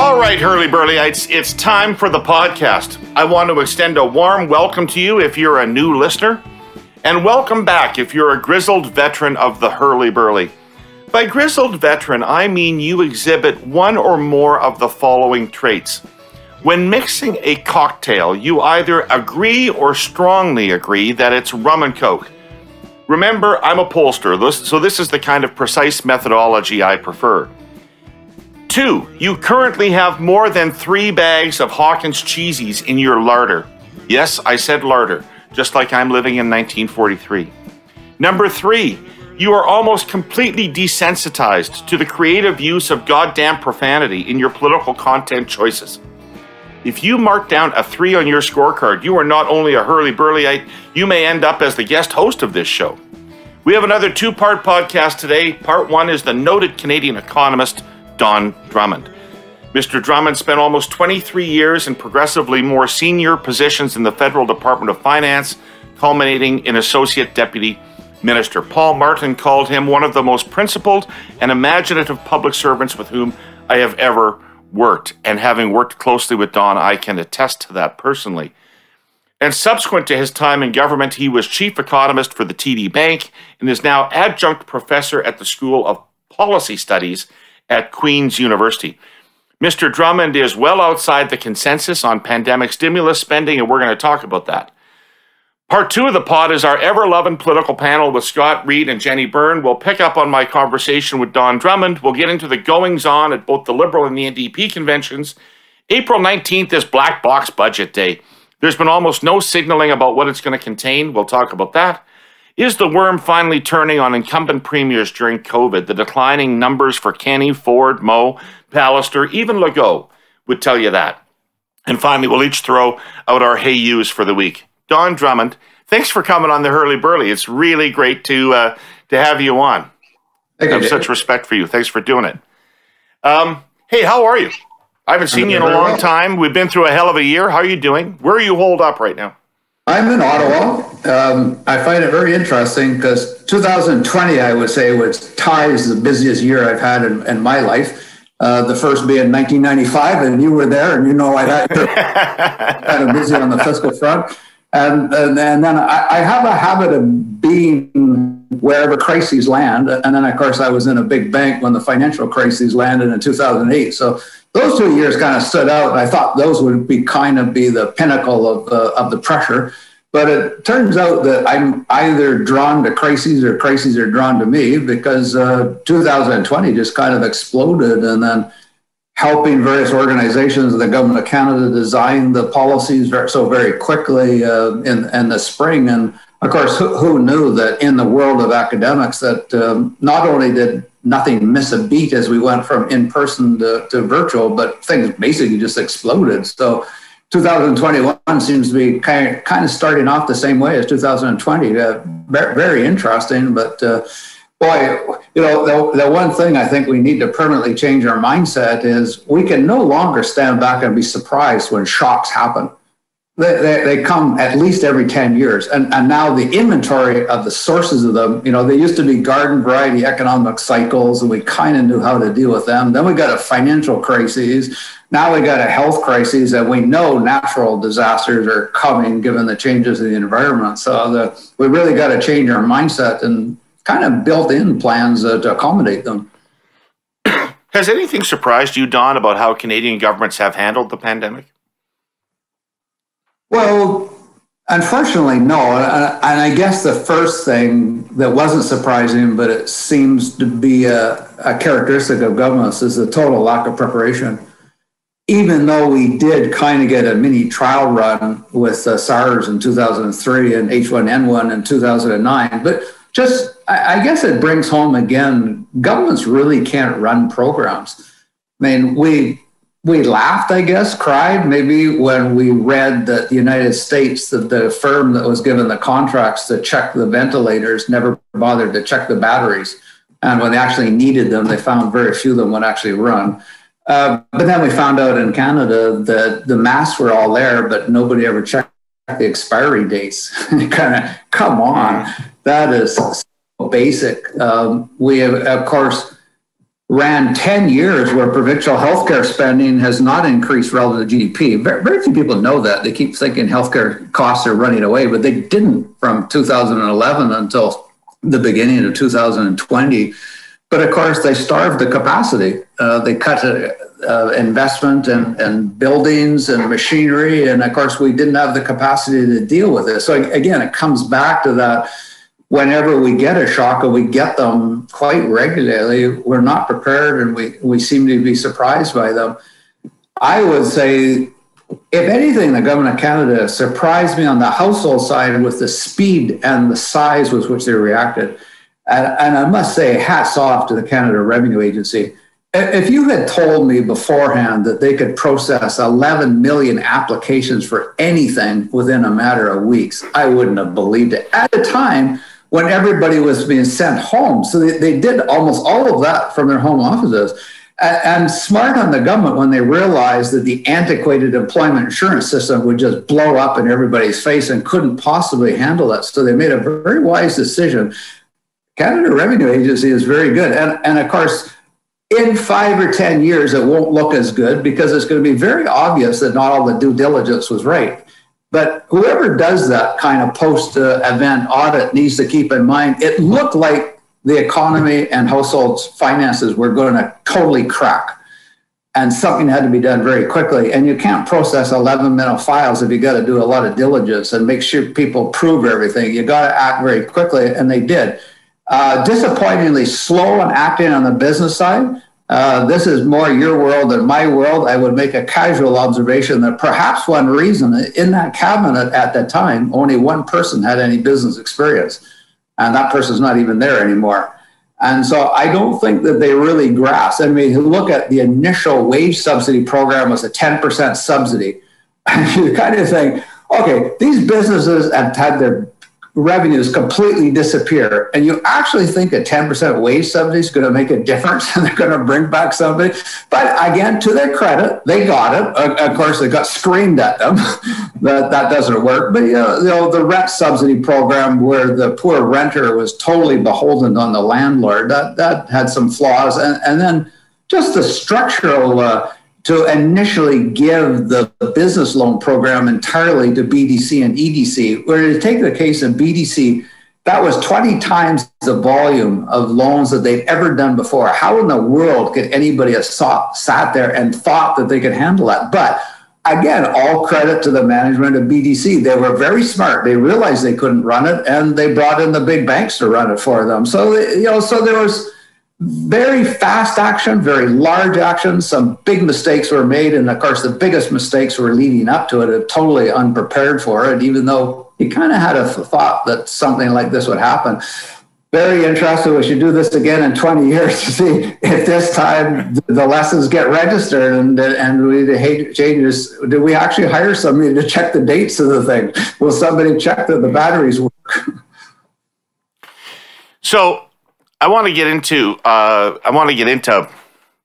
All right, Herle Burlyites, it's time for the podcast. I want to extend a warm welcome to you if you're a new listener, and welcome back if you're a grizzled veteran of the Herle Burly. By grizzled veteran, I mean you exhibit one or more of the following traits. When mixing a cocktail, you either agree or strongly agree that it's rum and coke. Remember, I'm a pollster, so this is the kind of precise methodology I prefer. 2, you currently have more than 3 bags of Hawkins cheesies in your larder. Yes, I said larder, just like I'm living in 1943. Number 3, you are almost completely desensitized to the creative use of goddamn profanity in your political content choices. If you mark down a 3 on your scorecard, you are not only a Herle Burlyite, you may end up as the guest host of this show. We have another 2-part podcast today. Part 1 is the noted Canadian economist, Don Drummond. Mr. Drummond spent almost 23 years in progressively more senior positions in the Federal Department of Finance, culminating in Associate Deputy Minister. Paul Martin called him one of the most principled and imaginative public servants with whom I have ever worked. And having worked closely with Don, I can attest to that personally. And subsequent to his time in government, he was Chief Economist for the TD Bank and is now Adjunct Professor at the School of Policy Studies at Queen's University. Mr. Drummond is well outside the consensus on pandemic stimulus spending, and we're going to talk about that. Part 2 of the pod is our ever-lovin political panel with Scott, Reid, and Jenni Byrne. We'll pick up on my conversation with Don Drummond. We'll get into the goings-on at both the Liberal and the NDP conventions. April 19th is Black Box Budget Day. There's been almost no signaling about what it's going to contain. We'll talk about that. Is the worm finally turning on incumbent premiers during COVID? The declining numbers for Kenney, Ford, Moe, Pallister, even Legault would tell you that. And finally, we'll each throw out our hey yous for the week. Don Drummond, thanks for coming on the Herle Burly. It's really great to have you on. Thank you, I have such respect for you. Thanks for doing it. Hey, how are you? I haven't seen you in a long time. We've been through a hell of a year. How are you doing? Where are you holed up right now? I'm in Ottawa. I find it very interesting because 2020, I would say, ties the busiest year I've had in my life. The first being 1995, and you were there, and you know I got kind of busy on the fiscal front. And then I have a habit of being wherever crises land. And then, of course, I was in a big bank when the financial crises landed in 2008. So those 2 years kind of stood out. I thought those would be the pinnacle of the pressure. But it turns out that I'm either drawn to crises or crises are drawn to me, because 2020 just kind of exploded, and then helping various organizations of the Government of Canada design the policies very quickly in the spring. And of course, who knew that in the world of academics that not only did nothing miss a beat as we went from in-person to virtual, but things basically just exploded. So 2021 seems to be kind of starting off the same way as 2020. Very interesting, but boy, the one thing I think we need to permanently change our mindset is we can no longer stand back and be surprised when shocks happen. They come at least every 10 years. And now the inventory of the sources of them, they used to be garden variety economic cycles, and we kind of knew how to deal with them. Then we got a financial crisis. Now we got a health crisis, and we know natural disasters are coming given the changes in the environment. So we really got to change our mindset and kind of built in plans to accommodate them. Has anything surprised you, Don, about how Canadian governments have handled the pandemic? Well, unfortunately, no. And I guess the first thing that wasn't surprising, but it seems to be a characteristic of governments, is the total lack of preparation. Even though we did kind of get a mini trial run with SARS in 2003 and H1N1 in 2009, but I guess it brings home again, governments really can't run programs. I mean, we laughed, I guess, cried maybe when we read that the United States, that the firm that was given the contracts to check the ventilators never bothered to check the batteries. And when they actually needed them, they found very few of them would actually run. But then we found out in Canada that the masks were all there, but nobody ever checked the expiry dates. Kind of, come on, that is so basic. We have, of course, ran 10 years where provincial healthcare spending has not increased relative to GDP. Very few people know that. They keep thinking healthcare costs are running away, but they didn't from 2011 until the beginning of 2020. But of course, they starved the capacity. They cut investment and buildings and machinery. And of course, we didn't have the capacity to deal with it. So again, it comes back to that. Whenever we get a shock, and we get them quite regularly, we're not prepared, and we seem to be surprised by them. I would say, if anything, the government of Canada surprised me on the household side with the speed and the size with which they reacted. And I must say, hats off to the Canada Revenue Agency. If you had told me beforehand that they could process 11 million applications for anything within a matter of weeks, I wouldn't have believed it at a time when everybody was being sent home. So they did almost all of that from their home offices. And smart on the government when they realized that the antiquated employment insurance system would just blow up in everybody's face and couldn't possibly handle it. So they made a very wise decision. Canada Revenue Agency is very good. And of course, in 5 or 10 years, it won't look as good because it's going to be very obvious that not all the due diligence was right. But whoever does that kind of post-event audit needs to keep in mind, it looked like the economy and households' finances were going to totally crack. And something had to be done very quickly. And you can't process 11-minute files if you got to do a lot of diligence and make sure people prove everything. You got to act very quickly, and they did. Disappointingly slow on acting on the business side. This is more your world than my world. I would make a casual observation that perhaps one reason in that cabinet at that time, only one person had any business experience, and that person's not even there anymore. And so I don't think that they really grasp. I mean, you look at the initial wage subsidy program was a 10% subsidy. And you kind of think, okay, these businesses have had their revenues completely disappear, and you actually think a 10% wage subsidy is going to make a difference and they're going to bring back somebody. But again, to their credit, they got it. Of course, it got screamed at them that doesn't work. But you know, the rent subsidy program where the poor renter was totally beholden on the landlord, that had some flaws. And then just the structural to initially give the business loan program entirely to BDC and EDC, where to take the case of BDC, that was 20 times the volume of loans that they'd ever done before. How in the world could anybody have sat there and thought that they could handle that? But again, all credit to the management of BDC. They were very smart. They realized they couldn't run it, and they brought in the big banks to run it for them. So, so there was very fast action, very large action. Some big mistakes were made. And of course, the biggest mistakes were leading up to it, totally unprepared for it, even though he kind of had a thought that something like this would happen. Very interested. We should do this again in 20 years to see if this time the lessons get registered and we hate changes. Do we actually hire somebody to check the dates of the thing? Will somebody check that the batteries work? So, I want to get into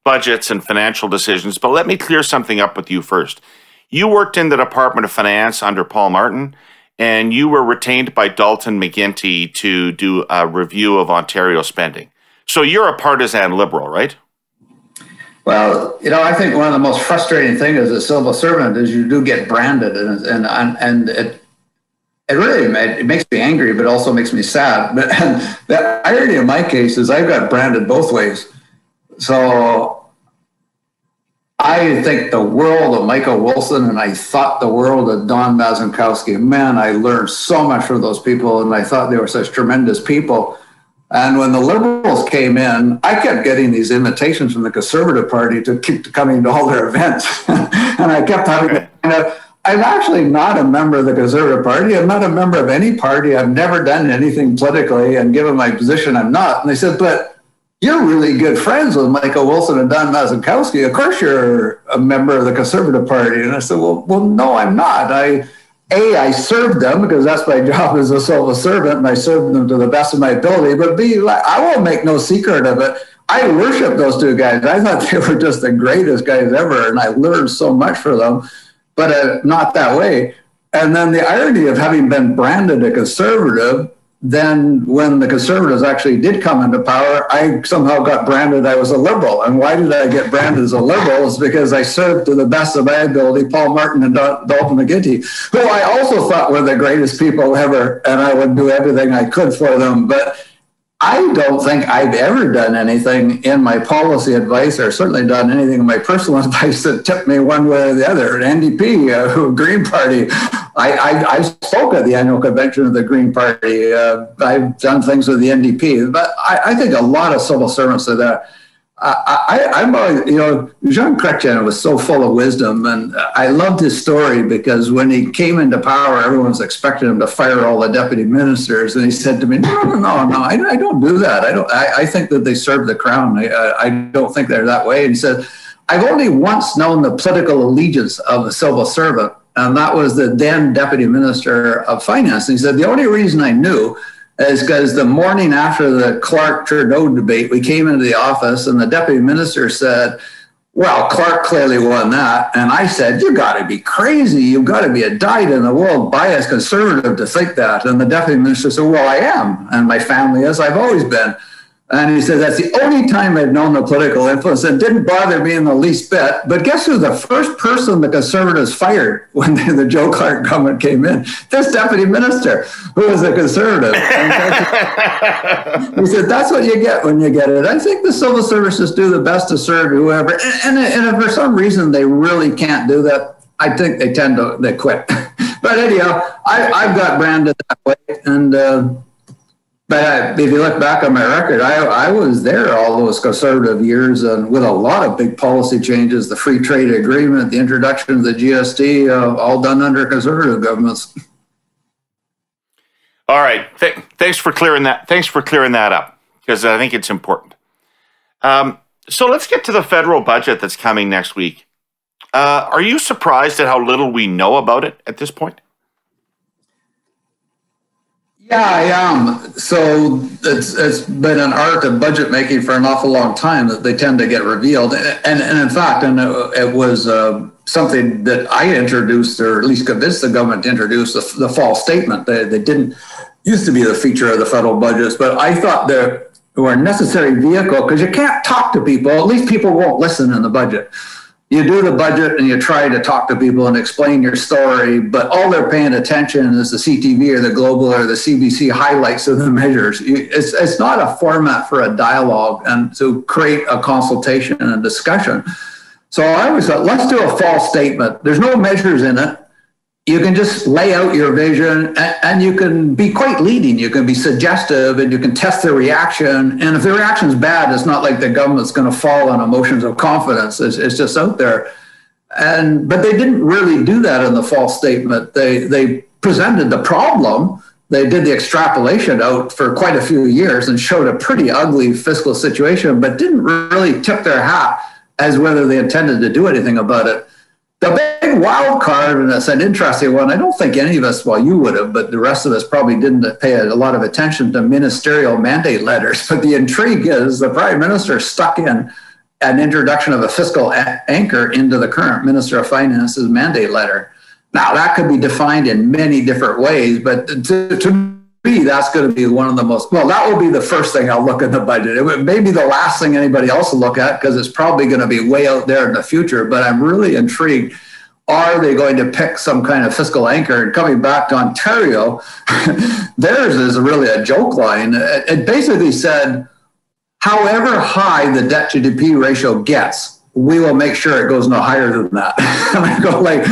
budgets and financial decisions, but let me clear something up with you first. You worked in the Department of Finance under Paul Martin, and you were retained by Dalton McGuinty to do a review of Ontario spending. So you're a partisan Liberal, right? Well, I think one of the most frustrating things as a civil servant is you do get branded, and it really makes me angry, but also makes me sad. But the irony in my case is I've got branded both ways. So I think the world of Michael Wilson, and I thought the world of Don Mazankowski. Man, I learned so much from those people, and I thought they were such tremendous people. And when the Liberals came in, I kept getting these invitations from the Conservative Party to keep coming to all their events. And I kept having I'm actually not a member of the Conservative Party. I'm not a member of any party. I've never done anything politically, and given my position, I'm not. And they said, but you're really good friends with Michael Wilson and Don Mazankowski. Of course you're a member of the Conservative Party. And I said, well, no, I'm not. I served them because that's my job as a civil servant, and I served them to the best of my ability. But B, I won't make no secret of it. I worship those two guys. I thought they were just the greatest guys ever, and I learned so much from them. But not that way. And then the irony of having been branded a conservative, then when the Conservatives actually did come into power, I somehow got branded I was a Liberal. And why did I get branded as a Liberal? It's because I served to the best of my ability Paul Martin and Dalton McGuinty, who I also thought were the greatest people ever, and I would do everything I could for them. But I don't think I've ever done anything in my policy advice, or certainly done anything in my personal advice that tipped me one way or the other. NDP, Green Party, I spoke at the annual convention of the Green Party. I've done things with the NDP, but I think a lot of civil servants are there. I'm always, Jean Chrétien was so full of wisdom, and I loved his story because when he came into power, everyone was expecting him to fire all the deputy ministers, and he said to me, "No, I don't do that. I think that they serve the crown. I don't think they're that way." And he said, "I've only once known the political allegiance of a civil servant, and that was the then deputy minister of finance." And he said, "The only reason I knew is because the morning after the Clark-Trudeau debate, we came into the office and the deputy minister said, 'Well, Clark clearly won that.' And I said, 'You got to be crazy. You've got to be a dyed-in-the-world biased conservative to think that.' And the deputy minister said, 'Well, I am, and my family is. I've always been.' And he said, 'That's the only time I've known the political influence. It didn't bother me in the least bit.' But guess who the first person the Conservatives fired when the Joe Clark government came in? This deputy minister, who was a Conservative. He said, 'That's what you get when you get it.' I think the civil services do the best to serve whoever. And if for some reason they really can't do that, I think they tend to quit. But anyhow, I've got branded that way. And but if you look back on my record, I was there all those conservative years, and with a lot of big policy changes, the free trade agreement, the introduction of the GST, all done under conservative governments. All right, thanks for clearing that. Thanks for clearing that up, because I think it's important. So let's get to the federal budget that's coming next week. Are you surprised at how little we know about it at this point? Yeah, I am. So it's been an art of budget making for an awful long time that they tend to get revealed. And in fact, it was something that I introduced, or at least convinced the government to introduce, the false statement. They didn't used to be the feature of the federal budgets, but I thought they were a necessary vehicle because you can't talk to people. At least people won't listen in the budget. You do the budget and you try to talk to people and explain your story, but all they're paying attention is the CTV or the Global or the CBC highlights of the measures. It's not a format for a dialogue and to create a consultation and a discussion. So I always thought, let's do a false statement. There's no measures in it. You can just lay out your vision, and you can be quite leading. You can be suggestive, and you can test the reaction. And if the reaction's bad, it's not like the government's going to fall on emotions of confidence. It's just out there. But they didn't really do that in the false statement. They presented the problem. They did the extrapolation out for quite a few years and showed a pretty ugly fiscal situation, but didn't really tip their hat as whether they intended to do anything about it. The big wild card, and it's an interesting one, I don't think any of us, well, you would have, but the rest of us probably didn't pay a lot of attention to ministerial mandate letters. But the intrigue is the Prime Minister stuck in an introduction of a fiscal anchor into the current Minister of Finance's mandate letter. Now, that could be defined in many different ways, but to me, that's going to be one of the most, well, that will be the first thing I'll look at the budget. It may be the last thing anybody else will look at because it's probably going to be way out there in the future, but I'm really intrigued. Are they going to pick some kind of fiscal anchor? And coming back to Ontario, theirs is really a joke line. It basically said, however high the debt to GDP ratio gets, we will make sure it goes no higher than that. And I go like,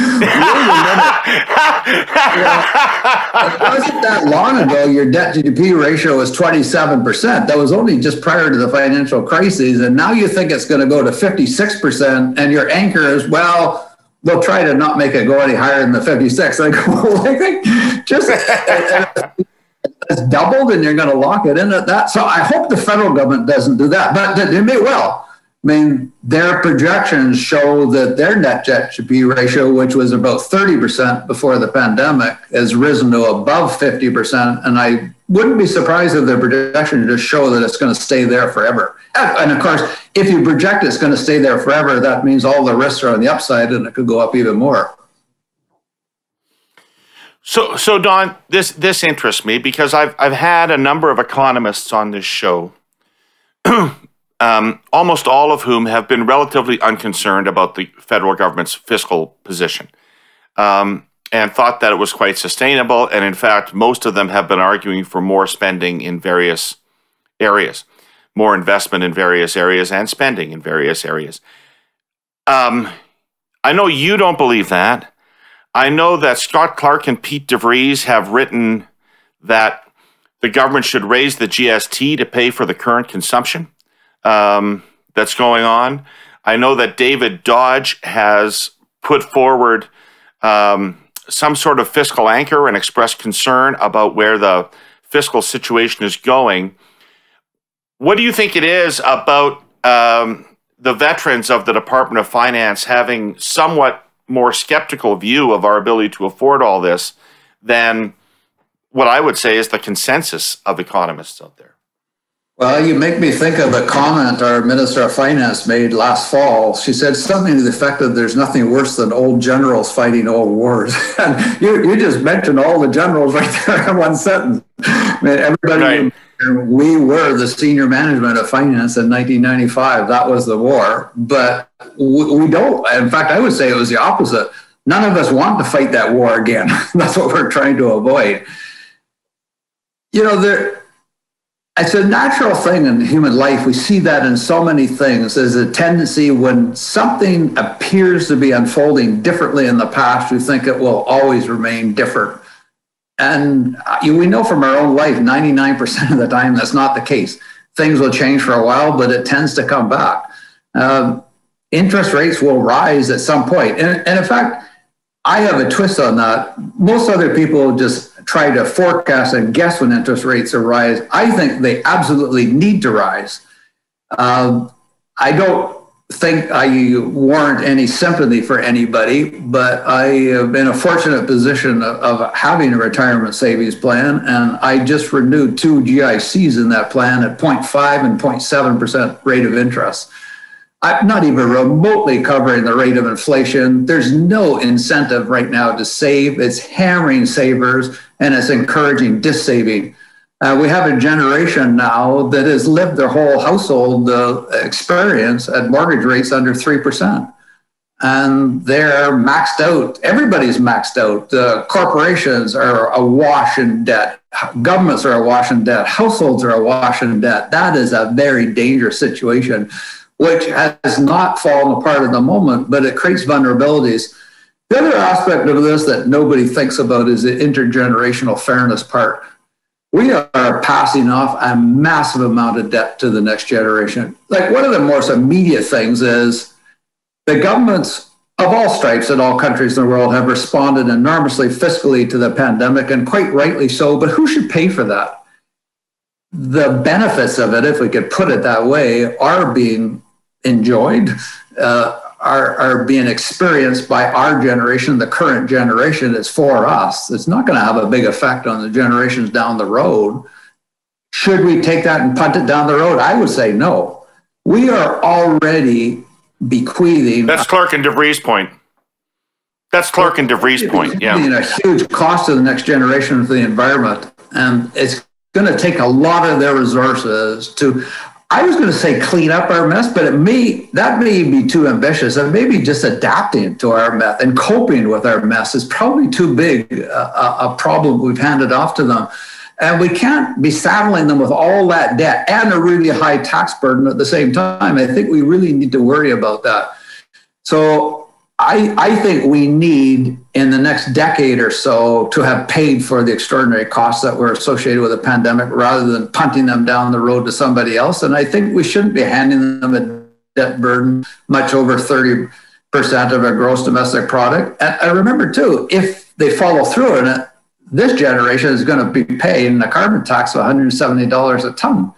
it wasn't that long ago, your debt to GDP ratio was 27%. That was only just prior to the financial crisis. And now you think it's going to go to 56%. And your anchor is, well, they'll try to not make it go any higher than the 56. I go, well, I think just it's doubled and you're going to lock it in at that. So I hope the federal government doesn't do that, but they may well. I mean, their projections show that their net debt to GDP ratio, which was about 30% before the pandemic, has risen to above 50%. And I wouldn't be surprised if their projections just show that it's going to stay there forever. And of course, if you project it's going to stay there forever, that means all the risks are on the upside and it could go up even more. So Don, this interests me because I've had a number of economists on this show, almost all of whom have been relatively unconcerned about the federal government's fiscal position, and thought that it was quite sustainable. And in fact, most of them have been arguing for more spending in various areas, more investment in various areas, and spending in various areas. I know you don't believe that. I know that Scott Clark and Pete DeVries have written that the government should raise the GST to pay for the current consumption that's going on. I know that David Dodge has put forward some sort of fiscal anchor and expressed concern about where the fiscal situation is going. What do you think it is about the veterans of the Department of Finance having somewhat more skeptical view of our ability to afford all this than what I would say is the consensus of economists out there? Well, you make me think of a comment our Minister of Finance made last fall. She said something to the effect of there's nothing worse than old generals fighting old wars. And you just mentioned all the generals right there in one sentence. I mean, everybody, right. We were the senior management of finance in 1995. That was the war. But we don't. In fact, I would say it was the opposite. None of us want to fight that war again. That's what we're trying to avoid. You know, it's a natural thing in human life. We see that in so many things. There's a tendency when something appears to be unfolding differently in the past, you think it will always remain different. And we know from our own life, 99% of the time, that's not the case. Things will change for a while, but it tends to come back. Interest rates will rise at some point. And in fact, I have a twist on that. Most other people just try to forecast and guess when interest rates will rise. I think they absolutely need to rise. I don't think I warrant any sympathy for anybody, but I am in a fortunate position of having a retirement savings plan, and I just renewed 2 GICs in that plan at 0.5 and 0.7% rate of interest. I'm not even remotely covering the rate of inflation. There's no incentive right now to save. It's hammering savers and it's encouraging dis-saving. We have a generation now that has lived their whole household experience at mortgage rates under 3%. And they're maxed out. Everybody's maxed out. Corporations are awash in debt. Governments are awash in debt. Households are awash in debt. That is a very dangerous situation, which has not fallen apart at the moment, but it creates vulnerabilities. The other aspect of this that nobody thinks about is the intergenerational fairness part. We are passing off a massive amount of debt to the next generation. Like, one of the most immediate things is the governments of all stripes in all countries in the world have responded enormously fiscally to the pandemic, and quite rightly so, but who should pay for that? The benefits of it, if we could put it that way, are being enjoyed, are being experienced by our generation. The current generation is for us. It's not going to have a big effect on the generations down the road. Should we take that and punt it down the road? I would say no. We are already bequeathing. That's Clark and DeVries' point. That's Clark and DeVries' point, yeah. A huge cost to the next generation for the environment. And it's going to take a lot of their resources to, I was going to say clean up our mess, but that may be too ambitious. And maybe just adapting to our mess and coping with our mess is probably too big a problem we've handed off to them. And we can't be saddling them with all that debt and a really high tax burden at the same time. I think we really need to worry about that. So I think we need, in the next decade or so, to have paid for the extraordinary costs that were associated with the pandemic rather than punting them down the road to somebody else. And I think we shouldn't be handing them a debt burden much over 30% of our gross domestic product. And remember, too, if they follow through on it, this generation is going to be paying a carbon tax of $170 a ton.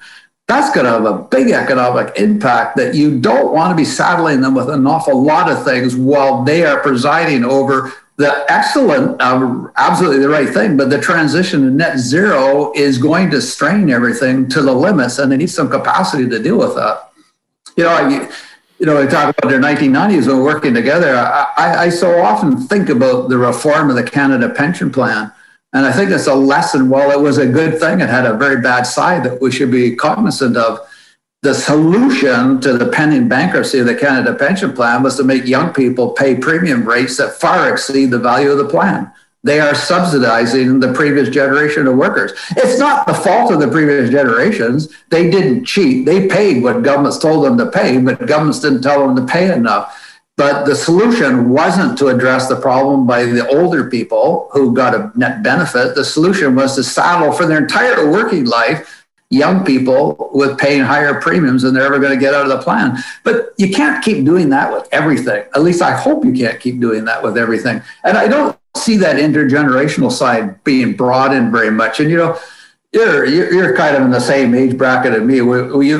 That's going to have a big economic impact that you don't want to be saddling them with an awful lot of things while they are presiding over the excellent, absolutely the right thing, but the transition to net zero is going to strain everything to the limits, and they need some capacity to deal with that. You know, we talk about their 1990s when working together. I so often think about the reform of the Canada Pension Plan. And I think it's a lesson. While it was a good thing, it had a very bad side that we should be cognizant of. The solution to the pending bankruptcy of the Canada Pension Plan was to make young people pay premium rates that far exceed the value of the plan. They are subsidizing the previous generation of workers. It's not the fault of the previous generations. They didn't cheat. They paid what governments told them to pay, but governments didn't tell them to pay enough. But the solution wasn't to address the problem by the older people who got a net benefit. The solution was to saddle for their entire working life young people with paying higher premiums than they're ever going to get out of the plan. But you can't keep doing that with everything. At least I hope you can't keep doing that with everything. And I don't see that intergenerational side being brought in very much. And you're kind of in the same age bracket as me. We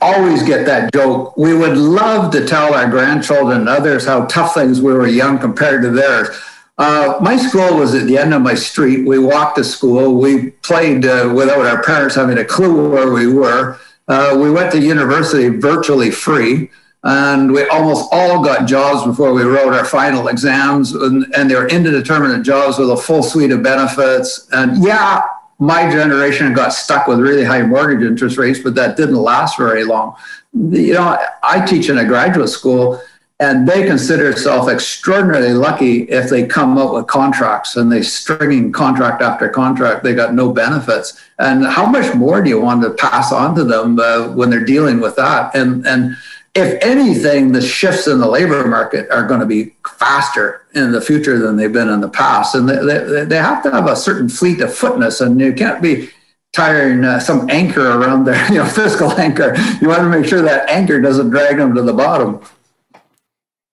always get that joke. We would love to tell our grandchildren and others how tough things we were young compared to theirs. My school was at the end of my street. We walked to school. We played without our parents having a clue where we were. We went to university virtually free, and we almost all got jobs before we wrote our final exams, and they were indeterminate jobs with a full suite of benefits. And yeah, my generation got stuck with really high mortgage interest rates, but that didn't last very long. I teach in a graduate school, and they consider themselves extraordinarily lucky if they come up with contracts and they stringing contract after contract. They got no benefits. And how much more do you want to pass on to them when they're dealing with that? And if anything, the shifts in the labor market are going to be faster in the future than they've been in the past. And they have to have a certain fleet of footness, and you can't be tiring some anchor around their fiscal anchor. You want to make sure that anchor doesn't drag them to the bottom.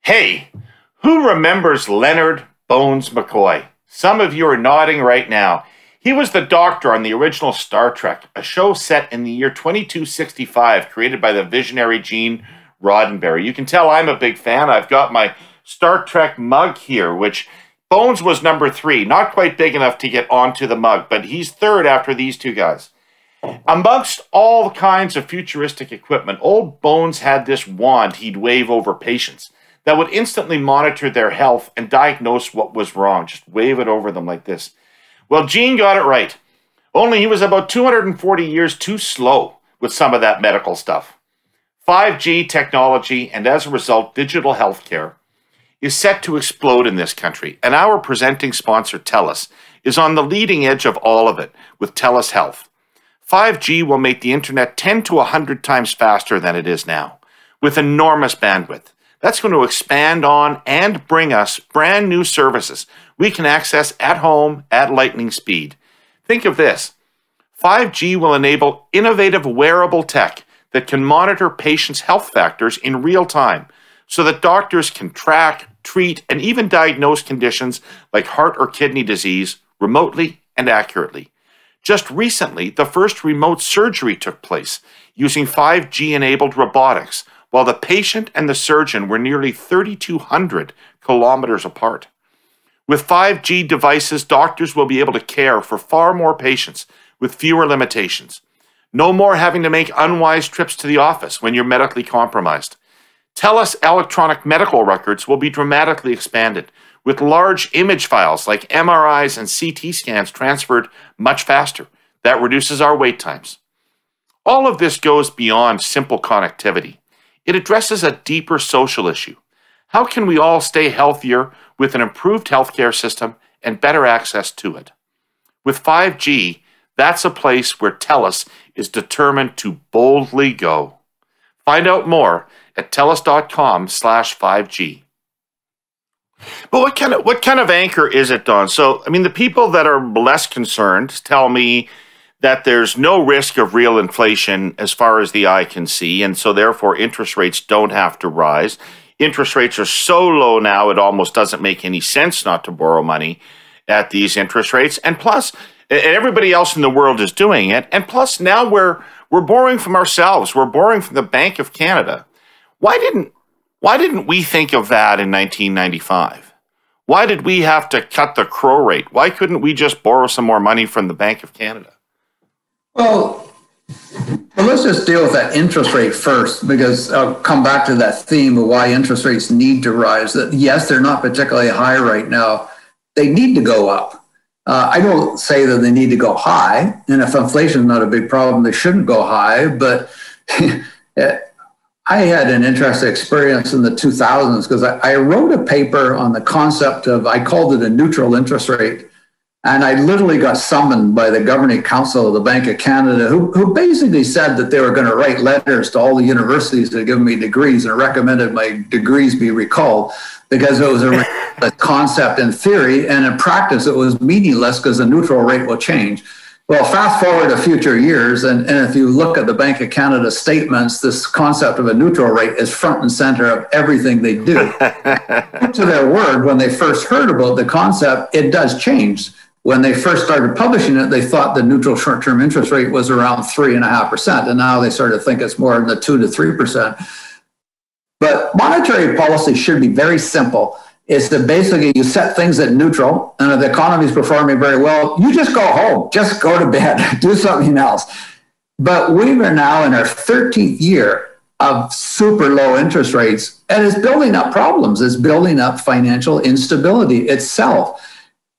Hey, who remembers Leonard Bones McCoy? Some of you are nodding right now. He was the Doctor on the original Star Trek, a show set in the year 2265, created by the visionary Gene Roddenberry. You can tell I'm a big fan. I've got my Star Trek mug here, which Bones was number 3, not quite big enough to get onto the mug, but he's third after these two guys. Amongst all kinds of futuristic equipment, old Bones had this wand he'd wave over patients that would instantly monitor their health and diagnose what was wrong. Just wave it over them like this. Well, Gene got it right. Only he was about 240 years too slow with some of that medical stuff. 5G technology, and as a result, digital healthcare, is set to explode in this country. And our presenting sponsor, TELUS, is on the leading edge of all of it with TELUS Health. 5G will make the internet 10 to 100 times faster than it is now, with enormous bandwidth. That's going to expand on and bring us brand new services we can access at home at lightning speed. Think of this. 5G will enable innovative wearable tech that can monitor patients' health factors in real time so that doctors can track, treat, and even diagnose conditions like heart or kidney disease remotely and accurately. Just recently, the first remote surgery took place using 5G-enabled robotics, while the patient and the surgeon were nearly 3,200 kilometers apart. With 5G devices, doctors will be able to care for far more patients with fewer limitations. No more having to make unwise trips to the office when you're medically compromised. TELUS electronic medical records will be dramatically expanded, with large image files like MRIs and CT scans transferred much faster. That reduces our wait times. All of this goes beyond simple connectivity. It addresses a deeper social issue. How can we all stay healthier with an improved healthcare system and better access to it? With 5G, that's a place where TELUS is determined to boldly go. Find out more at telus.com/5G. But what kind of anchor is it, Don? So, the people that are less concerned tell me that there's no risk of real inflation as far as the eye can see, and so therefore interest rates don't have to rise. Interest rates are so low now it almost doesn't make any sense not to borrow money at these interest rates. And plus, everybody else in the world is doing it. And plus, now we're borrowing from ourselves. We're borrowing from the Bank of Canada. Why didn't we think of that in 1995? Why did we have to cut the crow rate? Why couldn't we just borrow some more money from the Bank of Canada? Well, the let's just deal with that interest rate first, because I'll come back to that theme of why interest rates need to rise. That yes, they're not particularly high right now. They need to go up. I don't say that they need to go high, and if inflation is not a big problem, they shouldn't go high. But I had an interesting experience in the 2000s because I wrote a paper on the concept of, I called it a neutral interest rate. And I literally got summoned by the Governing Council of the Bank of Canada, who basically said that they were going to write letters to all the universities that had given me degrees and recommended my degrees be recalled because it was a concept in theory, and in practice it was meaningless because the neutral rate will change. Well, fast forward to future years, and if you look at the Bank of Canada statements, this concept of a neutral rate is front and center of everything they do. To their word, when they first heard about the concept, it does change. When they first started publishing it, they thought the neutral short-term interest rate was around 3.5%, and now they sort of think it's more in the 2 to 3%. But monetary policy should be very simple. It's that basically you set things at neutral, and if the economy is performing very well, you just go home, just go to bed, do something else. But we are now in our 13th year of super low interest rates, and it's building up problems. It's building up financial instability itself.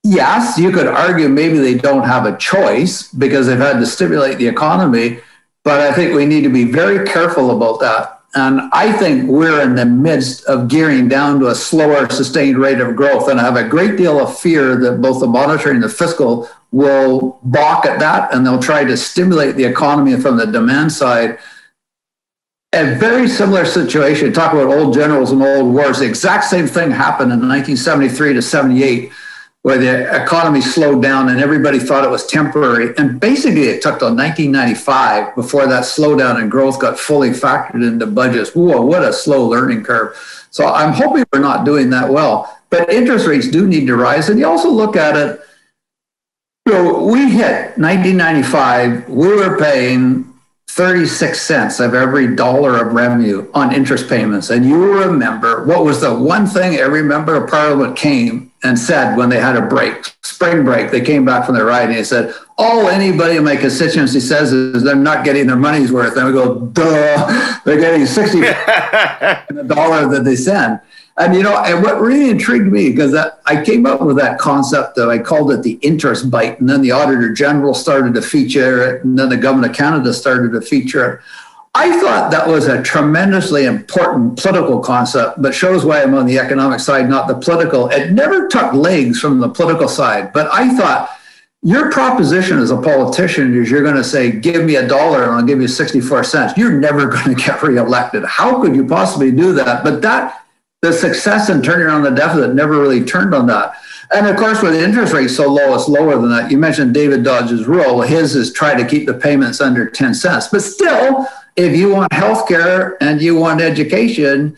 Yes, you could argue maybe they don't have a choice because they've had to stimulate the economy, but I think we need to be very careful about that. And I think we're in the midst of gearing down to a slower, sustained rate of growth. And I have a great deal of fear that both the monetary and the fiscal will balk at that, and they'll try to stimulate the economy from the demand side. A very similar situation, talk about old generals and old wars, the exact same thing happened in 1973 to 78. Where the economy slowed down and everybody thought it was temporary. And basically it took till 1995 before that slowdown in growth got fully factored into budgets. Whoa, what a slow learning curve. So I'm hoping we're not doing that well. But interest rates do need to rise. And you also look at it, we hit 1995, we were paying 36 cents of every dollar of revenue on interest payments. And you remember what was the one thing every member of parliament came and said when they had a break, spring break, they came back from their ride and they said, all anybody in my constituency says is they're not getting their money's worth. And we go, duh, they're getting 60 in the dollar that they send. And, and what really intrigued me, because I came up with that concept that I called it the interest bite, and then the Auditor General started to feature it, and then the Government of Canada started to feature it. I thought that was a tremendously important political concept, but shows why I'm on the economic side, not the political. It never took legs from the political side, but I thought your proposition as a politician is you're going to say, give me $1 and I'll give you 64 cents. You're never going to get reelected. How could you possibly do that? But the success in turning around the deficit never really turned on that. And of course, with the interest rate so low, it's lower than that. You mentioned David Dodge's rule. His is try to keep the payments under 10 cents. But still, if you want healthcare and you want education,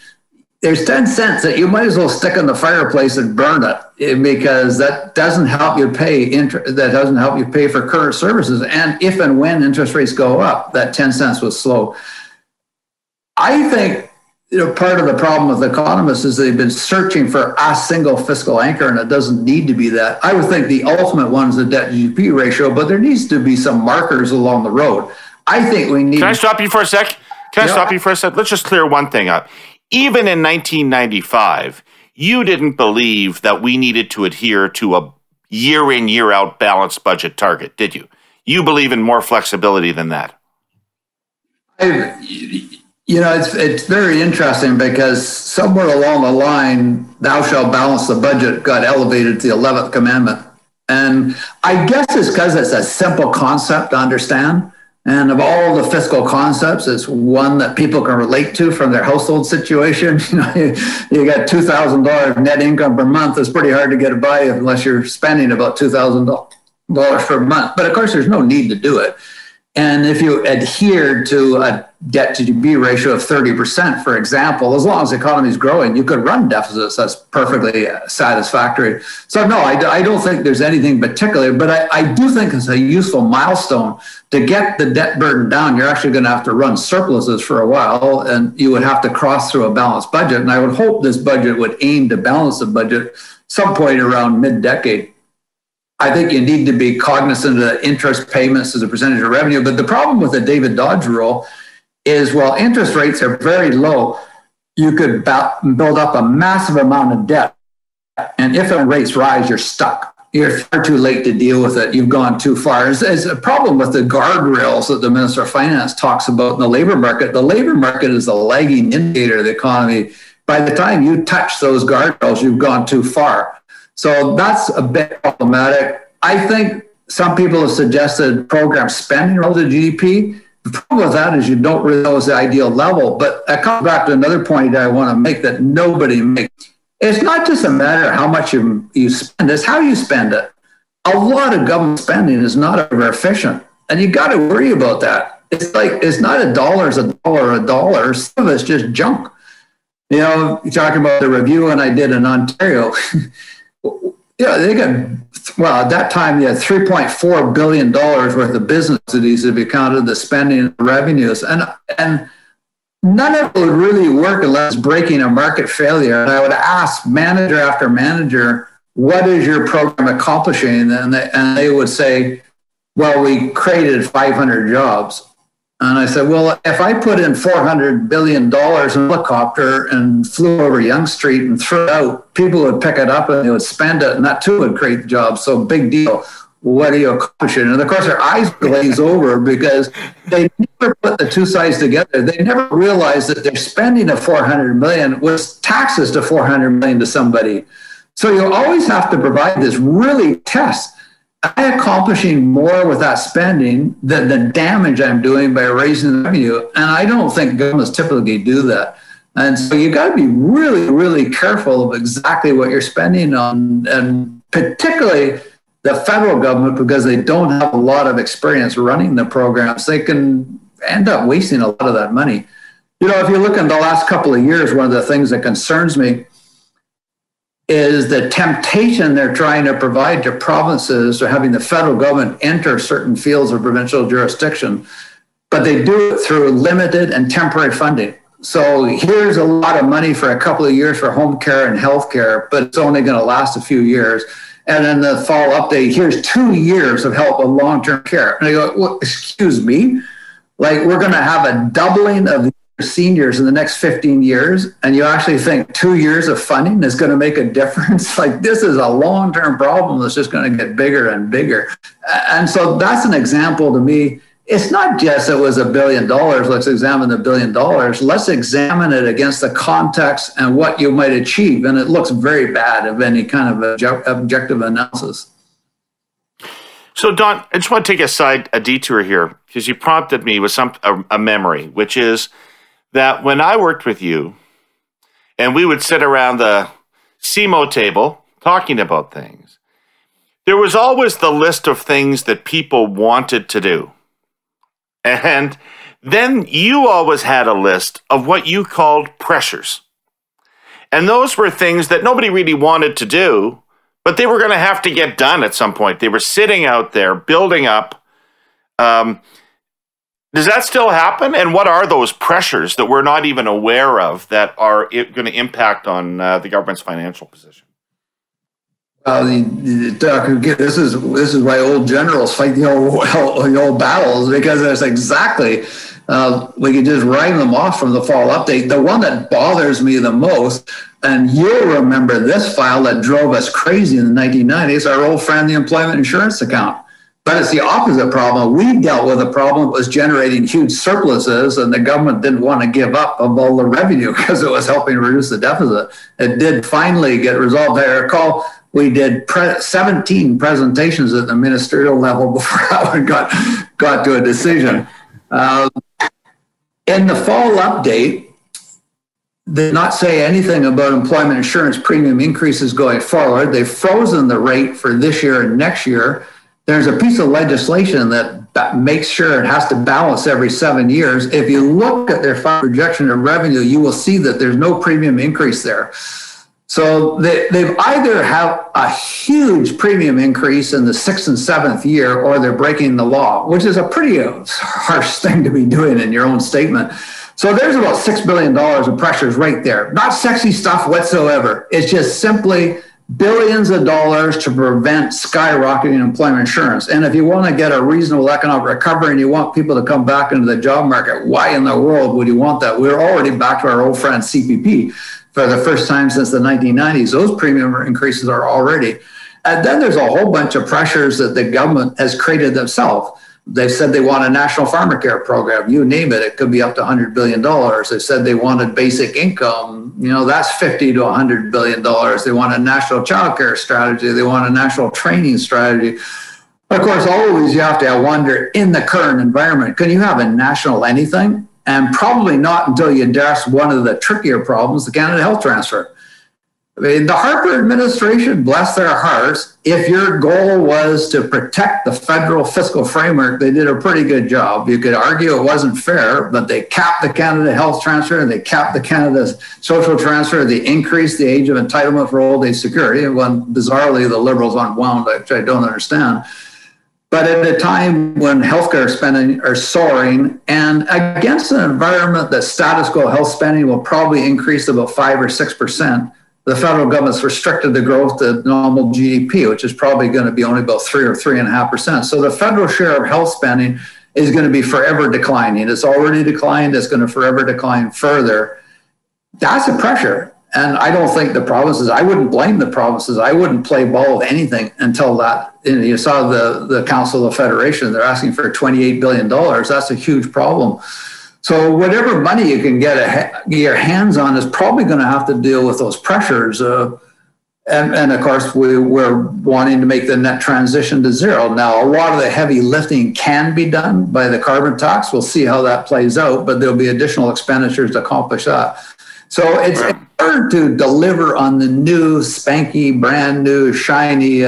there's 10 cents that you might as well stick in the fireplace and burn it, because that doesn't help you pay that doesn't help you pay for current services. And if and when interest rates go up, that 10 cents was slow. I think part of the problem with economists is they've been searching for a single fiscal anchor, and it doesn't need to be that. I would think the ultimate one is the debt to GDP ratio, but there needs to be some markers along the road. I think we need. Can I stop you for a sec? Let's just clear one thing up. Even in 1995, you didn't believe that we needed to adhere to a year in, year out balanced budget target, did you? You believe in more flexibility than that. It's very interesting because somewhere along the line, thou shalt balance the budget got elevated to the 11th commandment. And I guess it's because it's a simple concept to understand. And of all the fiscal concepts, it's one that people can relate to from their household situation. You got $2,000 net income per month. It's pretty hard to get by unless you're spending about $2,000 per month. But of course, there's no need to do it. And if you adhere to a debt to GDP ratio of 30%, for example, as long as the economy is growing, you could run deficits. That's perfectly satisfactory. So no, I don't think there's anything particular, but I do think it's a useful milestone to get the debt burden down. You're actually going to have to run surpluses for a while, and you would have to cross through a balanced budget. And I would hope this budget would aim to balance the budget some point around mid-decade. I think you need to be cognizant of the interest payments as a percentage of revenue. But the problem with the David Dodge rule is, while interest rates are very low, you could build up a massive amount of debt. And if rates rise, you're stuck. You're far too late to deal with it. You've gone too far. There's a problem with the guardrails that the Minister of Finance talks about in the labor market. The labor market is a lagging indicator of the economy. By the time you touch those guardrails, you've gone too far. So that's a bit problematic. I think some people have suggested program spending relative to GDP. The problem with that is you don't really know it's the ideal level. But I come back to another point that I want to make that nobody makes. It's not just a matter of how much you spend, it's how you spend it. A lot of government spending is not ever efficient, and you got to worry about that. It's like, it's not a dollar is a dollar, a dollar. Some of it's just junk. You know, you're talking about the review, and I did in Ontario. Yeah, they got, well, at that time, they had $3.4 billion worth of business subsidies if you counted the spending and revenues. And none of it would really work unless breaking a market failure. And I would ask manager after manager, what is your program accomplishing? And they would say, well, we created 500 jobs. And I said, well, if I put in $400 billion in a helicopter and flew over Yonge Street and threw it out, people would pick it up and they would spend it, and that too would create the jobs. So big deal. What are you accomplishing? And of course, their eyes glaze over because they never put the two sides together. They never realized that their spending of $400 million was taxes to $400 million to somebody. So you always have to provide this really test. Am I accomplishing more with that spending than the damage I'm doing by raising the revenue? And I don't think governments typically do that. And so you got to be really, really careful of exactly what you're spending on, and particularly the federal government, because they don't have a lot of experience running the programs. They can end up wasting a lot of that money. You know, if you look in the last couple of years, one of the things that concerns me is the temptation they're trying to provide to provinces or having the federal government enter certain fields of provincial jurisdiction, but they do it through limited and temporary funding. So here's a lot of money for a couple of years for home care and health care, but it's only going to last a few years. And then the fall update, here's 2 years of help with long-term care. And I go, well, excuse me? Like, we're going to have a doubling of seniors in the next 15 years, and you actually think 2 years of funding is going to make a difference? Like, this is a long-term problem that's just going to get bigger and bigger. And so that's an example to me. It's not just it was $1 billion, let's examine the $1 billion. Let's examine it against the context and what you might achieve. And it looks very bad of any kind of objective analysis. So, Don, I just want to take a detour here, because you prompted me with a memory, which is that when I worked with you and we would sit around the CMO table talking about things, there was always the list of things that people wanted to do. And then you always had a list of what you called pressures. And those were things that nobody really wanted to do, but they were going to have to get done at some point. They were sitting out there building up. Does that still happen? And what are those pressures that we're not even aware of that are going to impact on the government's financial position? This is why old generals fight the old battles, because it's exactly, we can just rhyme them off from the fall update. The one that bothers me the most, and you'll remember this file that drove us crazy in the 1990s, our old friend, the employment insurance account. But it's the opposite problem. We dealt with a problem that was generating huge surpluses, and the government didn't want to give up of all the revenue because it was helping reduce the deficit. It did finally get resolved. I recall we did 17 presentations at the ministerial level before that one got to a decision. In the fall update, they did not say anything about employment insurance premium increases going forward. They've frozen the rate for this year and next year. There's a piece of legislation that makes sure it has to balance every 7 years. If you look at their projection of revenue, you will see that there's no premium increase there. So they've either have a huge premium increase in the 6th and 7th year, or they're breaking the law, which is a pretty harsh thing to be doing in your own statement. So there's about $6 billion of pressures right there. Not sexy stuff whatsoever. It's just simply billions of dollars to prevent skyrocketing employment insurance. And if you want to get a reasonable economic recovery and you want people to come back into the job market, why in the world would you want that? We're already back to our old friend CPP for the first time since the 1990s. Those premium increases are already. And then there's a whole bunch of pressures that the government has created themselves. They've said they want a national farmer care program. You name it, it could be up to $100 billion. They said they wanted basic income. That's $50 to $100 billion. They want a national child care strategy. They want a national training strategy. Of course, always you have to wonder, in the current environment, can you have a national anything? And probably not until you address one of the trickier problems, the Canada Health Transfer. I mean, the Harper administration, bless their hearts, if your goal was to protect the federal fiscal framework, they did a pretty good job. You could argue it wasn't fair, but they capped the Canada Health Transfer and they capped the Canada Social Transfer. They increased the age of entitlement for old age security. When bizarrely the Liberals unwound, which I don't understand. But at a time when healthcare spending are soaring and against an environment that status quo health spending will probably increase about 5 or 6%, the federal government's restricted the growth to normal GDP, which is probably going to be only about 3 or 3.5%. So the federal share of health spending is going to be forever declining. It's already declined. It's going to forever decline further. That's a pressure. And I don't think the provinces, I wouldn't blame the provinces. I wouldn't play ball with anything until that. You saw the Council of Federation, they're asking for $28 billion. That's a huge problem. So whatever money you can get your hands on is probably going to have to deal with those pressures. And of course, we're wanting to make the net transition to zero. Now, a lot of the heavy lifting can be done by the carbon tax. We'll see how that plays out, but there'll be additional expenditures to accomplish that. So it's hard to deliver on the new, spanky, brand new, shiny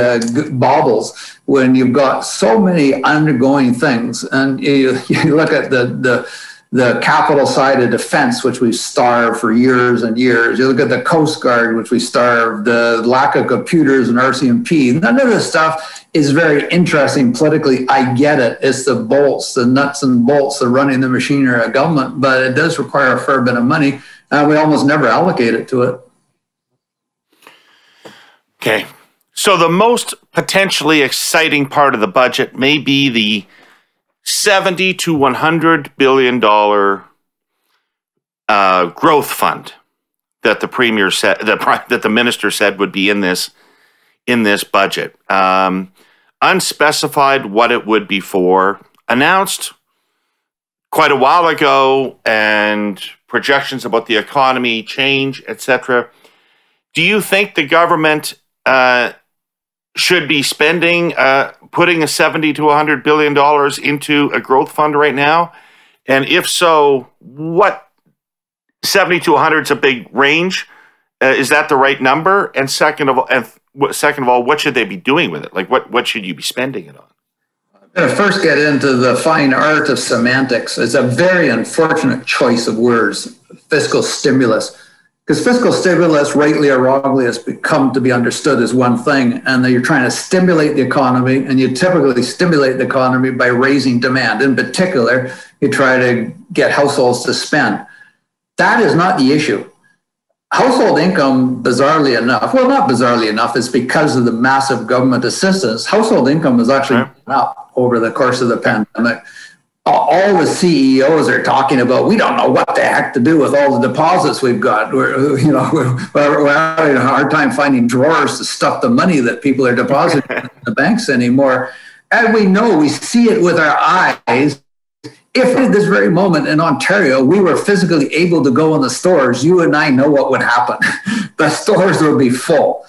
baubles when you've got so many undergoing things. And you look at the capital side of defense, which we've starved for years and years. You look at the Coast Guard, which we starved, the lack of computers and RCMP. None of this stuff is very interesting politically. I get it. It's the bolts, the nuts and bolts of running the machinery of government, but it does require a fair bit of money. And we almost never allocate it to it. Okay. So the most potentially exciting part of the budget may be the $70 to $100 billion growth fund that the premier said, that the minister said would be in this budget. Unspecified what it would be for, announced quite a while ago, and projections about the economy change, etc. Do you think the government should be spending, putting a $70 to $100 billion into a growth fund right now? And if so, what 70 to 100 is a big range. Is that the right number? And second of all, what should they be doing with it? Like, what should you be spending it on? I'm going to first get into the fine art of semantics. It's a very unfortunate choice of words, fiscal stimulus. Because fiscal stimulus, rightly or wrongly, has become to be understood as one thing, and that you're trying to stimulate the economy, and you typically stimulate the economy by raising demand. In particular, you try to get households to spend. That is not the issue. Household income, bizarrely enough, well, not bizarrely enough, it's because of the massive government assistance. Household income has actually gone up over the course of the pandemic. All the CEOs are talking about, we don't know what the heck to do with all the deposits we've got. We're having a hard time finding drawers to stuff the money that people are depositing in the banks anymore. And we see it with our eyes. If at this very moment in Ontario, we were physically able to go in the stores, you and I know what would happen. The stores would be full.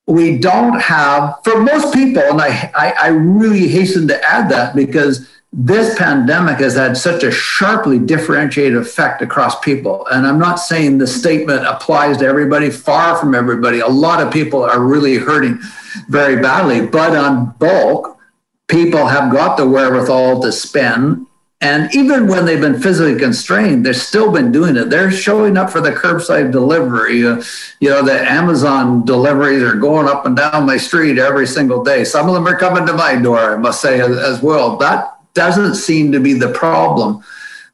We don't have, for most people, and I really hasten to add that because this pandemic has had such a sharply differentiated effect across people. And I'm not saying the statement applies to everybody, far from everybody. A lot of people are really hurting very badly, but on bulk, people have got the wherewithal to spend. And even when they've been physically constrained, they've still been doing it. They're showing up for the curbside delivery. The Amazon deliveries are going up and down my street every single day. Some of them are coming to my door, I must say, as well. That doesn't seem to be the problem.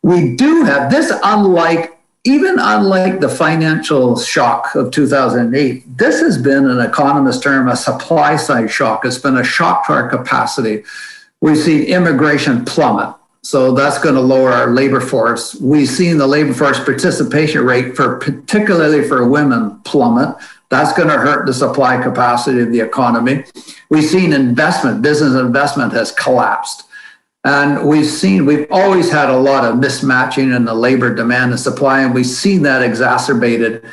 We do have this, unlike even unlike the financial shock of 2008, this has been, an economist term, a supply side shock. It's been a shock to our capacity. We've seen immigration plummet. So that's going to lower our labor force. We've seen the labor force participation rate, particularly for women, plummet. That's going to hurt the supply capacity of the economy. We've seen investment, business investment has collapsed. And we've always had a lot of mismatching in the labor demand and supply, and we've seen that exacerbated.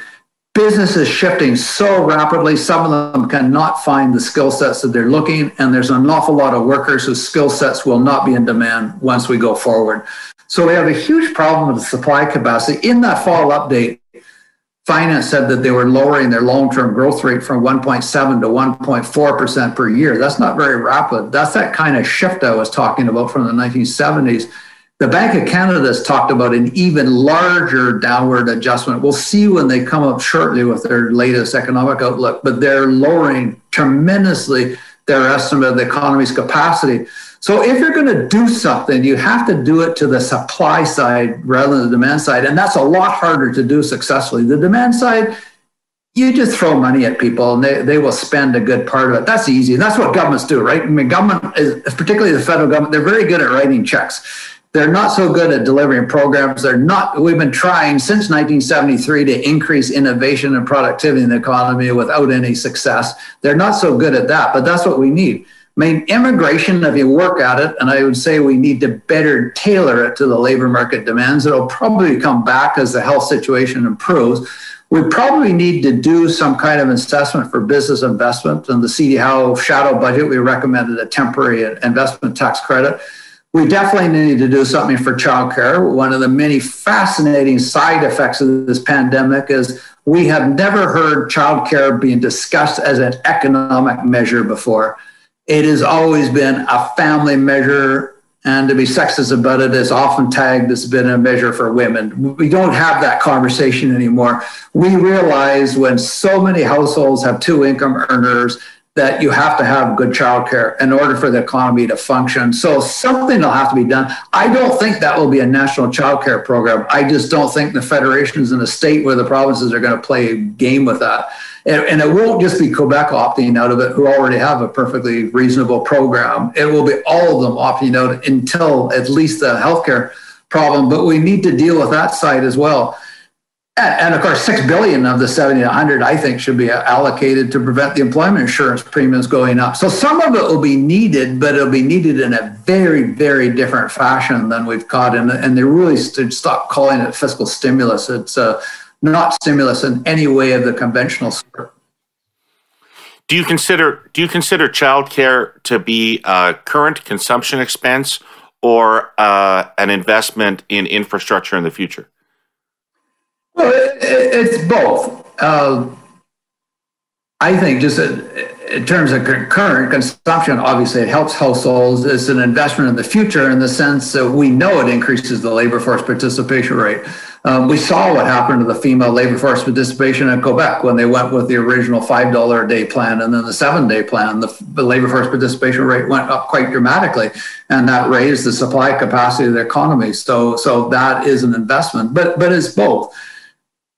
Business is shifting so rapidly, some of them cannot find the skill sets that they're looking, and there's an awful lot of workers whose skill sets will not be in demand once we go forward. So we have a huge problem with the supply capacity. In that fall update, Finance said that they were lowering their long-term growth rate from 1.7 to 1.4% per year. That's not very rapid. That's that kind of shift I was talking about from the 1970s. The Bank of Canada has talked about an even larger downward adjustment. We'll see when they come up shortly with their latest economic outlook, but they're lowering tremendously their estimate of the economy's capacity. So if you're going to do something, you have to do it to the supply side rather than the demand side. And that's a lot harder to do successfully. The demand side, you just throw money at people and they will spend a good part of it. That's easy. And that's what governments do, right? I mean, government, particularly the federal government, they're very good at writing checks. They're not so good at delivering programs. We've been trying since 1973 to increase innovation and productivity in the economy without any success. They're not so good at that, but that's what we need. I mean, immigration, if you work at it, and I would say we need to better tailor it to the labor market demands. It'll probably come back as the health situation improves. We probably need to do some kind of assessment for business investment. And the CD Howe shadow budget, we recommended a temporary investment tax credit. We definitely need to do something for childcare. One of the many fascinating side effects of this pandemic is we have never heard childcare being discussed as an economic measure before. It has always been a family measure, and to be sexist about it, is often tagged as been a measure for women. We don't have that conversation anymore. We realize when so many households have two income earners that you have to have good childcare in order for the economy to function. So something will have to be done. I don't think that will be a national childcare program. I just don't think the federations in the state where the provinces are going to play a game with that. And it won't just be Quebec opting out of it, who already have a perfectly reasonable program. It will be all of them opting out until at least the healthcare problem. But we need to deal with that side as well. And of course, $6 billion of the 70 to 100, I think, should be allocated to prevent the employment insurance premiums going up. So some of it will be needed, but it'll be needed in a very, very different fashion than we've caught. And they really should stop calling it fiscal stimulus. It's not stimulus in any way of the conventional sort. Do you consider childcare to be a current consumption expense or an investment in infrastructure in the future? Well, it's both. I think just in terms of current consumption, obviously it helps households. It's an investment in the future in the sense that we know it increases the labor force participation rate. We saw what happened to the female labor force participation in Quebec when they went with the original $5 a day plan and then the 7-day plan. The labor force participation rate went up quite dramatically, and that raised the supply capacity of the economy. So that is an investment, but it's both.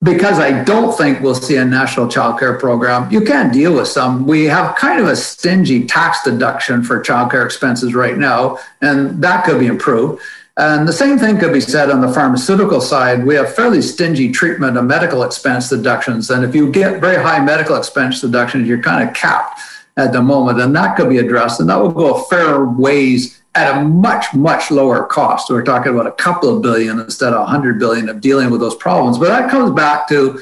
Because I don't think we'll see a national childcare program, you can deal with some. We have kind of a stingy tax deduction for childcare expenses right now, and that could be improved. And the same thing could be said on the pharmaceutical side. We have fairly stingy treatment of medical expense deductions. And if you get very high medical expense deductions, you're kind of capped at the moment, and that could be addressed. And that will go a fair ways at a much, much lower cost. We're talking about a couple of billion instead of 100 billion of dealing with those problems. But that comes back to,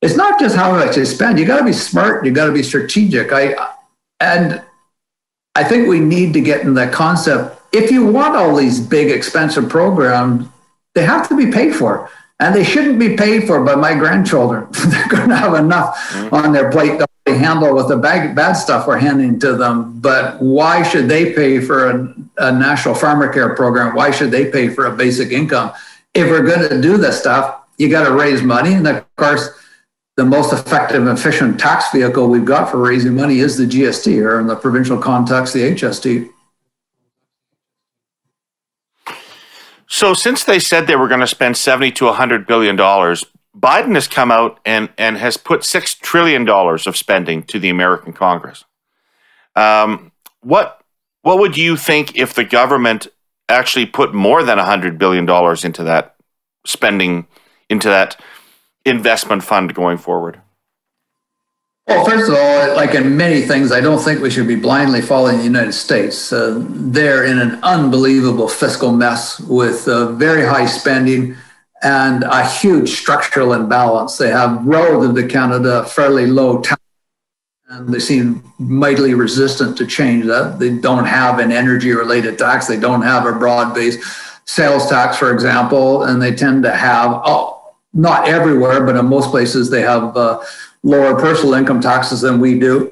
it's not just how much you spend. You got to be smart. You got to be strategic. And I think we need to get in the concept, if you want all these big, expensive programs, they have to be paid for. And they shouldn't be paid for by my grandchildren. They're going to have enough on their plate to handle with the bad stuff we're handing to them. But why should they pay for a national pharmacare program? Why should they pay for a basic income? If we're going to do this stuff, you got to raise money. And of course, the most effective and efficient tax vehicle we've got for raising money is the GST, or in the provincial context, the HST. So since they said they were going to spend $70 to $100 billion, Biden has come out and has put $6 trillion of spending to the American Congress. What would you think if the government actually put more than $100 billion into that spending, into that investment fund going forward? Well, first of all, like in many things, I don't think we should be blindly following the United States. They're in an unbelievable fiscal mess with very high spending and a huge structural imbalance. They have, relative to Canada, fairly low tax, and they seem mightily resistant to change that. They don't have an energy-related tax. They don't have a broad-based sales tax, for example, and they tend to have, not everywhere, but in most places, they have lower personal income taxes than we do.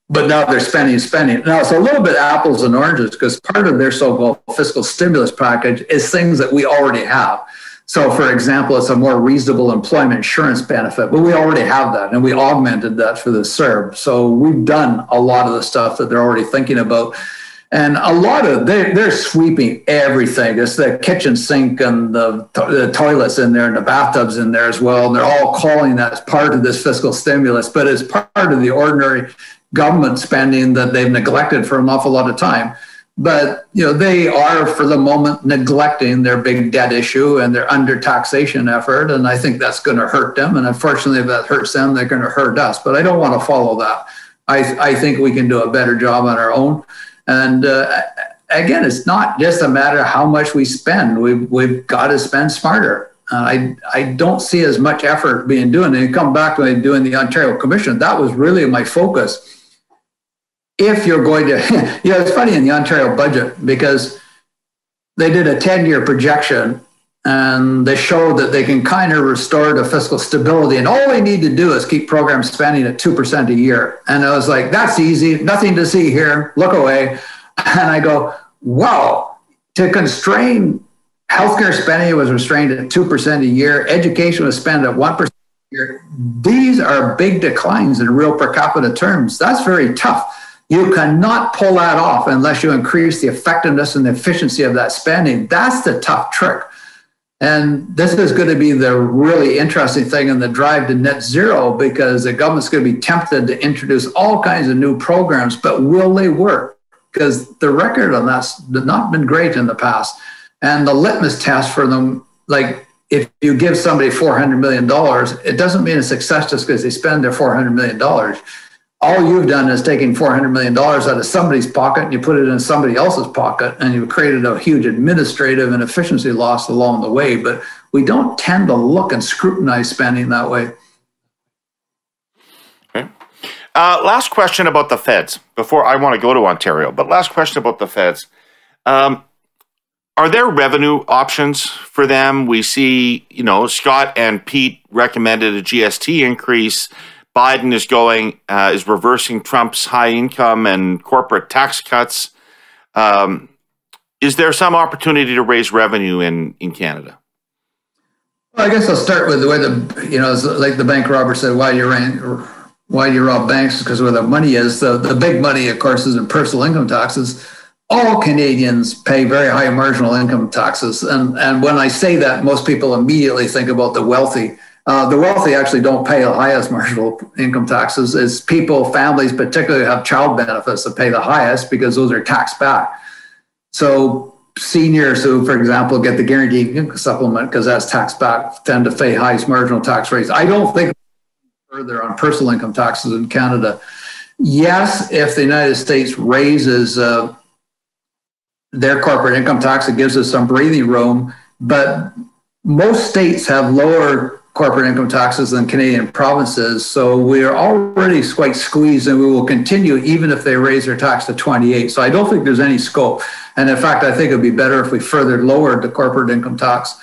But now they're spending. Now, it's a little bit apples and oranges because part of their so-called fiscal stimulus package is things that we already have. So, for example, it's a more reasonable employment insurance benefit, but we already have that, and we augmented that for the CERB. So we've done a lot of the stuff that they're already thinking about. And a lot of, they're sweeping everything. It's the kitchen sink and the toilets in there and the bathtubs in there as well. And they're all calling that as part of this fiscal stimulus, but it's part of the ordinary government spending that they've neglected for an awful lot of time. But, you know, they are, for the moment, neglecting their big debt issue and their under-taxation effort. And I think that's going to hurt them. And unfortunately, if that hurts them, they're going to hurt us. But I don't want to follow that. I think we can do a better job on our own. And again, it's not just a matter of how much we spend. We've got to spend smarter. I don't see as much effort being doing it. And come back to doing the Ontario Commission. That was really my focus. If you're going to, it's funny in the Ontario budget because they did a 10-year projection and they showed that they can kind of restore the fiscal stability. And all they need to do is keep program spending at 2% a year. And I was like, that's easy, nothing to see here, look away. And I go, wow, to constrain healthcare spending was restrained at 2% a year, education was spent at 1% a year. These are big declines in real per capita terms. That's very tough. You cannot pull that off unless you increase the effectiveness and the efficiency of that spending. That's the tough trick. And this is going to be the really interesting thing in the drive to net zero, because the government's going to be tempted to introduce all kinds of new programs, but will they work? Because the record on that's not been great in the past. And the litmus test for them, like if you give somebody $400 million, it doesn't mean a success just because they spend their $400 million. All you've done is taken $400 million out of somebody's pocket and you put it in somebody else's pocket, and you've created a huge administrative and efficiency loss along the way. But we don't tend to look and scrutinize spending that way. Okay. Last question about the feds before I want to go to Ontario, but last question about the feds. Are there revenue options for them? We see, Scott and Pete recommended a GST increase. Biden is reversing Trump's high income and corporate tax cuts. Is there some opportunity to raise revenue in Canada? Well, I guess I'll start with the way like the bank robber said, why do you rob banks? Because where the money is. The big money, of course, is in personal income taxes. All Canadians pay very high marginal income taxes. And when I say that, most people immediately think about the wealthy. The wealthy actually don't pay the highest marginal income taxes. It's families particularly have child benefits that pay the highest because those are taxed back. So seniors who, for example, get the guaranteed income supplement because that's taxed back tend to pay highest marginal tax rates. I don't think further on personal income taxes in Canada. Yes, if the United States raises their corporate income tax, it gives us some breathing room, but most states have lower corporate income taxes than Canadian provinces. So we are already quite squeezed, and we will continue even if they raise their tax to 28. So I don't think there's any scope. And in fact, I think it would be better if we further lowered the corporate income tax.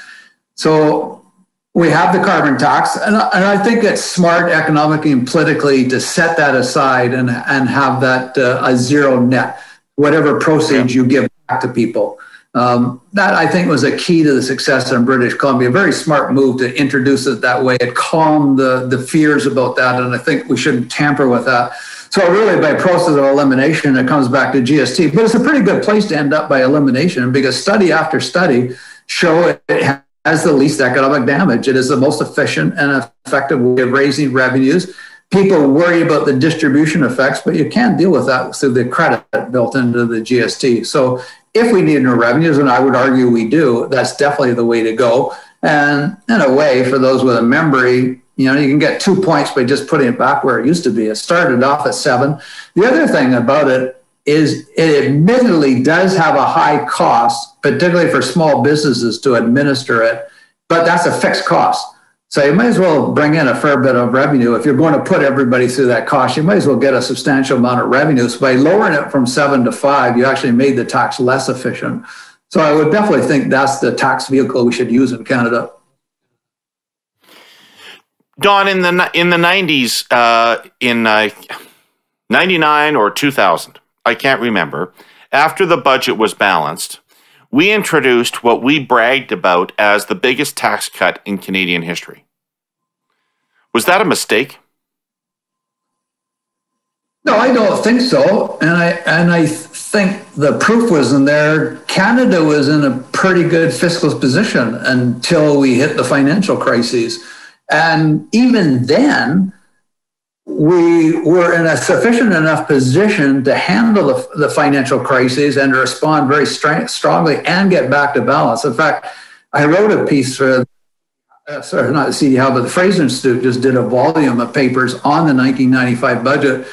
So we have the carbon tax, and I think it's smart economically and politically to set that aside and have that a zero net, whatever proceeds you give back to people. That I think was a key to the success in British Columbia. A very smart move to introduce it that way. It calmed the fears about that, and I think we shouldn't tamper with that. So really, by process of elimination, it comes back to GST. But it's a pretty good place to end up by elimination, because study after study show it has the least economic damage. It is the most efficient and effective way of raising revenues. People worry about the distribution effects, but you can't deal with that through the credit built into the GST. So if we need more revenues, and I would argue we do, that's definitely the way to go. And in a way, for those with a memory, you can get 2 points by just putting it back where it used to be. It started off at 7. The other thing about it is it admittedly does have a high cost, particularly for small businesses to administer it, but that's a fixed cost. So you might as well bring in a fair bit of revenue. If you're going to put everybody through that cost, you might as well get a substantial amount of revenue. So by lowering it from 7 to 5, you actually made the tax less efficient. So I would definitely think that's the tax vehicle we should use in Canada. Don, in the 90s, in 99 or 2000, I can't remember, after the budget was balanced, we introduced what we bragged about as the biggest tax cut in Canadian history. Was that a mistake? No, I don't think so. And I think the proof was in there. Canada was in a pretty good fiscal position until we hit the financial crises. And even then, we were in a sufficient enough position to handle the financial crises and to respond very strongly and get back to balance. In fact, I wrote a piece for, not the CD Howe, but the Fraser Institute just did a volume of papers on the 1995 budget.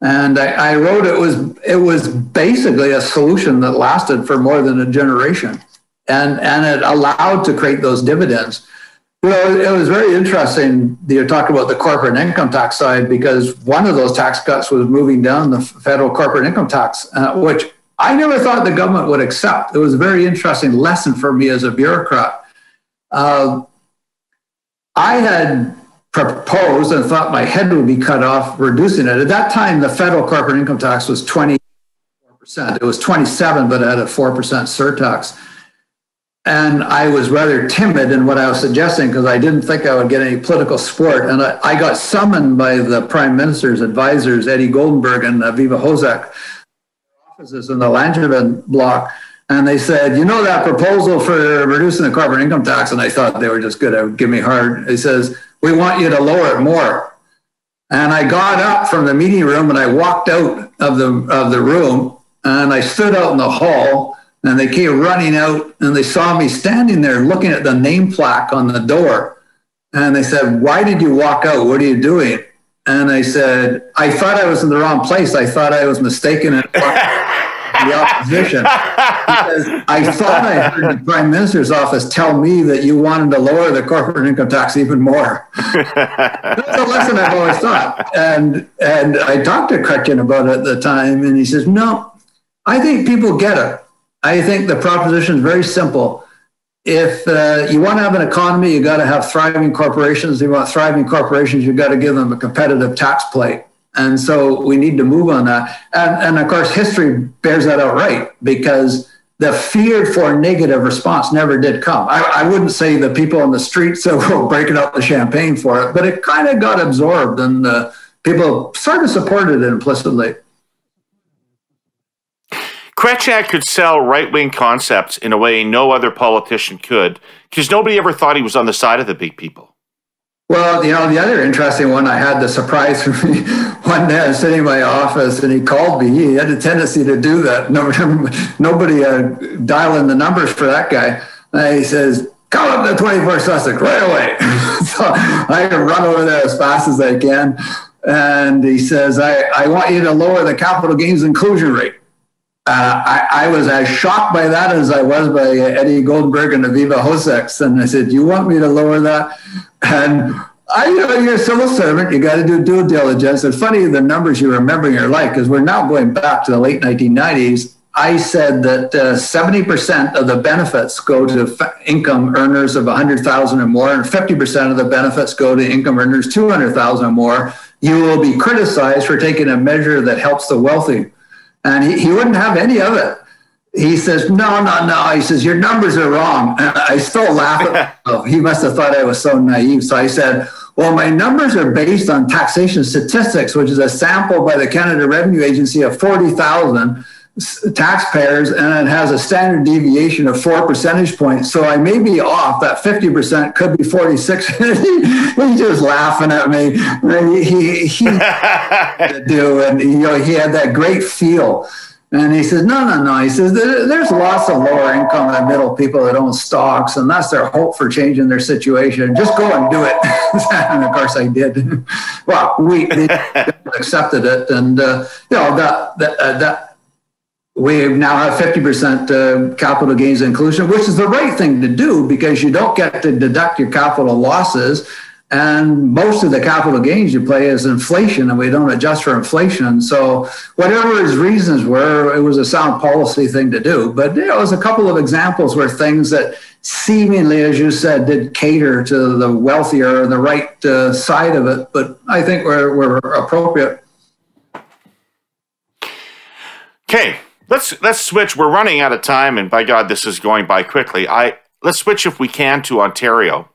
And I wrote it was basically a solution that lasted for more than a generation. And it allowed to create those dividends. It was very interesting you talk about the corporate income tax side, because one of those tax cuts was moving down the federal corporate income tax, which I never thought the government would accept. It was a very interesting lesson for me as a bureaucrat. I had proposed and thought my head would be cut off reducing it. At that time, the federal corporate income tax was 24%. It was 27, but it had a 4% surtax. And I was rather timid in what I was suggesting because I didn't think I would get any political support. And I got summoned by the Prime Minister's advisors, Eddie Goldenberg and Aviva Hozek, offices in the Langevin block. And they said, that proposal for reducing the corporate income tax? And I thought they were just going to give me hard. He says, we want you to lower it more. And I got up from the meeting room and I walked out of the room and I stood out in the hall. And they came running out and they saw me standing there looking at the name plaque on the door. And they said, why did you walk out? What are you doing? And I said, I thought I was in the wrong place. I thought I was mistaken in the opposition. Because I thought I heard the Prime Minister's office tell me that you wanted to lower the corporate income tax even more. That's a lesson I've always thought. And I talked to Chrétien about it at the time. And he says, no, I think people get it. I think the proposition is very simple. If you want to have an economy, you got to have thriving corporations. If you want thriving corporations, you got to give them a competitive tax plate. And so we need to move on that. And of course, history bears that out right, because the feared for negative response never did come. I wouldn't say the people on the streets were breaking out the champagne for it, but it kind of got absorbed and people sort of supported it implicitly. Chrétien could sell right-wing concepts in a way no other politician could, because nobody ever thought he was on the side of the big people. Well, the other interesting one, I had the surprise for me one day. I was sitting in my office and he called me. He had a tendency to do that. Nobody dialing the numbers for that guy. And he says, call up the 24 Sussex right away. So I can run over there as fast as I can. And he says, I want you to lower the capital gains inclusion rate. I was as shocked by that as I was by Eddie Goldenberg and Aviva Hozek. And I said, you want me to lower that? And you're a civil servant. You got to do due diligence. It's funny the numbers you remember in your life, because we're now going back to the late 1990s. I said that 70% of the benefits go to income earners of 100,000 or more, and 50% of the benefits go to income earners 200,000 or more. You will be criticized for taking a measure that helps the wealthy. And he wouldn't have any of it. He says, no. He says, your numbers are wrong. And I still laugh at him. He must have thought I was so naive. So I said, well, my numbers are based on taxation statistics, which is a sample by the Canada Revenue Agency of 40,000. taxpayers, and it has a standard deviation of 4 percentage points. So I may be off. That 50% could be 46. He's just laughing at me. He do, and he had that great feel. And he says, no. He says, there's lots of lower income and middle people that own stocks, and that's their hope for changing their situation. Just go and do it. And of course I did. Well, they accepted it. And, we now have 50% capital gains inclusion, which is the right thing to do because you don't get to deduct your capital losses. And most of the capital gains you pay is inflation, and we don't adjust for inflation. So whatever his reasons were, it was a sound policy thing to do. But there was a couple of examples where things that seemingly, as you said, did cater to the wealthier or the right side of it. But I think we're appropriate. Okay. Let's switch. We're running out of time, and by God, this is going by quickly. Let's switch, if we can, to Ontario.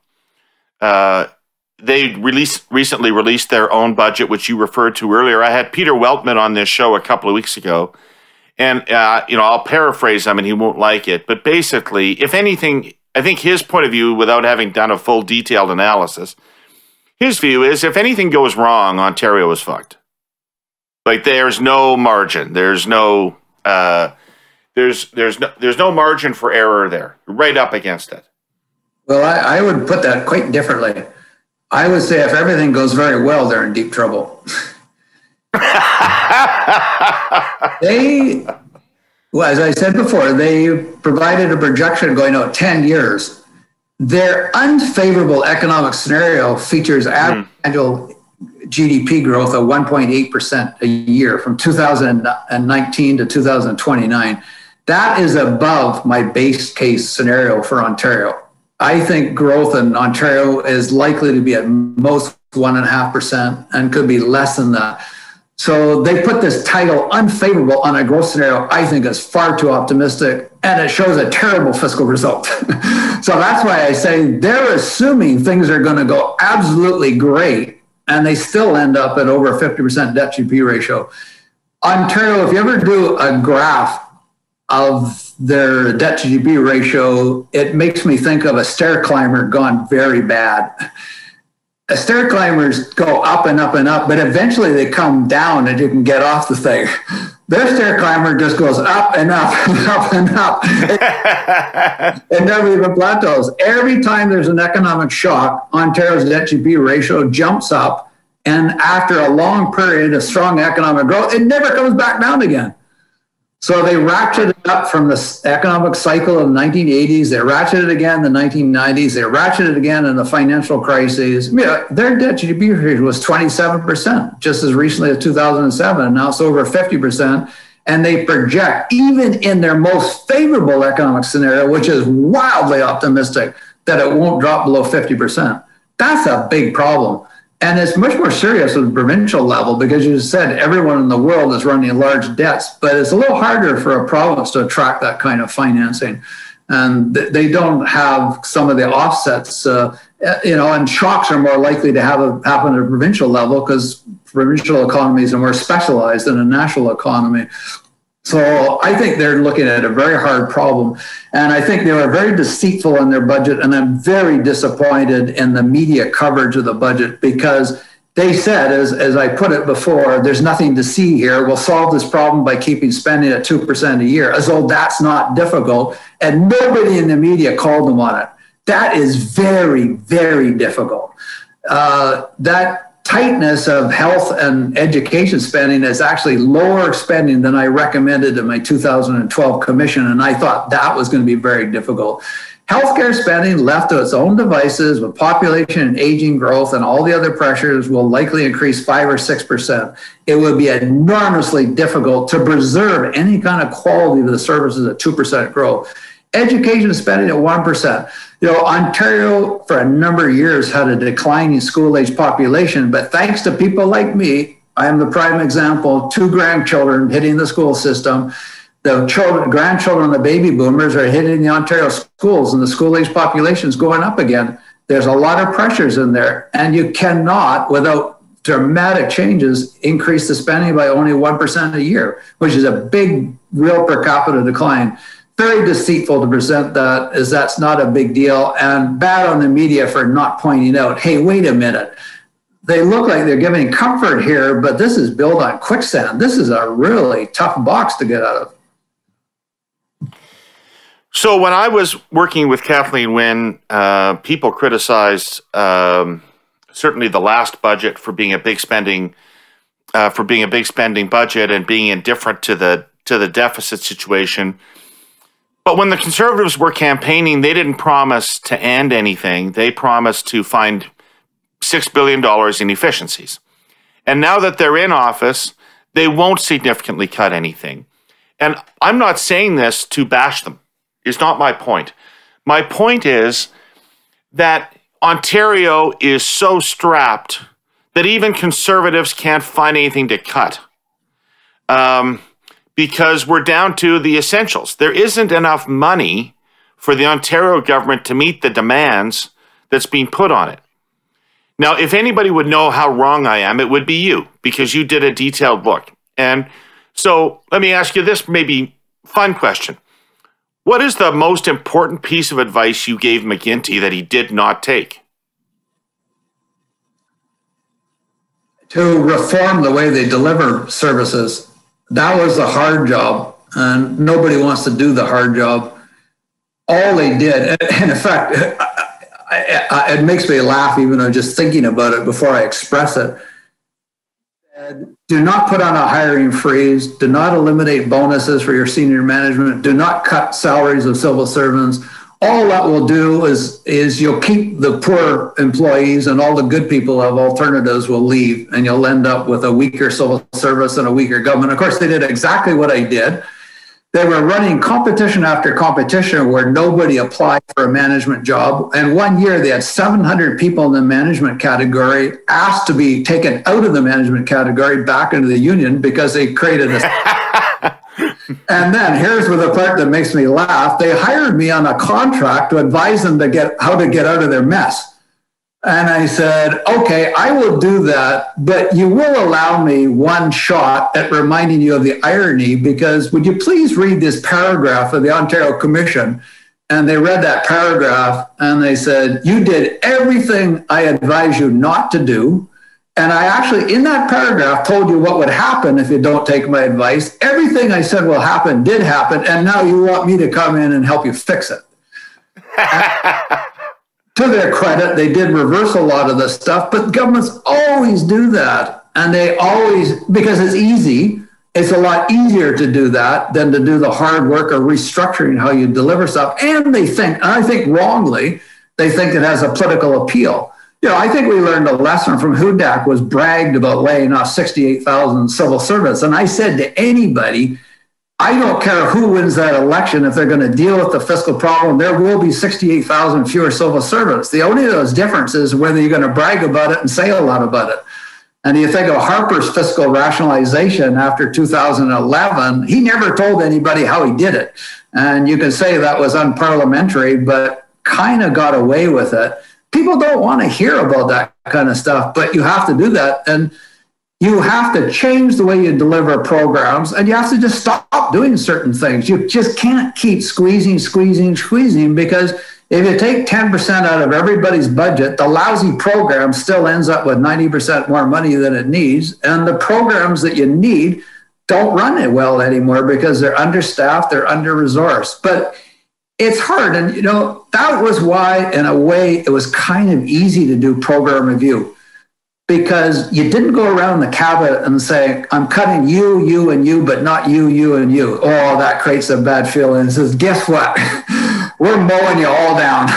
They recently released their own budget, which you referred to earlier. I had Peter Weltman on this show a couple of weeks ago, and I'll paraphrase him, and he won't like it. But basically, if anything, I think his point of view, without having done a full detailed analysis, his view is if anything goes wrong, Ontario is fucked. Like there's no margin. There's no margin for error there. Right up against it. Well, I would put that quite differently. I would say if everything goes very well, they're in deep trouble. As I said before, they provided a projection going out 10 years. Their unfavorable economic scenario features annual GDP growth of 1.8% a year from 2019 to 2029. That is above my base case scenario for Ontario. I think growth in Ontario is likely to be at most 1.5% and could be less than that. So they put this title unfavorable on a growth scenario I think is far too optimistic, and it shows a terrible fiscal result. So that's why I say they're assuming things are going to go absolutely great, and they still end up at over 50% debt to GDP ratio. Ontario, if you ever do a graph of their debt to GDP ratio, it makes me think of a stair climber gone very bad. Stair climbers go up and up and up, but eventually they come down and you can get off the thing. Their stair climber just goes up and up and up and up. It never even plateaus. Every time there's an economic shock, Ontario's debt to GDP ratio jumps up, and after a long period of strong economic growth, it never comes back down again. So they ratcheted it up from the economic cycle of the 1980s. They ratcheted it again in the 1990s. They ratcheted it again in the financial crises. Their debt to GDP ratio was 27% just as recently as 2007, and now it's over 50%. And they project, even in their most favorable economic scenario, which is wildly optimistic, that it won't drop below 50%. That's a big problem. And it's much more serious at the provincial level because you said everyone in the world is running large debts, but it's a little harder for a province to attract that kind of financing. And they don't have some of the offsets, and shocks are more likely to happen at a provincial level because provincial economies are more specialized than a national economy. So I think they're looking at a very hard problem. And I think they were very deceitful in their budget. And I'm very disappointed in the media coverage of the budget because they said, as I put it before, there's nothing to see here. We'll solve this problem by keeping spending at 2% a year, as though that's not difficult. And nobody in the media called them on it. That is very, very difficult. That tightness of health and education spending is actually lower spending than I recommended in my 2012 commission, and I thought that was going to be very difficult. Healthcare spending left to its own devices with population and aging growth and all the other pressures will likely increase 5 or 6%. It would be enormously difficult to preserve any kind of quality of the services at 2% growth. Education spending at 1%. Ontario for a number of years had a declining school-age population, but thanks to people like me, I am the prime example, 2 grandchildren hitting the school system. The grandchildren of the baby boomers are hitting the Ontario schools, and the school-age population is going up again. There's a lot of pressures in there, and you cannot, without dramatic changes increased the spending by only 1% a year, which is a big real per capita decline. Very deceitful to present that as that's not a big deal, and bad on the media for not pointing out, hey, wait a minute. They look like they're giving comfort here, but this is built on quicksand. This is a really tough box to get out of. So when I was working with Kathleen Wynne, people criticized certainly the last budget for being a big spending budget and being indifferent to the deficit situation. But when the Conservatives were campaigning, they didn't promise to end anything. They promised to find $6 billion in efficiencies. And now that they're in office, they won't significantly cut anything. And I'm not saying this to bash them. It's not my point. My point is that Ontario is so strapped that even Conservatives can't find anything to cut. Because we're down to the essentials. There isn't enough money for the Ontario government to meet the demands that's being put on it. Now, if anybody would know how wrong I am, it would be you, because you did a detailed look. And so let me ask you this maybe fun question. What is the most important piece of advice you gave McGuinty that he did not take? To reform the way they deliver services. That was the hard job, and nobody wants to do the hard job. All they did, and in fact, it makes me laugh even though just thinking about it before I express it. Do not put on a hiring freeze. Do not eliminate bonuses for your senior management. Do not cut salaries of civil servants. All that will do is you'll keep the poor employees, and all the good people of alternatives will leave, and you'll end up with a weaker civil service and a weaker government. Of course, they did exactly what I did. They were running competition after competition where nobody applied for a management job. And one year they had 700 people in the management category asked to be taken out of the management category back into the union because they created a... And then here's where the part that makes me laugh. They hired me on a contract to advise them to how to get out of their mess. And I said, okay, I will do that, but you will allow me one shot at reminding you of the irony, because would you please read this paragraph of the Ontario Commission? And they read that paragraph and they said, you did everything I advise you not to do. And I actually, in that paragraph, told you what would happen if you don't take my advice. Everything I said will happen did happen. And now you want me to come in and help you fix it. To their credit, they did reverse a lot of this stuff, but governments always do that. And they always, because it's easy, it's a lot easier to do that than to do the hard work of restructuring how you deliver stuff. And they think, and I think wrongly, they think it has a political appeal. You know, I think we learned a lesson from Hudak was bragged about laying off 68,000 civil servants. And I said to anybody, I don't care who wins that election. If they're going to deal with the fiscal problem, there will be 68,000 fewer civil servants. The only of those differences is whether you're going to brag about it and say a lot about it. And you think of Harper's fiscal rationalization after 2011, he never told anybody how he did it. And you can say that was unparliamentary, but kind of got away with it. People don't want to hear about that kind of stuff, but you have to do that. And you have to change the way you deliver programs, and you have to just stop doing certain things. You just can't keep squeezing, because if you take 10% out of everybody's budget, the lousy program still ends up with 90% more money than it needs. And the programs that you need don't run it well anymore because they're understaffed, they're under-resourced. But it's hard. And, you know, that was why, in a way, it was kind of easy to do program review. Because you didn't go around the cabinet and say, I'm cutting you, you, and you, but not you, you, and you. Oh, that creates a bad feeling. It says, guess what? We're mowing you all down.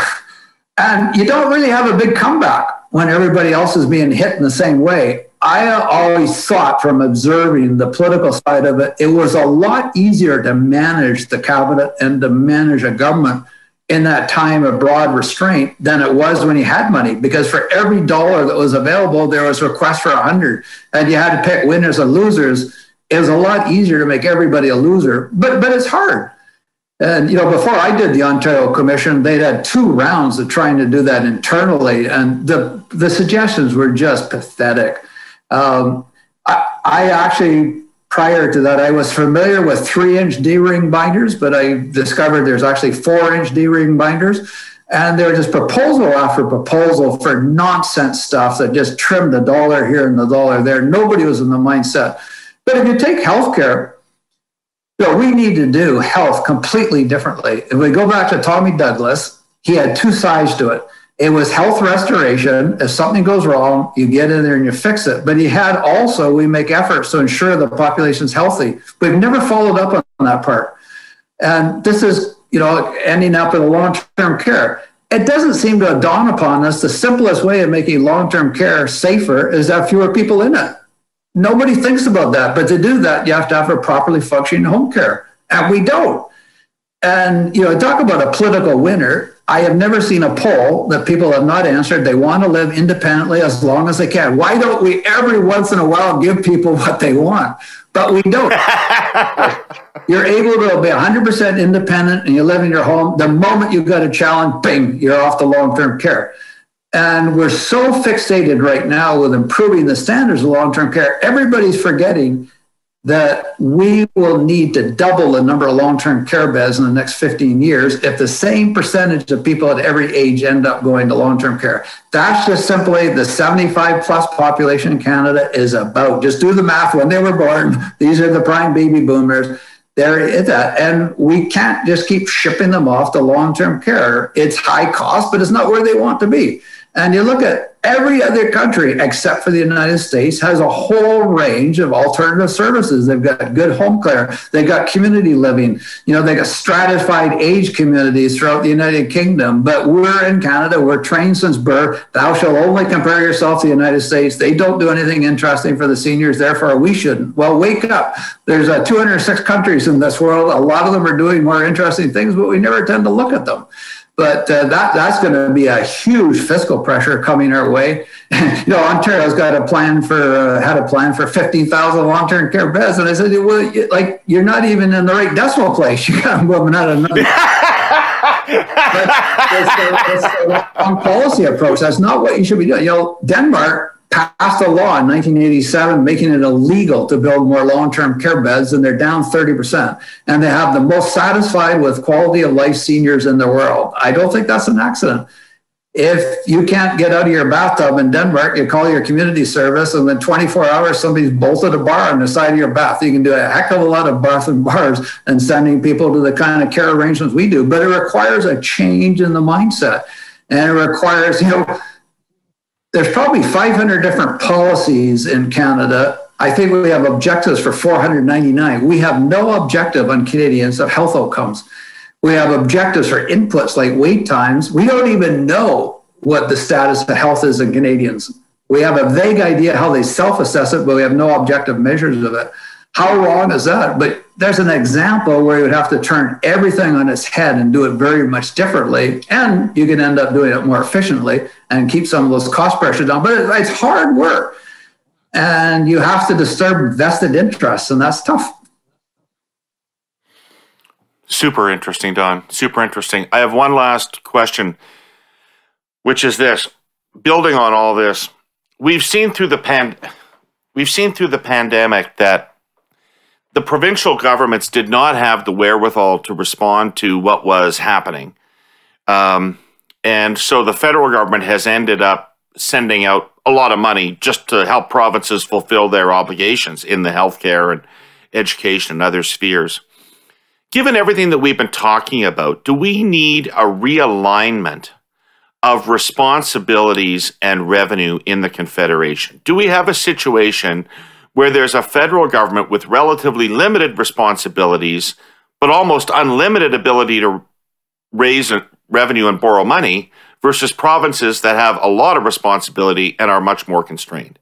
And you don't really have a big comeback when everybody else is being hit in the same way. I always thought, from observing the political side of it, it was a lot easier to manage the cabinet and to manage a government in that time of broad restraint than it was when you had money, because for every dollar that was available, there was a request for 100, and you had to pick winners and losers. It was a lot easier to make everybody a loser, but it's hard. And, you know, before I did the Ontario Commission, they'd had 2 rounds of trying to do that internally, and the suggestions were just pathetic. I actually, prior to that, I was familiar with 3-inch D-ring binders, but I discovered there's actually 4-inch D-ring binders. And there was just proposal after proposal for nonsense stuff that just trimmed the dollar here and the dollar there. Nobody was in the mindset. But if you take healthcare, we need to do health completely differently. If we go back to Tommy Douglas, he had two sides to it. It was health restoration. If something goes wrong, you get in there and you fix it. But he had also, we make efforts to ensure the population's healthy. We've never followed up on that part. And this is, ending up in a long-term care. It doesn't seem to dawn upon us the simplest way of making long-term care safer is to have fewer people in it. Nobody thinks about that. But to do that, you have to have a properly functioning home care. And we don't. And, talk about a political winner. I have never seen a poll that people have not answered. They want to live independently as long as they can. Why don't we every once in a while give people what they want? But we don't. You're able to be 100% independent and you live in your home. The moment you've got a challenge, bing, you're off to long-term care. And we're so fixated right now with improving the standards of long-term care. Everybody's forgetting that we will need to double the number of long-term care beds in the next 15 years if the same percentage of people at every age end up going to long-term care. That's just simply the 75 plus population in Canada is about. Just do the math when they were born. These are the prime baby boomers. There is that. And we can't just keep shipping them off to long-term care. It's high cost, but it's not where they want to be. And you look at every other country except for the United States has a whole range of alternative services. They've got good home care. They've got community living. They got stratified age communities throughout the United Kingdom. But we're in Canada. We're trained since birth. Thou shalt only compare yourself to the United States. They don't do anything interesting for the seniors. Therefore, we shouldn't. Well, wake up. There's 206 countries in this world. A lot of them are doing more interesting things, but we never tend to look at them. But that's going to be a huge fiscal pressure coming our way. Ontario's got a plan for 15,000 long-term care beds, and I said, well, you're not even in the right decimal place. You got moving out of another. It's the wrong policy approach. That's not what you should be doing. Denmark passed a law in 1987 making it illegal to build more long-term care beds, and they're down 30%. And they have the most satisfied with quality of life seniors in the world. I don't think that's an accident. If you can't get out of your bathtub in Denmark, you call your community service, and then 24 hours, somebody's bolted a bar on the side of your bath. You can do a heck of a lot of bath and bars and sending people to the kind of care arrangements we do. But it requires a change in the mindset. And it requires, there's probably 500 different policies in Canada. I think we have objectives for 499. We have no objective on Canadians of health outcomes. We have objectives for inputs like wait times. We don't even know what the status of health is in Canadians. We have a vague idea how they self-assess it, but we have no objective measures of it. How wrong is that? But there's an example where you would have to turn everything on its head and do it very much differently. And you can end up doing it more efficiently and keep some of those cost pressures down. But it's hard work. And you have to disturb vested interests, and that's tough. Super interesting, Don. Super interesting. I have one last question, which is this. Building on all this, we've seen through the pandemic that the provincial governments did not have the wherewithal to respond to what was happening. And so the federal government has ended up sending out a lot of money just to help provinces fulfill their obligations in the healthcare and education and other spheres. Given everything that we've been talking about, do we need a realignment of responsibilities and revenue in the Confederation? Do we have a situation where there's a federal government with relatively limited responsibilities, but almost unlimited ability to raise revenue and borrow money, versus provinces that have a lot of responsibility and are much more constrained?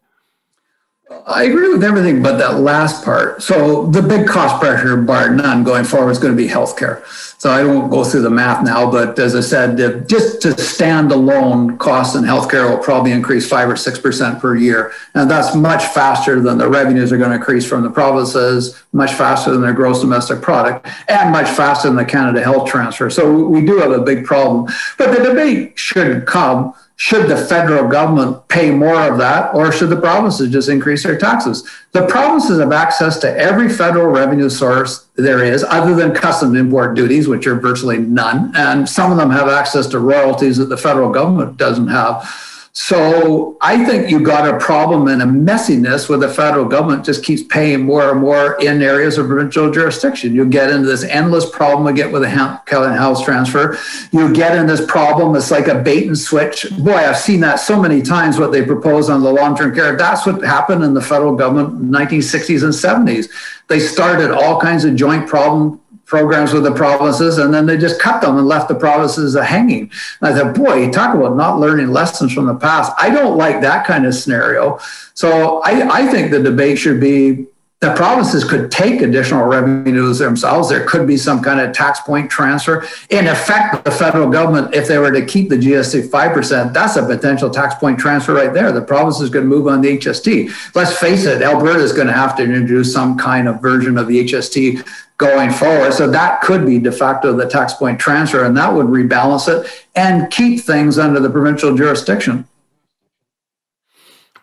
I agree with everything but that last part. So the big cost pressure, bar none, going forward is going to be healthcare. So I won't go through the math now, but as I said, just to stand alone, costs in healthcare will probably increase 5 or 6% per year. And that's much faster than the revenues are going to increase from the provinces, much faster than their gross domestic product, and much faster than the Canada Health Transfer. So we do have a big problem. But the debate should come should the federal government pay more of that, or should the provinces just increase their taxes? The provinces have access to every federal revenue source there is, other than customs import duties, which are virtually none. And some of them have access to royalties that the federal government doesn't have. So I think you got a problem and a messiness where the federal government just keeps paying more and more in areas of provincial jurisdiction. You get into this endless problem we get with the house transfer. You get in this problem, it's like a bait and switch. Boy, I've seen that so many times, what they propose on the long-term care. That's what happened in the federal government in the 1960s and 70s. They started all kinds of joint programs with the provinces, and then they just cut them and left the provinces hanging. And I thought, boy, you talk about not learning lessons from the past. I don't like that kind of scenario. So I think the debate should be the provinces could take additional revenues themselves. There could be some kind of tax point transfer. In effect, the federal government, if they were to keep the GST 5%, that's a potential tax point transfer right there. The provinces could move on the HST. Let's face it, Alberta is going to have to introduce some kind of version of the HST going forward. So that could be de facto the tax point transfer, and that would rebalance it and keep things under the provincial jurisdiction.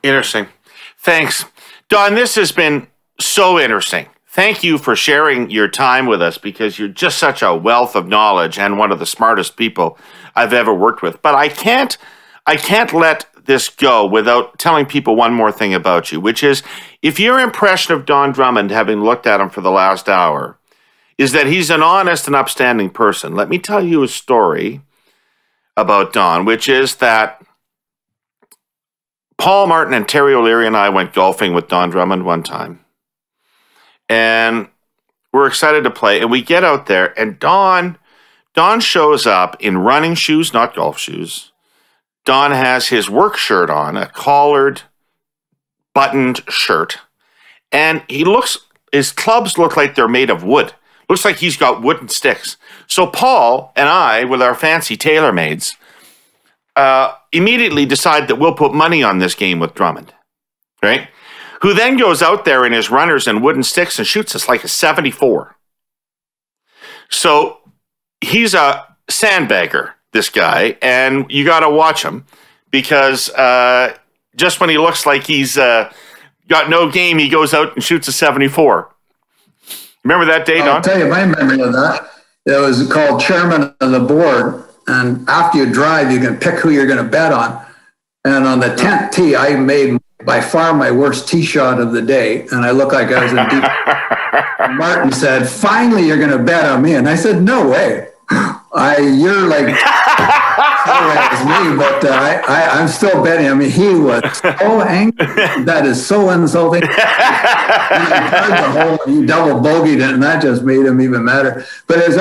Interesting. Thanks. Don, this has been so interesting. Thank you for sharing your time with us, because you're just such a wealth of knowledge and one of the smartest people I've ever worked with. But I can't let this go without telling people one more thing about you, which is, if your impression of Don Drummond, having looked at him for the last hour, is that he's an honest and upstanding person, let me tell you a story about Don, which is that Paul Martin and Terry O'Leary and I went golfing with Don Drummond one time. And we're excited to play. And we get out there, and Don shows up in running shoes, not golf shoes. Don has his work shirt on, a collared, buttoned shirt. And his clubs look like they're made of wood. Looks like he's got wooden sticks. So Paul and I, with our fancy tailor-mades, immediately decide that we'll put money on this game with Drummond, right? Who then goes out there in his runners and wooden sticks and shoots us like a 74. So he's a sandbagger, this guy, and you got to watch him, because just when he looks like he's got no game, he goes out and shoots a 74. Remember that day, Don? I'll tell you my memory of that. It was called chairman of the board, and after you drive, you can pick who you're going to bet on. And on the 10th tee, I made by far my worst tee shot of the day, and I looked like I was in deep. And Martin said, "Finally, you're going to bet on me," and I said, "No way. You're like as me, but I'm still betting." I mean, he was so angry. That is so insulting. He double bogeyed it, and that just made him even madder. But it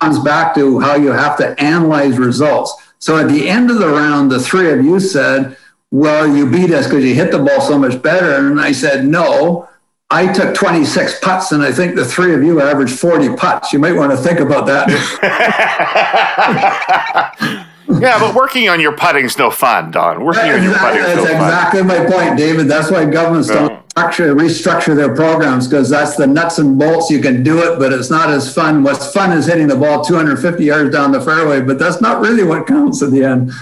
comes back to how you have to analyze results. So at the end of the round, the three of you said, "Well, you beat us because you hit the ball so much better." And I said, "No, I took 26 putts, and I think the three of you averaged 40 putts. You might want to think about that." Yeah, but working on your putting's no fun, Don. Working on your putting's no fun. That's exactly my point, David. That's why governments don't restructure their programs, because that's the nuts and bolts. You can do it, but it's not as fun. What's fun is hitting the ball 250 yards down the fairway, but that's not really what counts at the end.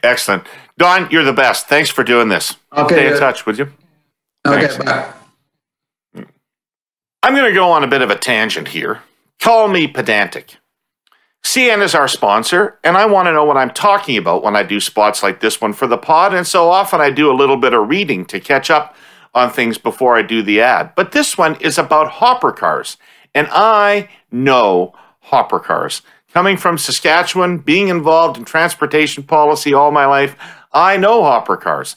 Excellent. Don, you're the best. Thanks for doing this. Okay. Stay in touch, would you? Okay, Thanks. bye. I'm going to go on a bit of a tangent here. Call me pedantic. CN is our sponsor, and I want to know what I'm talking about when I do spots like this one for the pod, and so often I do a little bit of reading to catch up on things before I do the ad. But this one is about hopper cars, and I know hopper cars. Coming from Saskatchewan, being involved in transportation policy all my life, I know hopper cars.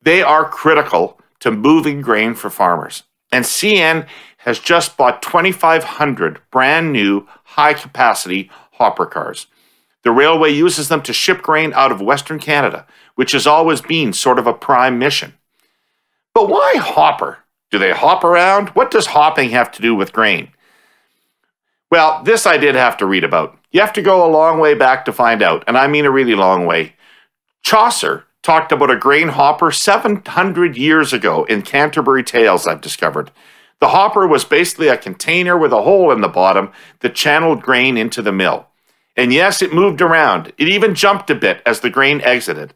They are critical to moving grain for farmers. And CN has just bought 2,500 brand new high-capacity hopper cars. The railway uses them to ship grain out of Western Canada, which has always been sort of a prime mission. But why hopper? Do they hop around? What does hopping have to do with grain? Well, this I did have to read about. You have to go a long way back to find out, and I mean a really long way. Chaucer talked about a grain hopper 700 years ago in Canterbury Tales, I've discovered. The hopper was basically a container with a hole in the bottom that channeled grain into the mill. And yes, it moved around. It even jumped a bit as the grain exited,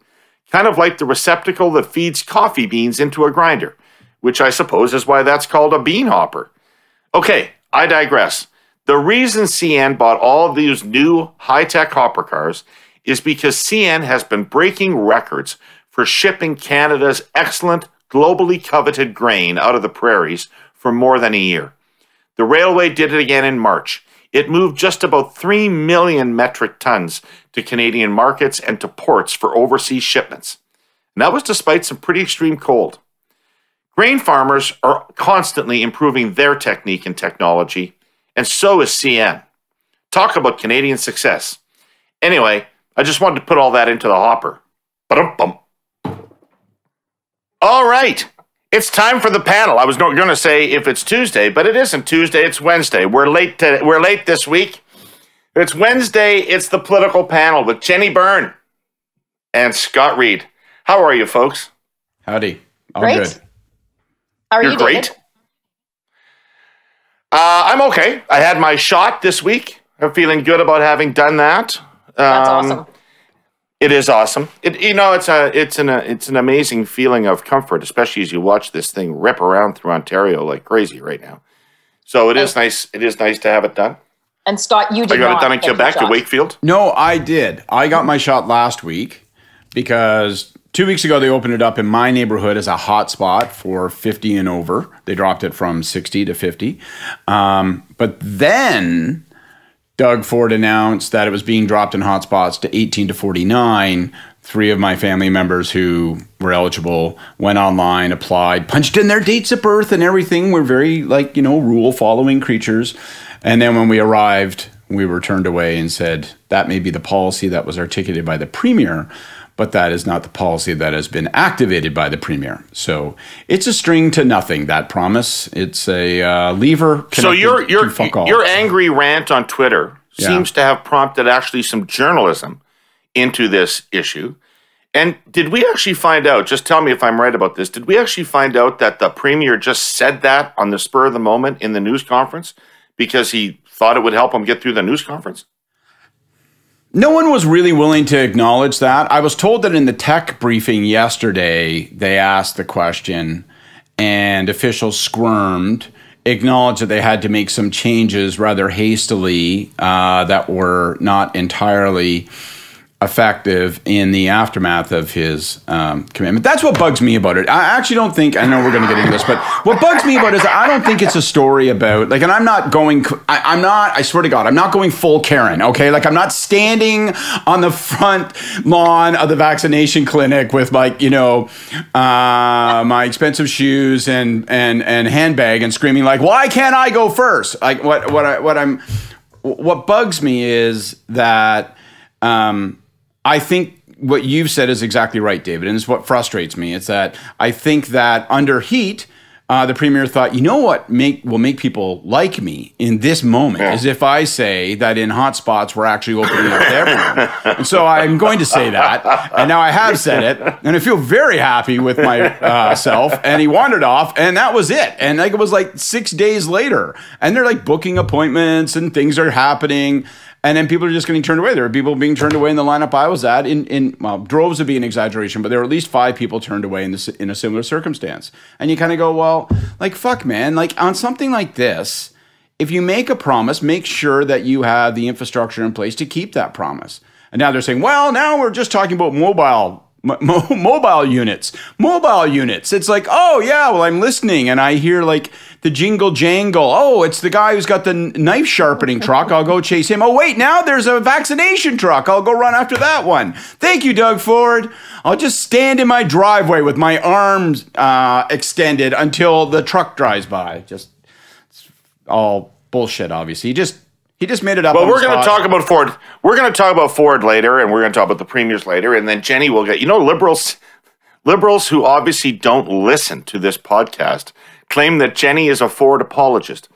kind of like the receptacle that feeds coffee beans into a grinder, which I suppose is why that's called a bean hopper. Okay, I digress. The reason CN bought all of these new high-tech hopper cars is because CN has been breaking records for shipping Canada's excellent, globally coveted grain out of the prairies for more than a year. The railway did it again in March. It moved just about 3 million metric tons to Canadian markets and to ports for overseas shipments. And that was despite some pretty extreme cold. Grain farmers are constantly improving their technique and technology, and so is CN. Talk about Canadian success. Anyway, I just wanted to put all that into the hopper. Ba-dum-bum. All right, it's time for the panel. I was going to say if it's Tuesday, but it isn't Tuesday, it's Wednesday. We're late this week. It's Wednesday, it's the political panel with Jenni Byrne and Scott Reid. How are you, folks? Howdy. All Great. good. How are You're you, great. David? I'm okay. I had my shot this week. I'm feeling good about having done that. That's awesome. It is awesome. It's an amazing feeling of comfort, especially as you watch this thing rip around through Ontario like crazy right now. So it is nice. It is nice to have it done. And Scott, you did I got not it done in get your Quebec at shot. Wakefield. No, I did. I got my shot last week because 2 weeks ago they opened it up in my neighborhood as a hot spot for 50 and over. They dropped it from 60 to 50. But then Doug Ford announced that it was being dropped in hotspots to 18 to 49. 3 of my family members who were eligible went online, applied, punched in their dates of birth and everything. We're very, rule-following creatures. And then when we arrived, we were turned away and said, that may be the policy that was articulated by the Premier, but that is not the policy that has been activated by the Premier. So it's a string to nothing, that promise. It's a lever. So your angry rant on Twitter seems to have prompted actually some journalism into this issue. And did we actually find out, just tell me if I'm right about this, did we actually find out that the Premier just said that on the spur of the moment in the news conference because he thought it would help him get through the news conference? No one was really willing to acknowledge that. I was told that in the tech briefing yesterday, they asked the question and officials squirmed, acknowledged that they had to make some changes rather hastily that were not entirely effective in the aftermath of his commitment. That's what bugs me about it. I actually don't think, I know we're going to get into this, but what bugs me about it is I don't think it's a story about, and I'm not going, I swear to God, I'm not going full Karen, okay? I'm not standing on the front lawn of the vaccination clinic with my expensive shoes and handbag and screaming why can't I go first? What bugs me is that, I think what you've said is exactly right, David, and it's what frustrates me. It's that I think that under heat, the Premier thought, you know what will make people like me in this moment is if I say that in hot spots we're actually opening up to everyone. And so I'm going to say that, and now I have said it, and I feel very happy with myself, and he wandered off, and that was it. And it was 6 days later, and they're booking appointments, and things are happening. And then people are just getting turned away. There were people being turned away in the lineup I was at. Well, droves would be an exaggeration, but there were at least 5 people turned away in a similar circumstance. And you kind of go, well, fuck, man. On something like this, if you make a promise, make sure that you have the infrastructure in place to keep that promise. And now they're saying, well, now we're just talking about mobile units. It's oh, yeah, well, I'm listening. And I hear the jingle jangle. Oh, it's the guy who's got the knife sharpening truck. I'll go chase him. Oh, wait, now there's a vaccination truck. I'll go run after that one. Thank you, Doug Ford. I'll just stand in my driveway with my arms extended until the truck drives by. Just it's all bullshit, obviously. He just made it up. Well, we're going to talk about Ford. We're going to talk about Ford later, and we're going to talk about the premiers later, and then Jenni will get. Liberals who obviously don't listen to this podcast claim that Jenni is a Ford apologist,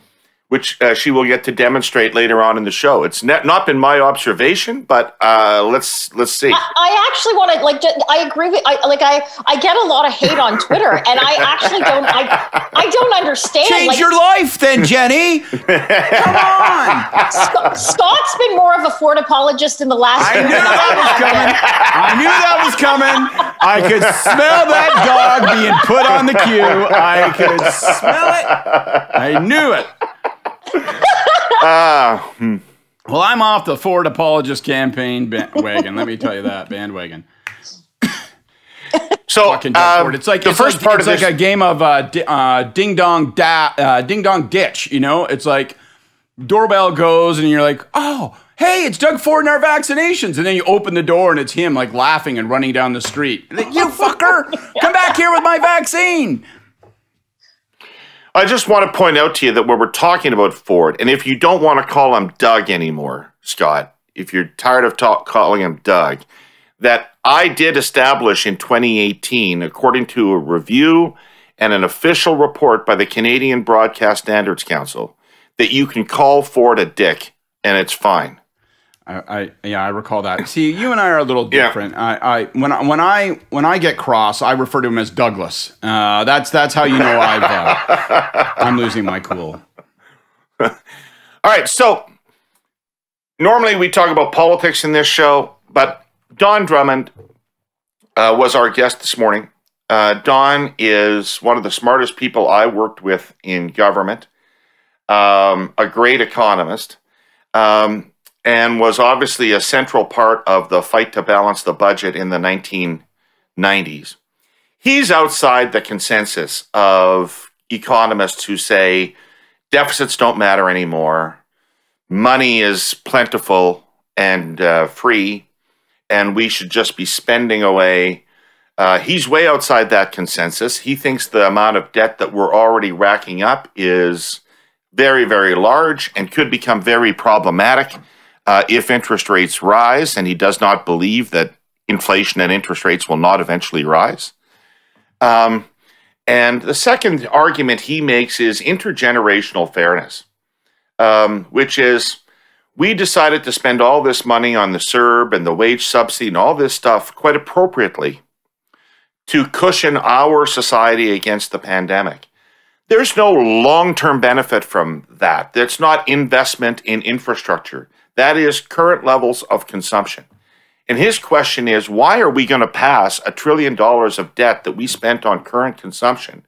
which she will get to demonstrate later on in the show. It's not been my observation, but let's see. I actually want to I agree with I get a lot of hate on Twitter, and I actually don't I don't understand. Change your life, then, Jenny. Come on. Scott's been more of a Ford apologist in the last year. I knew that was coming. I could smell that dog being put on the queue. I could smell it. I knew it. Well, I'm off the Ford apologist campaign bandwagon. Let me tell you that bandwagon. So it's like the first part. It's like a game of ding dong ditch. You know, it's like doorbell goes, and you're like, oh, hey, it's Doug Ford and our vaccinations, and then you open the door, and it's him like laughing and running down the street. Like, you fucker, come back here with my vaccine. I just want to point out to you that when we're talking about Ford, and if you don't want to call him Doug anymore, Scott, if you're tired of calling him Doug, that I did establish in 2018, according to a review and an official report by the Canadian Broadcast Standards Council, that you can call Ford a dick, and it's fine. I recall that. See, you and I are a little different. Yeah. When I get cross, I refer to him as Douglas. That's how you know I'm losing my cool. All right, so normally we talk about politics in this show, but Don Drummond was our guest this morning. Don is one of the smartest people I worked with in government, a great economist. And was obviously a central part of the fight to balance the budget in the 1990s. He's outside the consensus of economists who say deficits don't matter anymore, money is plentiful and free, and we should just be spending away. He's way outside that consensus. He thinks the amount of debt that we're already racking up is very, very large and could become very problematic if interest rates rise, and he does not believe that inflation and interest rates will not eventually rise. And the second argument he makes is intergenerational fairness, which is we decided to spend all this money on the CERB and the wage subsidy and all this stuff quite appropriately to cushion our society against the pandemic. There's no long-term benefit from that. That's not investment in infrastructure. That is current levels of consumption. And his question is, why are we going to pass $1 trillion of debt that we spent on current consumption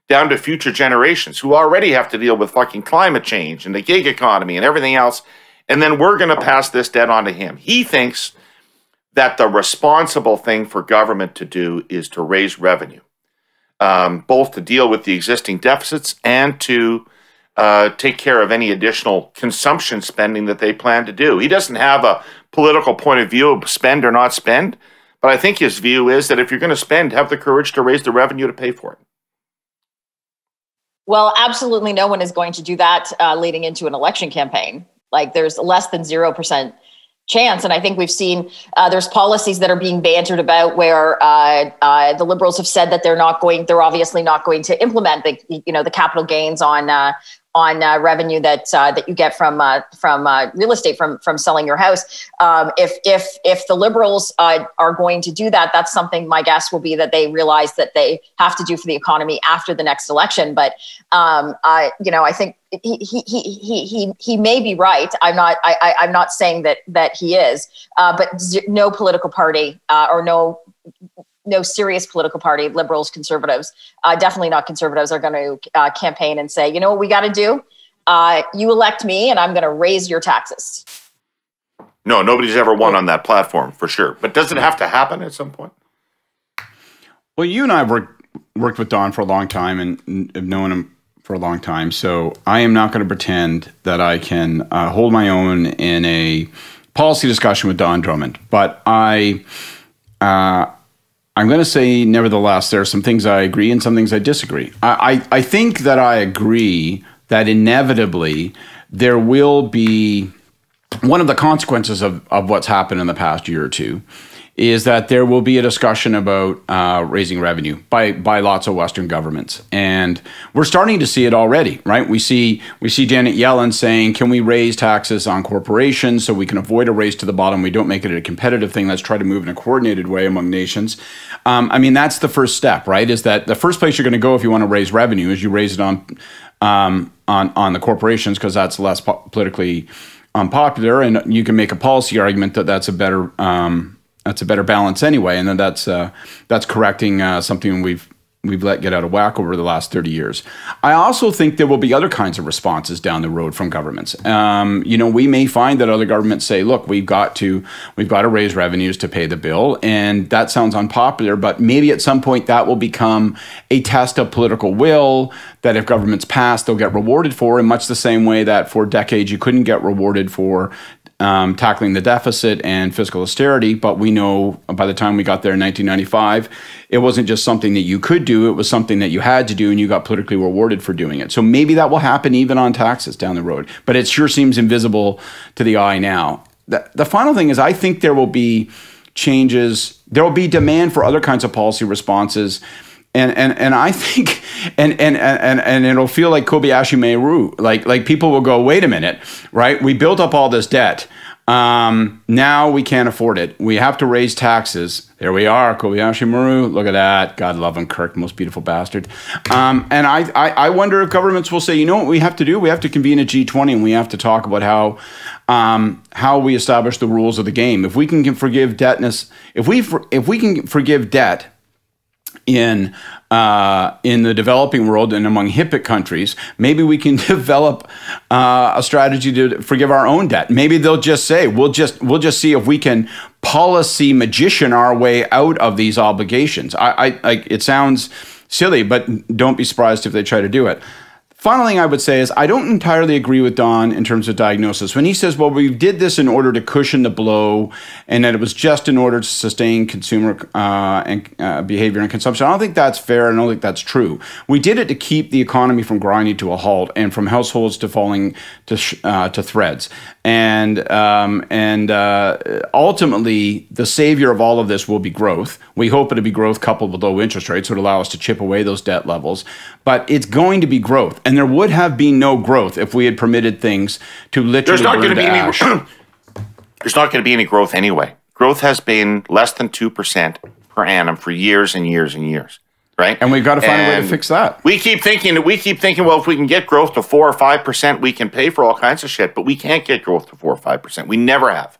down to future generations who already have to deal with fucking climate change and the gig economy and everything else, and then we're going to pass this debt on to him? He thinks that the responsible thing for government to do is to raise revenue, both to deal with the existing deficits and to take care of any additional consumption spending that they plan to do. He doesn't have a political point of view of spend or not spend, but I think his view is that if you're going to spend, have the courage to raise the revenue to pay for it. Well, absolutely no one is going to do that leading into an election campaign. Like, there's less than 0% chance. And I think we've seen there's policies that are being bantered about where the Liberals have said that they're obviously not going to implement the capital gains on revenue that you get from real estate from selling your house. If the Liberals are going to do that, that's something my guess will be that they realize that they have to do for the economy after the next election. But I think he may be right. I'm not saying that he is, but no political party or no serious political party, Liberals, Conservatives, definitely not Conservatives, are going to campaign and say, you know what we got to do? You elect me and I'm going to raise your taxes. No, nobody's ever won on that platform, for sure. But does it have to happen at some point? Well, you and I have worked with Don for a long time and have known him for a long time. So I am not going to pretend that I can hold my own in a policy discussion with Don Drummond. But I'm going to say, nevertheless, there are some things I agree and some things I disagree. I think that I agree that inevitably there will be one of the consequences of what's happened in the past year or two is that there will be a discussion about raising revenue by lots of Western governments, and we're starting to see it already, right? We see Janet Yellen saying, "Can we raise taxes on corporations so we can avoid a race to the bottom? We don't make it a competitive thing. Let's try to move in a coordinated way among nations." I mean, that's the first step, right? Is that the first place you're going to go if you want to raise revenue is you raise it on the corporations, because that's less politically unpopular, and you can make a policy argument that that's a better balance anyway, and then that's correcting something we've let get out of whack over the last 30 years. I also think there will be other kinds of responses down the road from governments. We may find that other governments say, "Look, we've got to raise revenues to pay the bill," and that sounds unpopular, but maybe at some point that will become a test of political will that if governments pass, they'll get rewarded for, in much the same way that for decades you couldn't get rewarded for tackling the deficit and fiscal austerity. But we know by the time we got there in 1995, it wasn't just something that you could do, it was something that you had to do, and you got politically rewarded for doing it. So maybe that will happen even on taxes down the road, but it sure seems invisible to the eye now. The final thing is, I think there will be changes, there will be demand for other kinds of policy responses. And I think and it'll feel like Kobayashi Maru. Like people will go, wait a minute, right? We built up all this debt. Now we can't afford it. We have to raise taxes. There we are, Kobayashi Maru. Look at that. God love him, Kirk, most beautiful bastard. And I wonder if governments will say, you know what we have to do? We have to convene a G20 and we have to talk about how we establish the rules of the game. If we can forgive debtness, if we can forgive debt in the developing world and among HIPC countries, maybe we can develop a strategy to forgive our own debt. Maybe they'll just say, we'll just see if we can policy magician our way out of these obligations. It sounds silly, but don't be surprised if they try to do it. Final thing I would say is I don't entirely agree with Don in terms of diagnosis. When he says, well, we did this in order to cushion the blow and that it was just in order to sustain consumer behavior and consumption, I don't think that's fair. I don't think that's true. We did it to keep the economy from grinding to a halt and from households to falling to threads. And ultimately, the savior of all of this will be growth. We hope it'll be growth coupled with low interest rates, so it'll allow us to chip away those debt levels. But it's going to be growth. And there would have been no growth if we had permitted things to literally burn to ash. There's not going to be any growth anyway. Growth has been less than 2% per annum for years and years and years, right? And we've got to find a way to fix that. We keep thinking, well, if we can get growth to 4 or 5%, we can pay for all kinds of shit. But we can't get growth to 4 or 5%. We never have.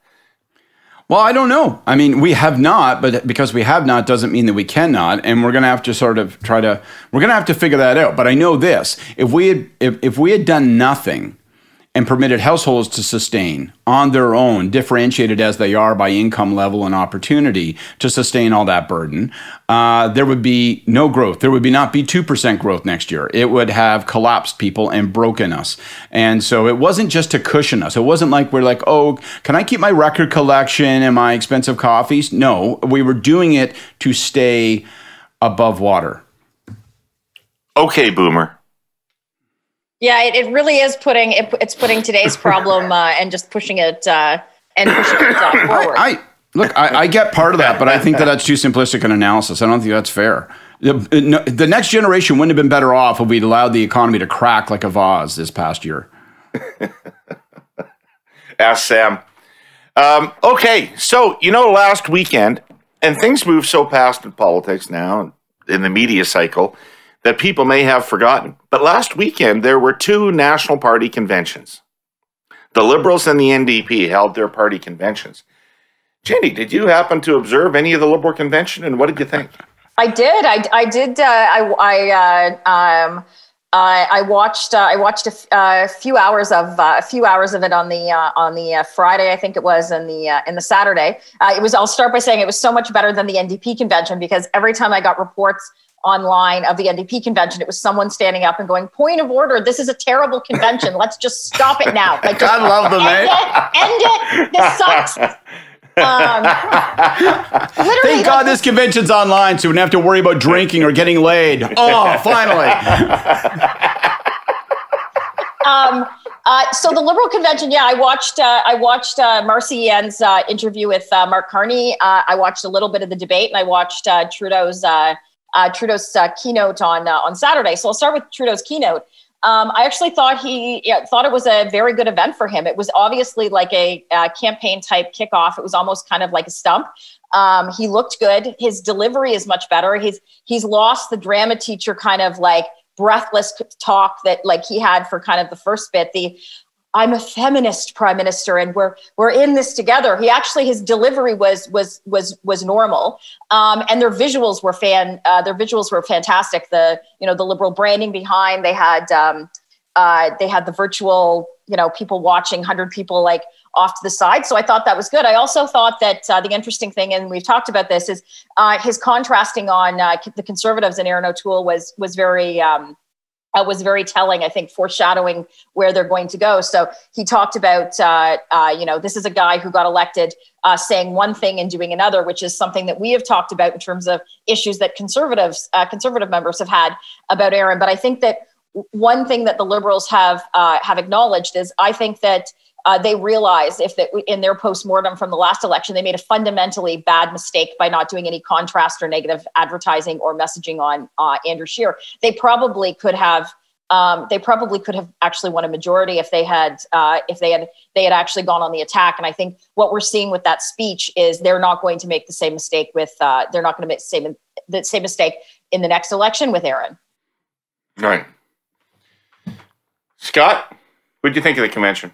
Well, I don't know. I mean, we have not, but because we have not doesn't mean that we cannot, and we're going to have to sort of we're going to have to figure that out. But I know this: if we had done nothing and permitted households to sustain on their own, differentiated as they are by income level and opportunity, to sustain all that burden, there would be no growth. There would not be 2% growth next year. It would have collapsed people and broken us. And so it wasn't just to cushion us. It wasn't like we're like, oh, can I keep my record collection and my expensive coffees? No, we were doing it to stay above water. Okay, Boomer. Yeah, it really is putting today's problem and just pushing it forward. I get part of that, but I think that's too simplistic an analysis. I don't think that's fair. The next generation wouldn't have been better off if we'd allowed the economy to crack like a vase this past year. Ask Sam. Okay, so, last weekend, and things move so fast in politics now, in the media cycle, that people may have forgotten. But last weekend, there were 2 national party conventions. The Liberals and the NDP held their party conventions. Jenny, did you happen to observe any of the Liberal convention, and what did you think? I did. I did. I watched a few hours of it on the Friday, I think it was, and the Saturday. I'll start by saying it was so much better than the NDP convention, because every time I got reports online of the NDP convention, it was someone standing up and going, point of order, this is a terrible convention. Let's just stop it now. Like, just I love them, end it. This sucks. Thank God this convention's online, so we don't have to worry about drinking or getting laid. Oh, finally. So the Liberal convention, I watched Marcy Yen's interview with Mark Carney. I watched a little bit of the debate, and I watched Trudeau's keynote on Saturday. So I'll start with Trudeau's keynote. I actually thought thought it was a very good event for him. It was obviously like a campaign type kickoff. It was almost kind of like a stump. He looked good. His delivery is much better. He's lost the drama teacher kind of like breathless talk that like he had for kind of the first bit. I'm a feminist prime minister and we're in this together. His delivery was normal. And their visuals were fantastic. The Liberal branding behind, they had the virtual, people watching, 100 people like off to the side. So I thought that was good. I also thought that the interesting thing, and we've talked about this, is his contrasting on the Conservatives and Aaron O'Toole was very telling, I think, foreshadowing where they're going to go. So he talked about, this is a guy who got elected saying one thing and doing another, which is something that we have talked about in terms of issues that conservative members have had about Aaron. But I think that one thing that the Liberals have acknowledged is I think that they realize in their postmortem from the last election, they made a fundamentally bad mistake by not doing any contrast or negative advertising or messaging on Andrew Scheer. They probably could have actually won a majority if they had actually gone on the attack. And I think what we're seeing with that speech is they're not going to make the same mistake they're not going to make the same mistake in the next election with Aaron. Right. Scott, what did you think of the convention?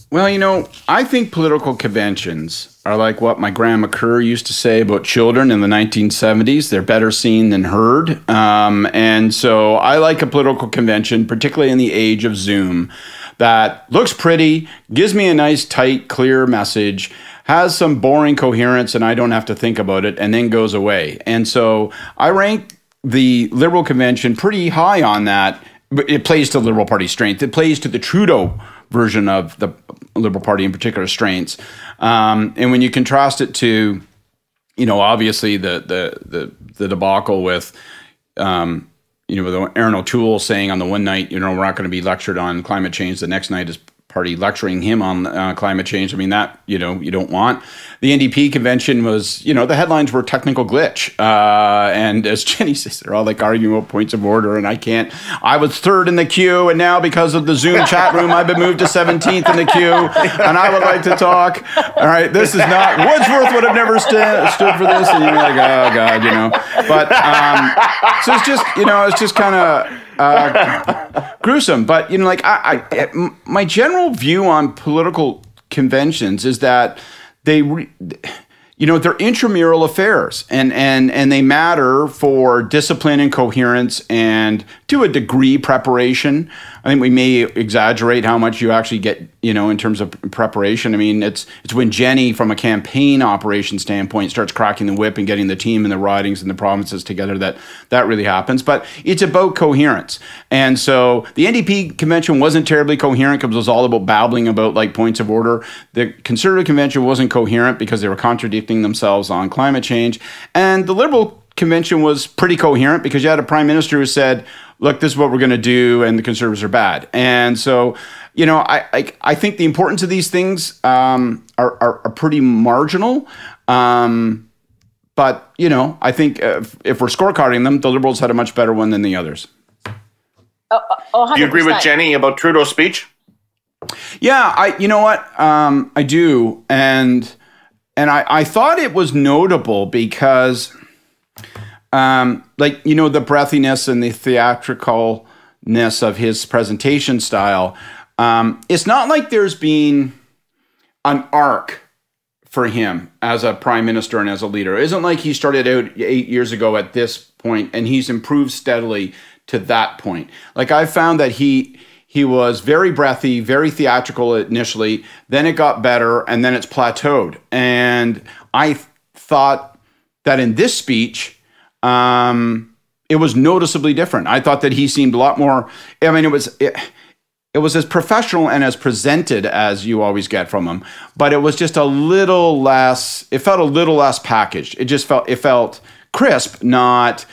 Well, I think political conventions are like what my grandma Kerr used to say about children in the 1970s. They're better seen than heard. And so I like a political convention, particularly in the age of Zoom, that looks pretty, gives me a nice, tight, clear message, has some boring coherence, and I don't have to think about it, and then goes away. And so I rank the Liberal convention pretty high on that. It plays to the Liberal Party strength. It plays to the Trudeau version of the Liberal Party in particular strengths. And when you contrast it to, obviously the debacle with, with Aaron O'Toole saying on the one night, we're not going to be lectured on climate change. The next night is party lecturing him on climate change. I mean, that, you don't want. The NDP convention was, the headlines were technical glitch. And as Jenni says, they're all like arguing about points of order. And I was third in the queue. And now because of the Zoom chat room, I've been moved to 17th in the queue. And I would like to talk. All right, this is not, Wordsworth would have never stood for this. And you're like, oh God, But so it's just kind of gruesome. But, my general view on political conventions is that they're intramural affairs and they matter for discipline and coherence and to a degree preparation. I think we may exaggerate how much you actually get, in terms of preparation. I mean, it's when Jenni, from a campaign operation standpoint, starts cracking the whip and getting the team and the ridings and the provinces together that really happens. But it's about coherence. And so the NDP convention wasn't terribly coherent because it was all about babbling about like points of order. The Conservative convention wasn't coherent because they were contradicting themselves on climate change. And the Liberal convention was pretty coherent because you had a prime minister who said, look, this is what we're going to do, and the Conservatives are bad. And so, I think the importance of these things are pretty marginal. But, I think if we're scorecarding them, the Liberals had a much better one than the others. Oh, do you agree with Jenni about Trudeau's speech? Yeah, I do. And I thought it was notable because the breathiness and the theatricalness of his presentation style. It's not like there's been an arc for him as a prime minister and as a leader. It isn't like he started out 8 years ago at this point and he's improved steadily to that point. Like I found that he was very breathy, very theatrical initially, then it got better, and then it's plateaued. And I thought that in this speech, it was noticeably different. I thought that he seemed a lot more, it was as professional and as presented as you always get from him, but it was just a little less, it felt a little less packaged. It felt crisp, not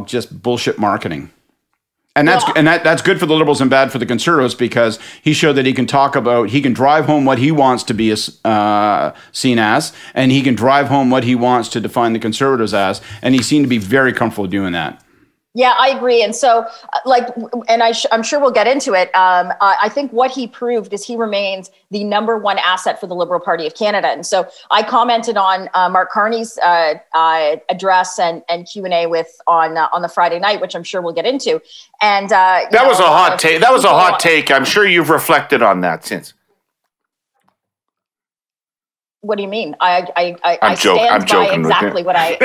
just bullshit marketing. And that's good for the Liberals and bad for the Conservatives, because he showed that he can drive home what he wants to be seen as, and he can drive home what he wants to define the Conservatives as, and he seemed to be very comfortable doing that. Yeah, I agree. And so, I'm sure we'll get into it. I think what he proved is he remains the number one asset for the Liberal Party of Canada. And so I commented on Mark Carney's address and Q&A on the Friday night, which I'm sure we'll get into. And that was a hot take. That was a hot take. I'm sure you've reflected on that since. What do you mean? I I'm stand by joking exactly what I.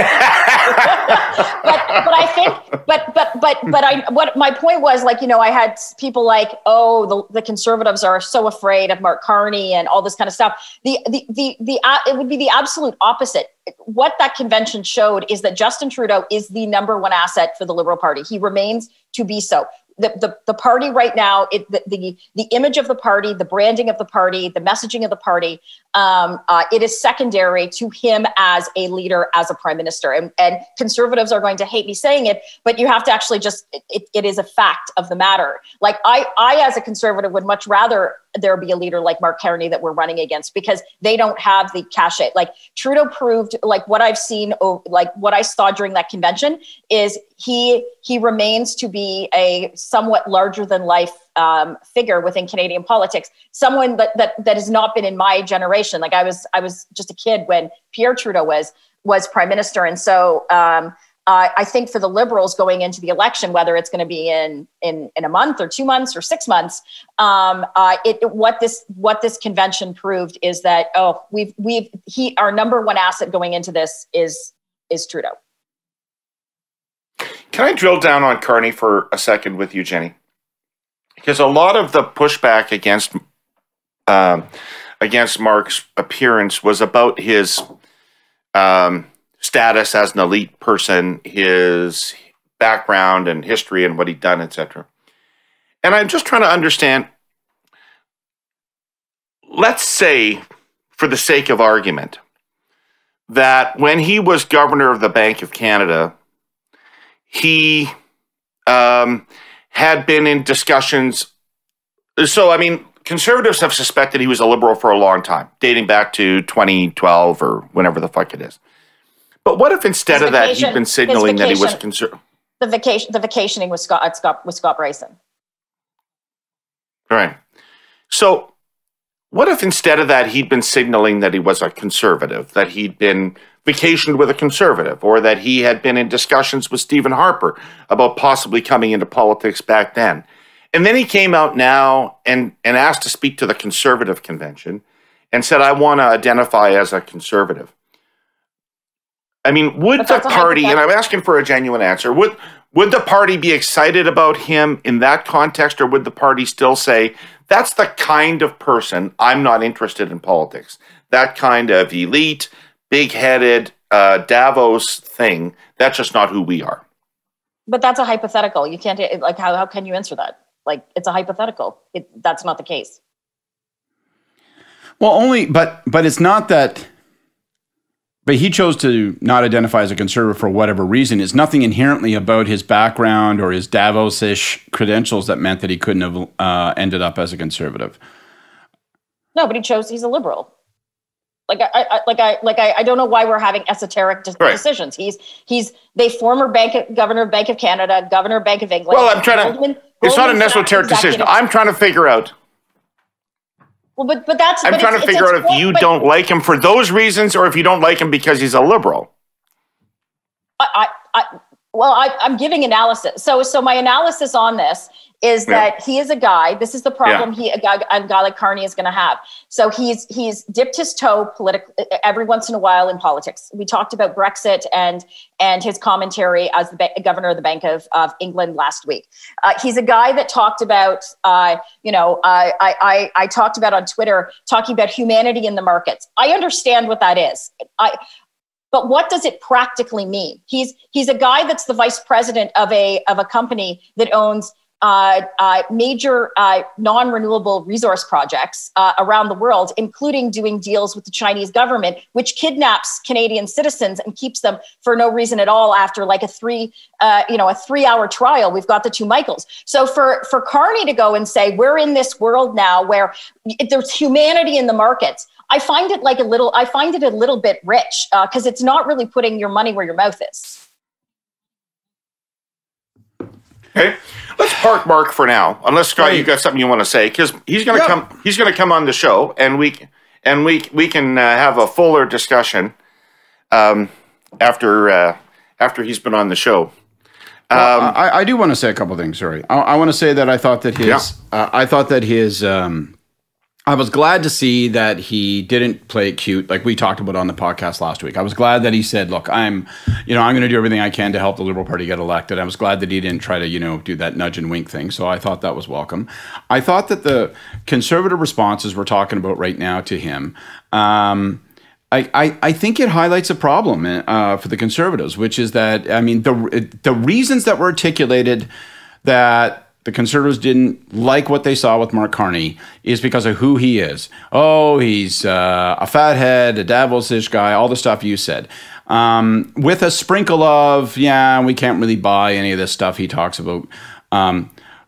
What my point was, like, I had people like, the Conservatives are so afraid of Mark Carney and all this kind of stuff. It would be the absolute opposite. What that convention showed is that Justin Trudeau is the number one asset for the Liberal Party. He remains to be so. The party right now, the image of the party, the branding of the party, the messaging of the party, it is secondary to him as a leader, as a prime minister. And Conservatives are going to hate me saying it, but you have to actually it is a fact of the matter. Like I as a Conservative would much rather there be a leader like Mark Carney that we're running against, because they don't have the cachet. Like Trudeau proved, like what I've seen, like what I saw during that convention is he remains to be a somewhat larger than life figure within Canadian politics, someone that has not been in my generation. Like I was just a kid when Pierre Trudeau was prime minister. And so I think for the Liberals going into the election, whether it's going to be in a month or 2 months or 6 months, what this convention proved is that our number one asset going into this is Trudeau. Can I drill down on Carney for a second with you, Jenni? Because a lot of the pushback against Mark's appearance was about his status as an elite person, his background and history and what he'd done, etc. And I'm just trying to understand, let's say, for the sake of argument, that when he was governor of the Bank of Canada, he had been in discussions. So, I mean, Conservatives have suspected he was a Liberal for a long time, dating back to 2012 or whenever the fuck it is. But what if instead of that, he'd been signaling that he was conservative? The vacationing with Scott Bryson. Right. So what if instead of that, he'd been signaling that he was a conservative, that he'd been vacationed with a conservative, or that he had been in discussions with Stephen Harper about possibly coming into politics back then? And then he came out now and asked to speak to the Conservative Convention and said, I want to identify as a conservative. I mean, would the party, and I'm asking for a genuine answer, would the party be excited about him in that context, or would the party still say, that's the kind of person I'm not interested in politics? That kind of elite, big-headed, Davos thing, that's just not who we are. But that's a hypothetical. You can't, like, how can you answer that? Like, it's a hypothetical. That's not the case. Well, but it's not that. But he chose to not identify as a conservative for whatever reason. It's nothing inherently about his background or his Davos-ish credentials that meant that he couldn't have ended up as a conservative. No, but he's a Liberal. I don't know why we're having esoteric decisions. He's the former governor of Bank of Canada, governor of Bank of England. Well, it's not an esoteric decision. I'm trying to figure out. Well, but that's. I'm trying to figure out if you don't like him for those reasons, or if you don't like him because he's a Liberal. I'm giving analysis. So my analysis on this is that he is a guy. This is the problem. A guy like Carney is going to have. So he's dipped his toe every once in a while in politics. We talked about Brexit and his commentary as the governor of the Bank of England last week. He's a guy that talked about, I talked about on Twitter, talking about humanity in the markets. I understand what that is. But what does it practically mean? He's a guy that's the vice president of a company that owns major non-renewable resource projects around the world, including doing deals with the Chinese government, which kidnaps Canadian citizens and keeps them for no reason at all after like a 3-hour trial. We've got the two Michaels. So for Carney to go and say, we're in this world now where there's humanity in the markets, I find it a little bit rich because it's not really putting your money where your mouth is. Okay. Let's park Mark for now, unless Scott, you got something you want to say, because he's going to come. He's going to come on the show, and we can have a fuller discussion after he's been on the show. I do want to say a couple things. Sorry, I want to say that I thought that his I was glad to see that he didn't play it cute, like we talked about on the podcast last week. I was glad that he said, look, I'm going to do everything I can to help the Liberal Party get elected. I was glad that he didn't try to, do that nudge and wink thing. So I thought that was welcome. I thought that the Conservative responses we're talking about right now to him, I think it highlights a problem for the Conservatives, which is that, the reasons that were articulated that the Conservatives didn't like what they saw with Mark Carney is because of who he is. Oh, he's a fathead, a Davos-ish guy, all the stuff you said. With a sprinkle of, we can't really buy any of this stuff he talks about.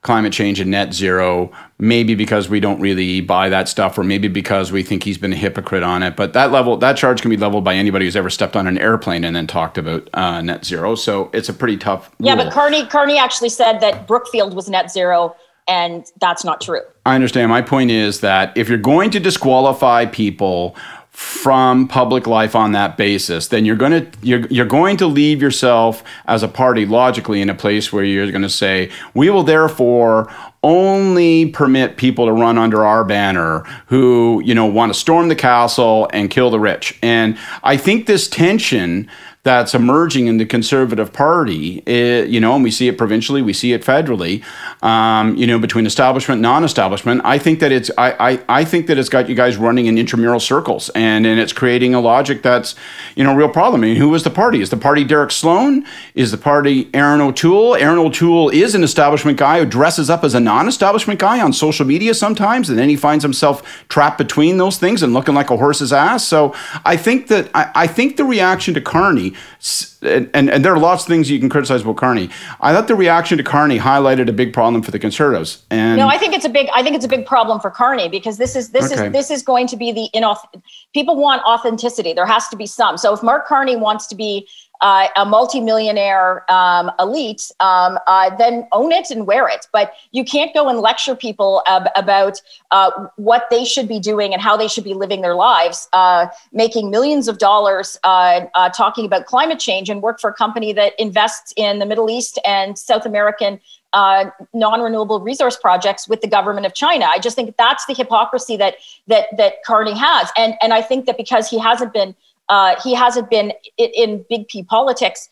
Climate change and net zero, maybe because we don't really buy that stuff, or maybe because we think he's been a hypocrite on it. But that charge can be leveled by anybody who's ever stepped on an airplane and then talked about net zero. So it's a pretty tough rule. Yeah, but Carney actually said that Brookfield was net zero, and that's not true. I understand. My point is that if you're going to disqualify people from public life on that basis, then you're going to leave yourself as a party logically in a place where you're going to say, we will therefore only permit people to run under our banner who, want to storm the castle and kill the rich. And I think this tension that's emerging in the Conservative Party, and we see it provincially, we see it federally, between establishment and non-establishment. I think that it's got you guys running in intramural circles, and it's creating a logic that's, a real problem. Who is the party? Is the party Derek Sloan? Is the party Aaron O'Toole? Aaron O'Toole is an establishment guy who dresses up as a non-establishment guy on social media sometimes, and then he finds himself trapped between those things and looking like a horse's ass. So I think the reaction to Carney, and there are lots of things you can criticize about Carney. I thought the reaction to Carney highlighted a big problem for the Conservatives. And no, I think it's a big problem for Carney, because this is going to be people want authenticity. There has to be some. So if Mark Carney wants to be a multimillionaire elite, then own it and wear it. But you can't go and lecture people about what they should be doing and how they should be living their lives, making millions of dollars talking about climate change, and work for a company that invests in the Middle East and South American non-renewable resource projects with the government of China. I just think that's the hypocrisy that Carney has. And I think that because he hasn't been in big P politics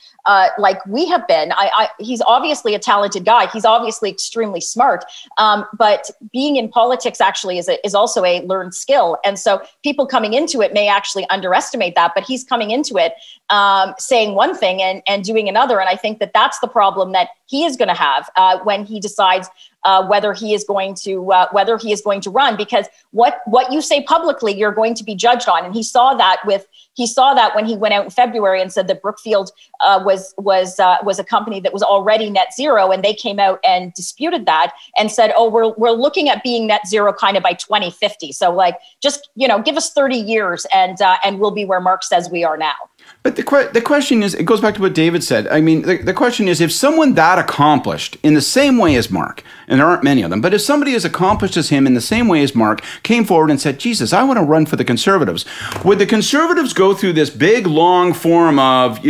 like we have been. He's obviously a talented guy. He's obviously extremely smart. But being in politics actually is also a learned skill. And so people coming into it may actually underestimate that. But he's coming into it saying one thing and doing another. And I think that that's the problem that he is going to have when he decides whether he is going to run, because what you say publicly, you're going to be judged on. And he saw that when he went out in February and said that Brookfield was a company that was already net zero, and they came out and disputed that and said, oh, we're looking at being net zero kind of by 2050. So just give us 30 years and we'll be where Mark says we are now. But the question is, it goes back to what David said. I mean, the question is, if someone that accomplished in the same way as Mark, and there aren't many of them, but if somebody as accomplished as him in the same way as Mark came forward and said, Jesus, I want to run for the Conservatives, would the Conservatives go through this big, long form of,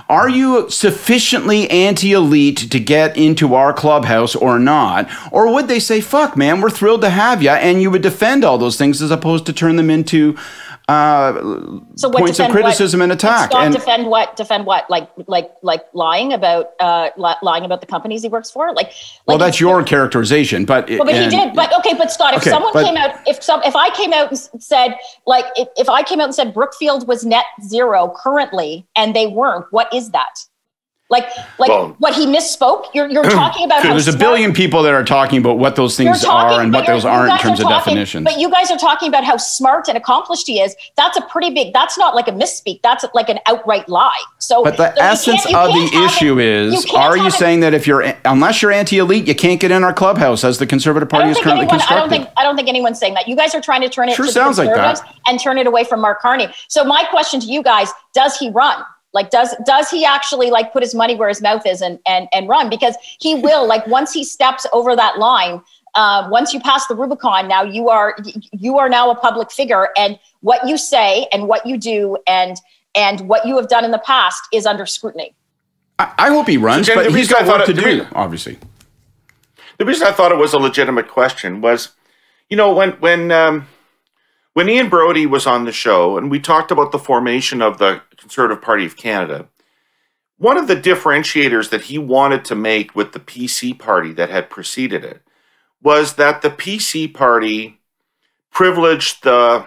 are you sufficiently anti-elite to get into our clubhouse or not? Or would they say, fuck, man, we're thrilled to have you, and you would defend all those things as opposed to turn them into points of criticism and attack? Defend what? Like lying about the companies he works for? Well, that's your characterization, but he did. But okay, but Scott, if I came out and said, if I came out and said Brookfield was net zero currently and they weren't, what is that? Well, what he misspoke. You're talking about how there's a billion people that are talking about what those things are and what those aren't in terms of definitions. But you guys are talking about how smart and accomplished he is. That's a pretty big. That's not like a misspeak. That's like an outright lie. So, but the essence of the issue is: are you saying that unless you're anti-elite, you can't get in our clubhouse as the Conservative Party is currently constructed? I don't think anyone's saying that. You guys are trying to turn it to the Conservatives and turn it away from Mark Carney. So my question to you guys: does he run? Like, does he actually like put his money where his mouth is and run? Because he will, like, once he steps over that line, once you pass the Rubicon, now you are now a public figure, and what you say and what you do and what you have done in the past is under scrutiny. I hope he runs, but he's got work to do, obviously. The reason I thought it was a legitimate question was, you know, when Ian Brody was on the show and we talked about the formation of the Conservative Party of Canada, one of the differentiators that he wanted to make with the PC party that had preceded it was that the PC party privileged the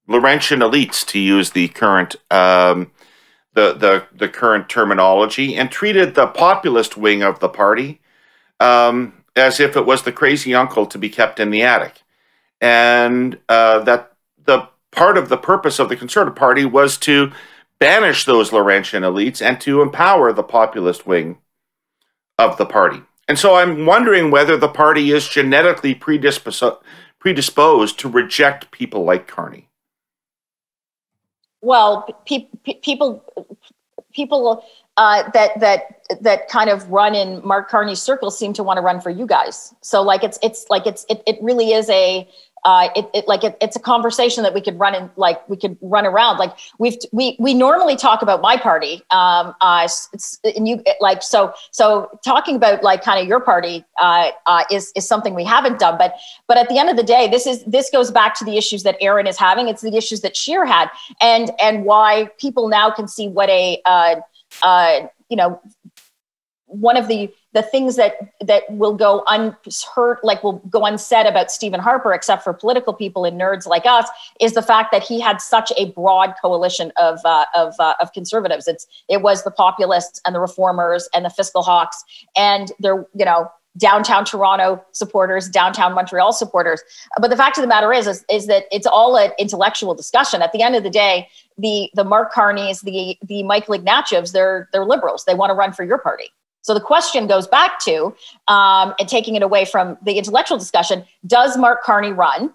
Laurentian elites, to use the current the current terminology, and treated the populist wing of the party as if it was the crazy uncle to be kept in the attic. And that the part of the purpose of the Conservative Party was to banish those Laurentian elites and to empower the populist wing of the party. And so I'm wondering whether the party is genetically predisposed to reject people like Carney. Well, people that kind of run in Mark Carney's circle seem to want to run for you guys. So like it really is it's a conversation that we could run in, like we could run around. Like we normally talk about my party, and you like so talking about like kind of your party is something we haven't done. But at the end of the day, this goes back to the issues that Aaron is having. It's the issues that Scheer had, and why people now can see what one of the things that will go unheard, like will go unsaid about Stephen Harper, except for political people and nerds like us, is the fact that he had such a broad coalition of conservatives. It was the populists and the reformers and the fiscal hawks, and they're, downtown Toronto supporters, downtown Montreal supporters. But the fact of the matter is that it's all an intellectual discussion. At the end of the day, the Mark Carneys, the Michael Ignatievs, they're liberals. They want to run for your party. So the question goes back to, and taking it away from the intellectual discussion, does Mark Carney run?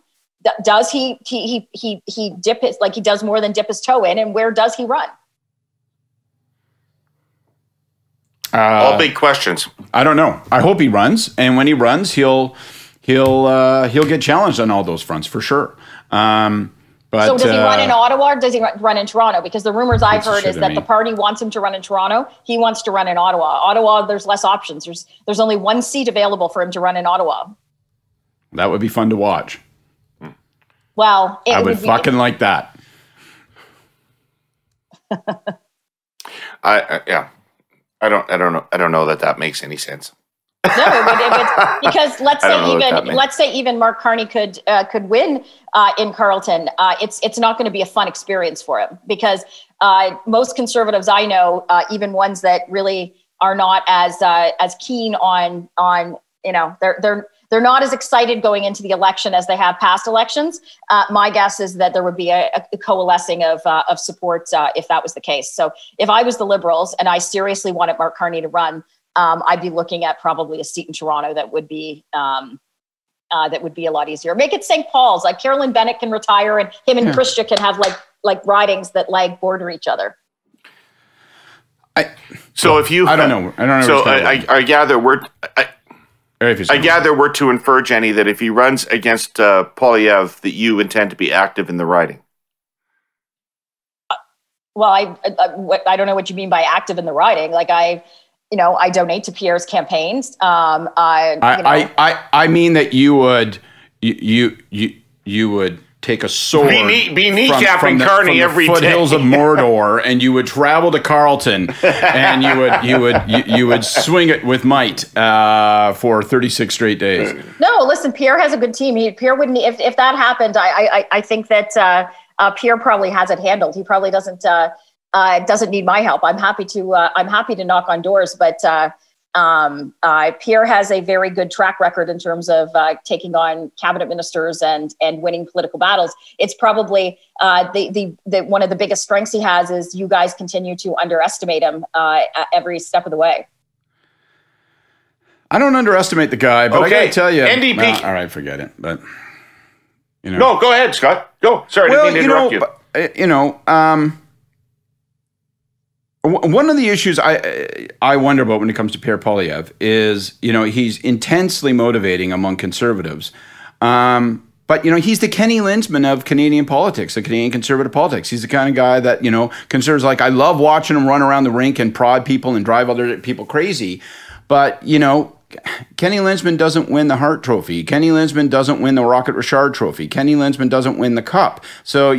Does he dip his, like he does more than dip his toe in, and where does he run? All big questions. I don't know. I hope he runs, and when he runs, he'll get challenged on all those fronts for sure. But, so does he run in Ottawa or does he run in Toronto? Because the rumors I've heard is that the party wants him to run in Toronto. He wants to run in Ottawa. Ottawa, there's less options. There's only one seat available for him to run in Ottawa. That would be fun to watch. Well, I would fucking like that. I don't know that makes any sense. No, but because let's say even Mark Carney could win in Carleton. It's not going to be a fun experience for him, because most conservatives I know, even ones that really are not as keen on they're not as excited going into the election as they have past elections. My guess is that there would be a coalescing of support if that was the case. So if I was the Liberals and I seriously wanted Mark Carney to run, I'd be looking at probably a seat in Toronto that would be a lot easier. Make it St. Paul's, like Carolyn Bennett can retire and him and Christia can have like ridings that like border each other. I don't know. So I gather we're to infer, Jenny, that if he runs against Poilievre, that you intend to be active in the riding. Well, I don't know what you mean by active in the riding. Like I donate to Pierre's campaigns. I mean that you would take a sword, be kneecapping Carney every day, foothills of Mordor, and you would travel to Carleton, and you would swing it with might for 36 straight days. No, listen, Pierre has a good team. Pierre wouldn't, if that happened. I think that Pierre probably has it handled. He probably doesn't. doesn't need my help. I'm happy to knock on doors, but Pierre has a very good track record in terms of taking on cabinet ministers and winning political battles. It's probably the one of the biggest strengths he has is you guys continue to underestimate him every step of the way. I don't underestimate the guy, but okay. I got to tell you, NDP. All right, forget it. But no, go ahead, Scott. Go. Sorry, I didn't mean to interrupt you. One of the issues I wonder about when it comes to Pierre Poilievre is, he's intensely motivating among conservatives. But, he's the Kenny Linzman of Canadian politics, the Canadian conservative politics. He's the kind of guy that, conservatives like. I love watching him run around the rink and prod people and drive other people crazy. But, Kenny Linzman doesn't win the Hart Trophy. Kenny Linzman doesn't win the Rocket Richard Trophy. Kenny Linzman doesn't win the Cup. So,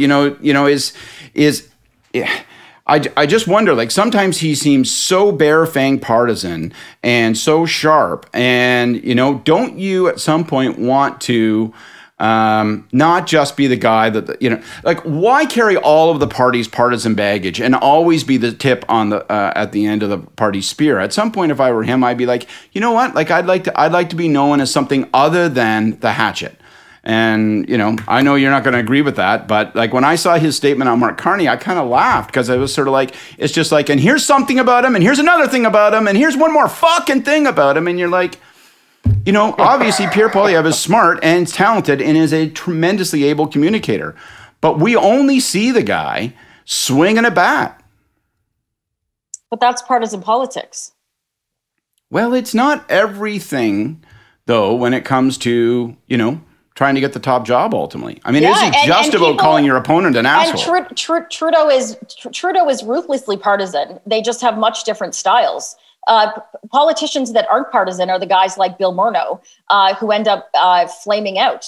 I just wonder, like, sometimes he seems so bare-fanged partisan and so sharp. And, don't you at some point want to not just be the guy that, like, why carry all of the party's partisan baggage and always be the tip on the at the end of the party spear? At some point, if I were him, I'd be like, you know what? Like, I'd like to be known as something other than the hatchet. And, I know you're not going to agree with that, but like when I saw his statement on Mark Carney, I kind of laughed because I was sort of like, it's just like, and here's something about him, and here's another thing about him, and here's one more fucking thing about him. And you're like, obviously Pierre Poilievre is smart and talented and is a tremendously able communicator, but we only see the guy swinging a bat. But that's partisan politics. Well, it's not everything, though, when it comes to, trying to get the top job ultimately. I mean, it isn't just about calling your opponent an asshole. And Trudeau is ruthlessly partisan. They just have much different styles. Politicians that aren't partisan are the guys like Bill Murno, who end up flaming out,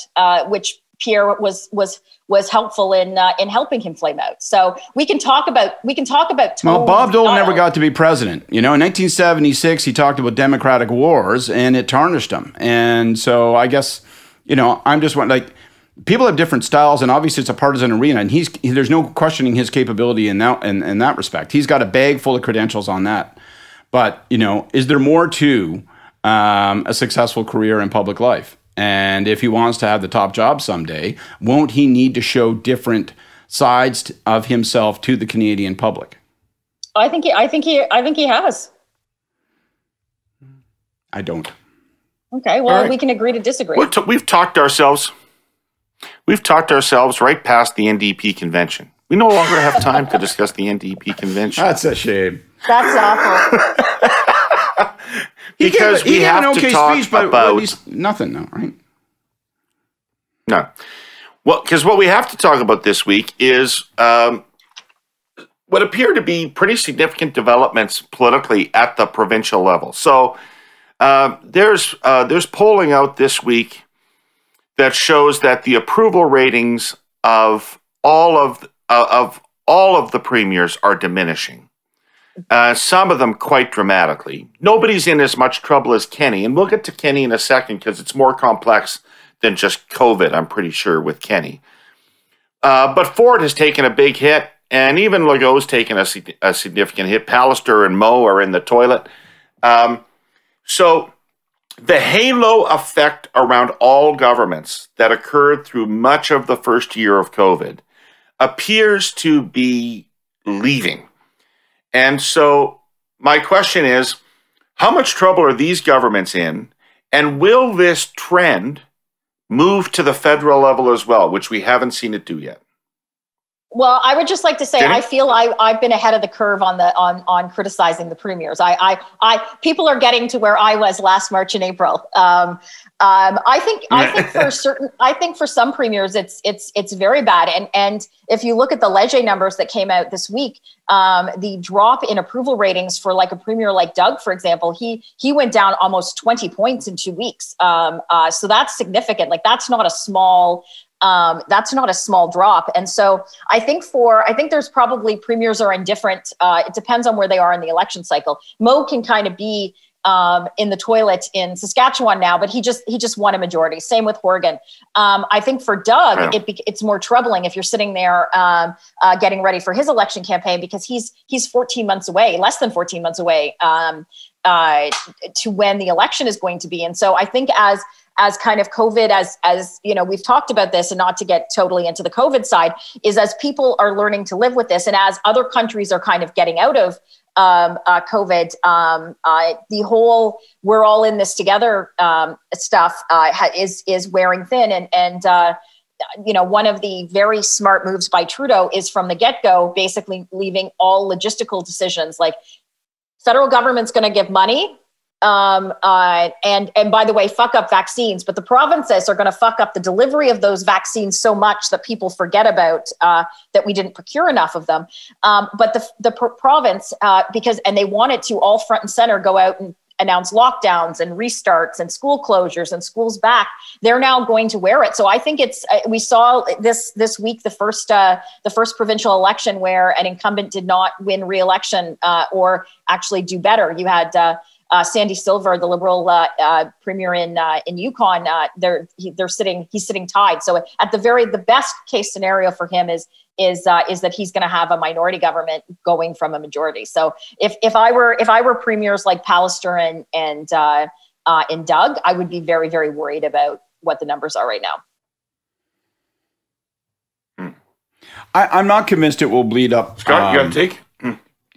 which Pierre was helpful in helping him flame out. So we can talk about tone. Well, Bob Dole never got to be president. In 1976, he talked about democratic wars, and it tarnished him. And so I guess. I'm just wondering, like, people have different styles, and obviously it's a partisan arena, and there's no questioning his capability in that respect. He's got a bag full of credentials on that. But, is there more to a successful career in public life? And if he wants to have the top job someday, won't he need to show different sides of himself to the Canadian public? I think he has. I don't. Okay, well, we can agree to disagree. We've talked ourselves right past the NDP convention. We no longer have time to discuss the NDP convention. That's a shame. That's awful. Because we have to talk about nothing, though, right? No. Well, because what we have to talk about this week is what appear to be pretty significant developments politically at the provincial level. So. There's polling out this week that shows that the approval ratings of all of the premiers are diminishing. Some of them quite dramatically. Nobody's in as much trouble as Kenny, and we'll get to Kenny in a second because it's more complex than just COVID. I'm pretty sure with Kenny, but Ford has taken a big hit, and even Legault's taken a significant hit. Pallister and Moe are in the toilet. So the halo effect around all governments that occurred through much of the first year of COVID appears to be leaving. And so my question is, how much trouble are these governments in? And will this trend move to the federal level as well, which we haven't seen it do yet? Well, I would just like to say, Jenni? I feel I've been ahead of the curve on criticizing the premiers. People are getting to where I was last March and April. I think for some premiers it's very bad. And if you look at the Leger numbers that came out this week, the drop in approval ratings for like a premier like Doug, for example, he went down almost 20 points in 2 weeks. So that's significant. Like that's not a small drop. And so I think there's probably premiers are in different, it depends on where they are in the election cycle. Moe can kind of be in the toilet in Saskatchewan now, but he just won a majority. Same with Horgan. I think for Doug, it's more troubling if you're sitting there getting ready for his election campaign, because he's 14 months away, less than 14 months away to when the election is going to be. And so I think as kind of COVID, as you know, we've talked about this, and not to get totally into the COVID side, is as people are learning to live with this, and as other countries are kind of getting out of COVID, the whole "we're all in this together" stuff is wearing thin, and you know, one of the very smart moves by Trudeau is from the get-go basically leaving all logistical decisions, like federal government's going to give money. And by the way, fuck up vaccines, but the provinces are going to fuck up the delivery of those vaccines so much that people forget about that we didn't procure enough of them. But the province, and they wanted to all front and center go out and announce lockdowns and restarts and school closures and schools back. They're now going to wear it. So I think we saw this week the first provincial election where an incumbent did not win re-election or actually do better. You had Sandy Silver, the Liberal premier in Yukon, he's sitting tied. So at the best case scenario for him is that he's going to have a minority government going from a majority. So if I were premiers like Pallister and Doug, I would be very, very worried about what the numbers are right now. I'm not convinced it will bleed up. Scott, you got a take?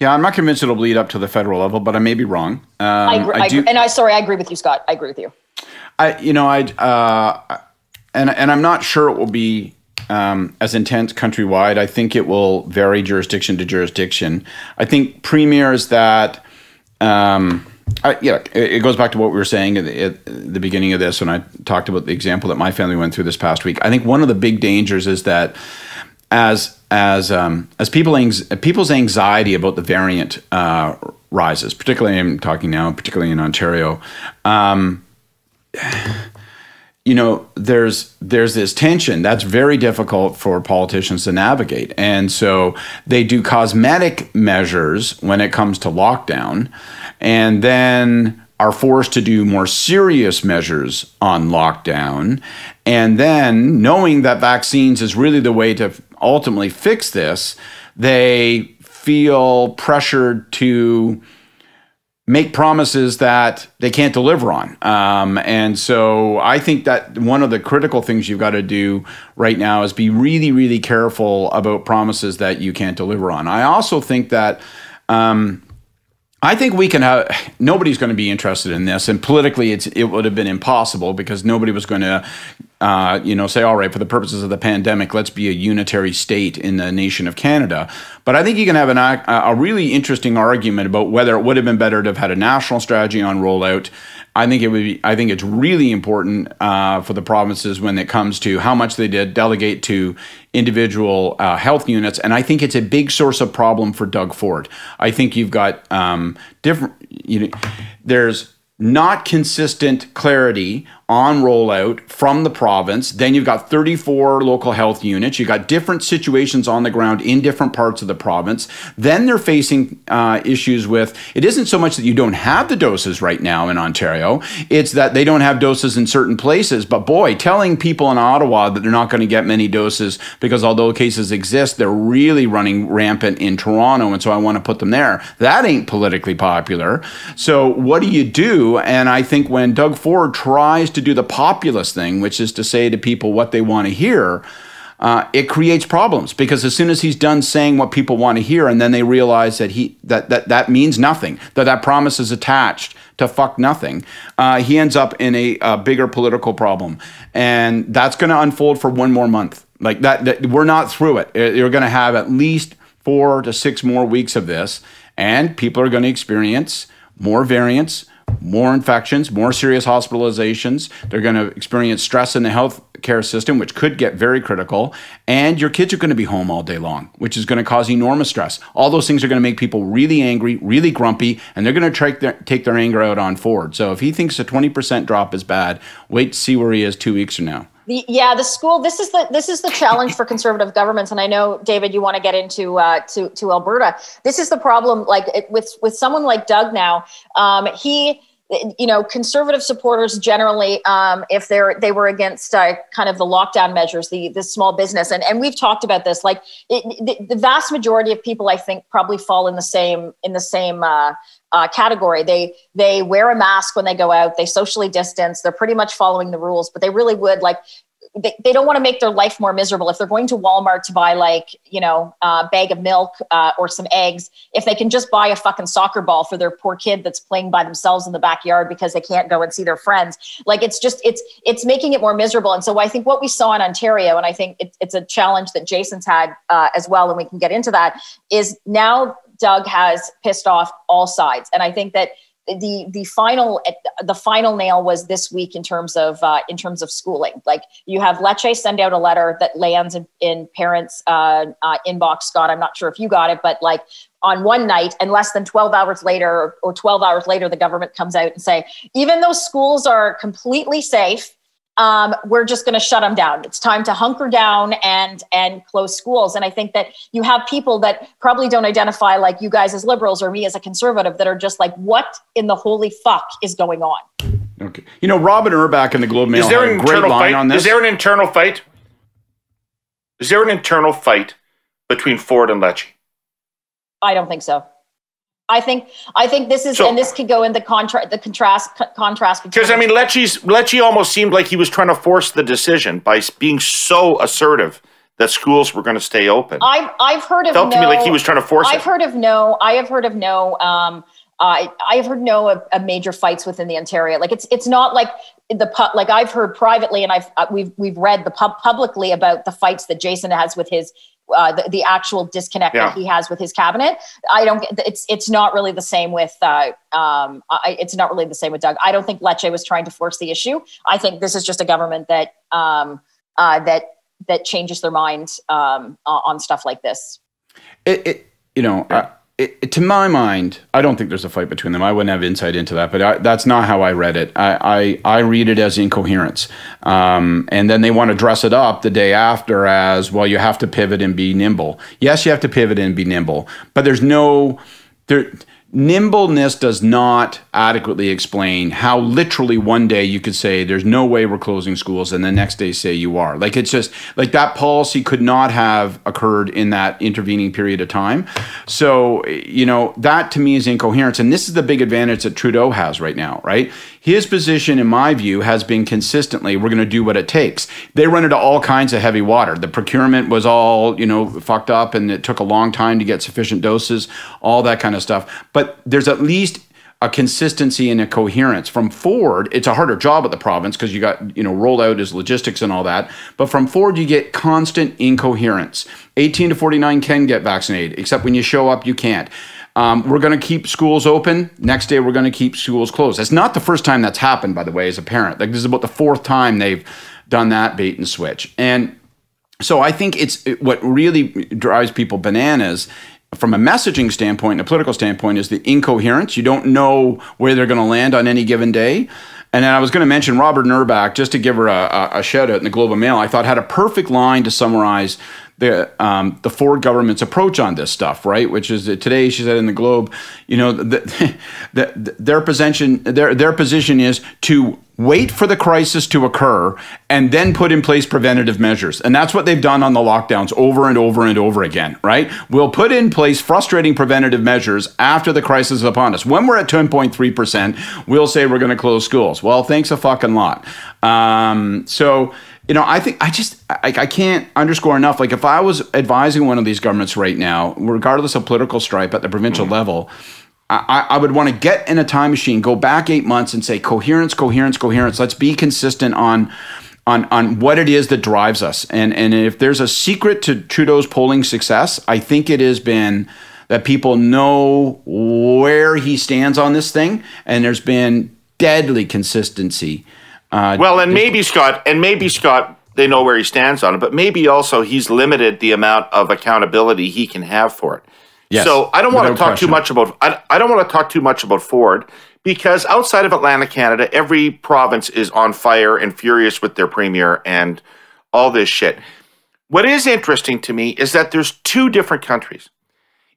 Yeah, I'm not convinced it'll bleed up to the federal level, but I may be wrong. I agree with you, Scott. I agree with you. And I'm not sure it will be as intense countrywide. I think it will vary jurisdiction to jurisdiction. I think premiers that, it goes back to what we were saying at the beginning of this when I talked about the example that my family went through this past week. I think one of the big dangers is that as people's anxiety about the variant rises, particularly in Ontario, there's this tension that's very difficult for politicians to navigate, and so they do cosmetic measures when it comes to lockdown, and then are forced to do more serious measures on lockdown, and then knowing that vaccines is really the way to ultimately fix this, they feel pressured to make promises that they can't deliver on. And so I think that one of the critical things you've got to do right now is be really, really careful about promises that you can't deliver on. I also think that I think we can have, nobody's going to be interested in this, and politically it would have been impossible because nobody was going to say, all right, for the purposes of the pandemic, let's be a unitary state in the nation of Canada. But I think you can have a really interesting argument about whether it would have been better to have had a national strategy on rollout. I think it's really important for the provinces when it comes to how much they did delegate to individual health units, and I think it's a big source of problem for Doug Ford. I think you've got there's not consistent clarity on rollout from the province. Then you've got 34 local health units. You've got different situations on the ground in different parts of the province. Then they're facing issues with, it isn't so much that you don't have the doses right now in Ontario, it's that they don't have doses in certain places. But boy, telling people in Ottawa that they're not going to get many doses because although cases exist, they're really running rampant in Toronto, and so I want to put them there. That ain't politically popular. So what do you do? And I think when Doug Ford tries to do the populist thing, which is to say to people what they want to hear, it creates problems, because as soon as he's done saying what people want to hear, and then they realize that that means nothing, that promise is attached to fuck nothing, he ends up in a bigger political problem, and that's going to unfold for one more month. Like that we're not through it. You're going to have at least 4 to 6 more weeks of this, and people are going to experience more variants, more infections, more serious hospitalizations. They're going to experience stress in the healthcare system, which could get very critical. And your kids are going to be home all day long, which is going to cause enormous stress. All those things are going to make people really angry, really grumpy, and they're going to take their anger out on Ford. So if he thinks a 20% drop is bad, wait to see where he is 2 weeks from now. The school. This is the challenge for conservative governments, and I know, David, you want to get into to Alberta. This is the problem. Like with someone like Doug now, he conservative supporters generally, if they were against kind of the lockdown measures, the small business, and we've talked about this, like the vast majority of people, I think, probably fall in the same category. They wear a mask when they go out. They socially distance. They're pretty much following the rules, but they really would like. They don't want to make their life more miserable. If they're going to Walmart to buy a bag of milk or some eggs, if they can just buy a fucking soccer ball for their poor kid that's playing by themselves in the backyard because they can't go and see their friends, like it's making it more miserable. And so I think what we saw in Ontario, and I think it's a challenge that Jason's had as well, and we can get into that, is now Doug has pissed off all sides. And I think that the final nail was this week in terms of schooling. Like, you have Lecce send out a letter that lands in parents' inbox. Scott, I'm not sure if you got it, but like on one night, and less than 12 hours later, the government comes out and say, even though schools are completely safe, we're just going to shut them down. It's time to hunker down and close schools. And I think that you have people that probably don't identify like you guys as liberals or me as a conservative that are just like, what in the holy fuck is going on? Okay. Robin Urbach in the Globe Mail had a great line on this. Is there an internal fight? Is there an internal fight between Ford and Lecce? I don't think so. I think this is, and this could go in the contrast between, because I mean, Lecce almost seemed like he was trying to force the decision by being so assertive that schools were going to stay open. I've heard of felt to me like he was trying to force it. I have heard no major fights within the Ontario. Like it's not like like I've heard privately, and we've read publicly about the fights that Jason has with his. The actual disconnect that he has with his cabinet. It's not really the same with it's not really the same with Doug. I don't think Lecce was trying to force the issue. I think this is just a government that changes their mind on stuff like this. To my mind, I don't think there's a fight between them. I wouldn't have insight into that, but that's not how I read it. I read it as incoherence. And then they want to dress it up the day after as, well, you have to pivot and be nimble. Yes, you have to pivot and be nimble, but nimbleness does not adequately explain how literally one day you could say there's no way we're closing schools and the next day say you are. Like, it's just like that policy could not have occurred in that intervening period of time. So, that to me is incoherence. And this is the big advantage that Trudeau has right now, right? His position, in my view, has been consistently, we're going to do what it takes. They run into all kinds of heavy water. The procurement was all, fucked up, and it took a long time to get sufficient doses, all that kind of stuff. But there's at least a consistency and a coherence. From Ford, it's a harder job at the province because you got, rolled out as logistics and all that. But from Ford, you get constant incoherence. 18 to 49 can get vaccinated, except when you show up, you can't. We're going to keep schools open. Next day, we're going to keep schools closed. It's not the first time that's happened, by the way, as a parent. Like, this is about the fourth time they've done that bait and switch. And so I think what really drives people bananas from a messaging standpoint and a political standpoint is the incoherence. You don't know where they're going to land on any given day. And then I was going to mention Robert Urbach, just to give her a shout out in the Globe and Mail. I thought had a perfect line to summarize the Ford government's approach on this stuff, right? Which is that today, she said in the Globe, their position is to wait for the crisis to occur and then put in place preventative measures. And that's what they've done on the lockdowns over and over and over again, right? We'll put in place frustrating preventative measures after the crisis is upon us. When we're at 10.3%, we'll say we're going to close schools. Well, thanks a fucking lot. I think I can't underscore enough. Like, if I was advising one of these governments right now, regardless of political stripe at the provincial level, I would want to get in a time machine, go back 8 months and say coherence, coherence, coherence. Let's be consistent on what it is that drives us. And if there's a secret to Trudeau's polling success, I think it has been that people know where he stands on this thing. And there's been deadly consistency. Maybe Scott, they know where he stands on it, but maybe also he's limited the amount of accountability he can have for it. Yes, so I don't want to talk too much about. I don't want to talk too much about Ford, because outside of Atlantic Canada, every province is on fire and furious with their premier and all this shit. What is interesting to me is that there's two different countries.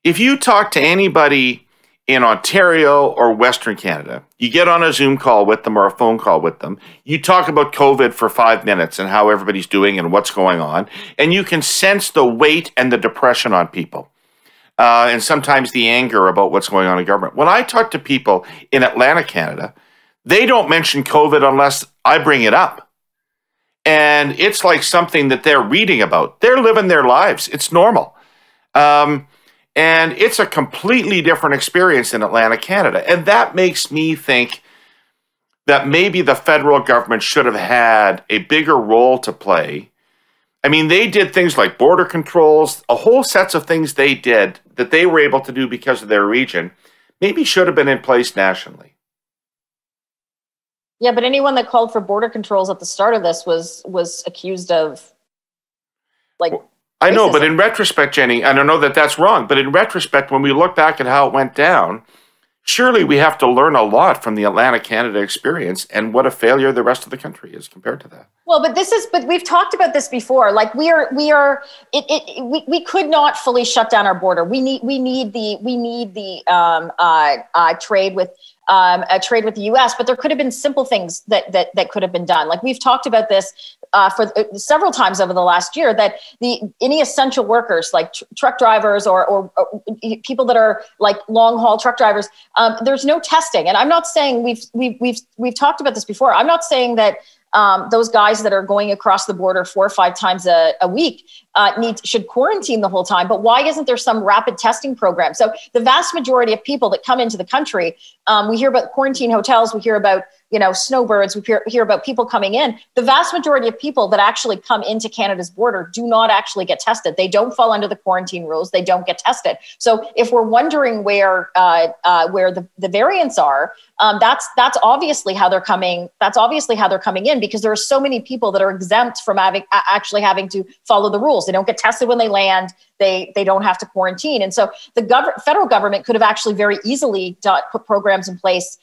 If you talk to anybody in Ontario or Western Canada, you get on a Zoom call with them or a phone call with them, you talk about COVID for 5 minutes and how everybody's doing and what's going on, and you can sense the weight and the depression on people. And sometimes the anger about what's going on in government. When I talk to people in Atlantic Canada, they don't mention COVID unless I bring it up. And it's like something that they're reading about. They're living their lives. It's normal. And it's a completely different experience in Atlantic Canada. And that makes me think that maybe the federal government should have had a bigger role to play. I mean, they did things like border controls, a whole sets of things they did that they were able to do because of their region, maybe should have been in place nationally. Yeah, but anyone that called for border controls at the start of this was accused of, like, I know, racism. but in retrospect, Jenni, I don't know that that's wrong, but in retrospect, when we look back at how it went down, surely we have to learn a lot from the Atlantic Canada experience and what a failure the rest of the country is compared to that. Well, but we've talked about this before. Like we could not fully shut down our border. We need the trade with the U.S., but there could have been simple things that could have been done. Like we've talked about this for several times over the last year, that any essential workers like truck drivers or people that are like long haul truck drivers, there's no testing. And I'm not saying we've talked about this before. I'm not saying that those guys that are going across the border 4 or 5 times a week should quarantine the whole time. But why isn't there some rapid testing program? So the vast majority of people that come into the country, we hear about quarantine hotels, we hear about snowbirds, we hear about people coming in. The vast majority of people that actually come into Canada's border do not actually get tested. They don't fall under the quarantine rules. They don't get tested. So if we're wondering where the variants are, that's obviously how they're coming. That's obviously how they're coming in, because there are so many people that are exempt from actually having to follow the rules. They don't get tested when they land. They don't have to quarantine. And so the federal government could have actually very easily put programs in place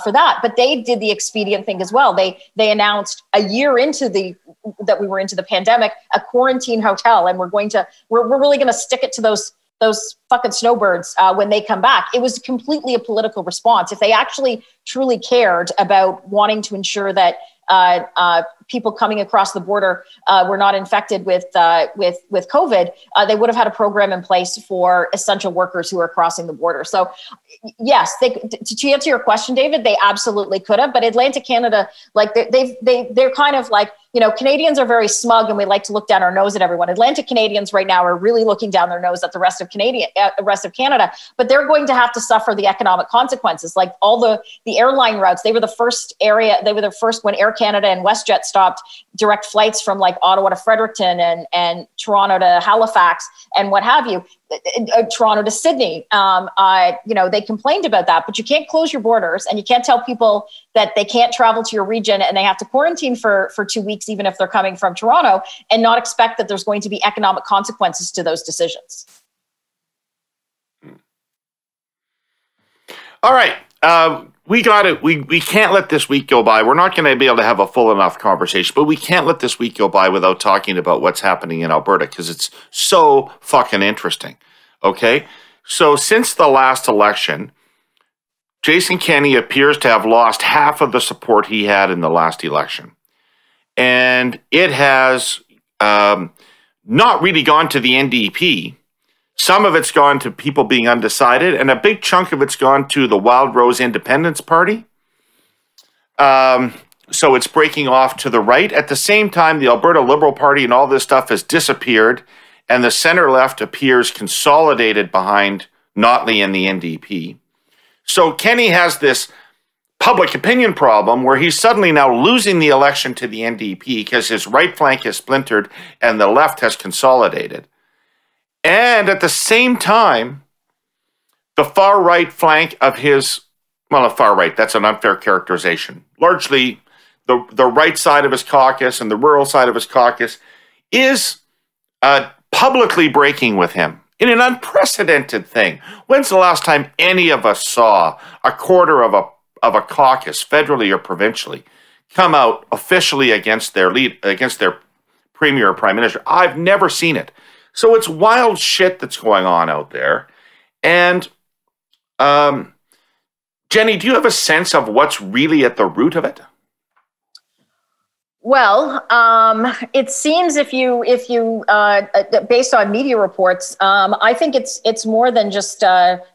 for that, but they did the expedient thing as well. They announced a year into that we were into the pandemic, a quarantine hotel, and we're really going to stick it to those fucking snowbirds when they come back. It was completely a political response. If they actually truly cared about wanting to ensure that people coming across the border were not infected with COVID, they would have had a program in place for essential workers who are crossing the border. So yes, to answer your question, David, they absolutely could have. But Atlantic Canada, like they're kind of like, Canadians are very smug and we like to look down our nose at everyone. Atlantic Canadians right now are really looking down their nose at the rest of Canada, but they're going to have to suffer the economic consequences. Like all the airline routes, they were the first when Air Canada and WestJet stopped direct flights from like Ottawa to Fredericton and Toronto to Halifax and what have you, Toronto to Sydney. They complained about that, but you can't close your borders and you can't tell people that they can't travel to your region and they have to quarantine for 2 weeks, even if they're coming from Toronto, and not expect that there's going to be economic consequences to those decisions. All right. We got it. We can't let this week go by. We're not going to be able to have a full enough conversation, but we can't let this week go by without talking about what's happening in Alberta, because it's so fucking interesting. Okay? So since the last election, Jason Kenney appears to have lost half of the support he had in the last election. And it has not really gone to the NDP. Some of it's gone to people being undecided, and a big chunk of it's gone to the Wild Rose Independence Party. So it's breaking off to the right. At the same time, the Alberta Liberal Party and all this stuff has disappeared, and the center-left appears consolidated behind Notley and the NDP. So Kenney has this public opinion problem where he's suddenly now losing the election to the NDP because his right flank has splintered and the left has consolidated. And at the same time, the far right flank of his, well, far right, that's an unfair characterization. Largely, the right side of his caucus and the rural side of his caucus is publicly breaking with him in an unprecedented thing. When's the last time any of us saw a quarter of a caucus, federally or provincially, come out officially against their premier or prime minister? I've never seen it. So it's wild shit that's going on out there. And Jenni, do you have a sense of what's really at the root of it? Well, it seems if you based on media reports, I think it's more than just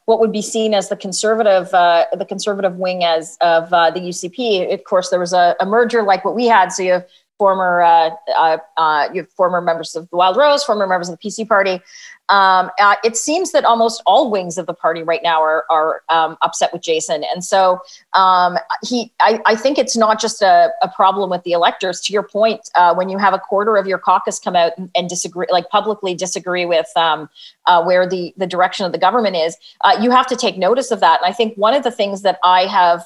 what would be seen as the conservative wing of the UCP. Of course, there was a merger like what we had. So you have former members of the Wild Rose, former members of the PC Party. It seems that almost all wings of the party right now are upset with Jason, and so I think it's not just a problem with the electors. To your point, when you have a quarter of your caucus come out and disagree, like publicly disagree with where the direction of the government is, you have to take notice of that. And I think one of the things that I had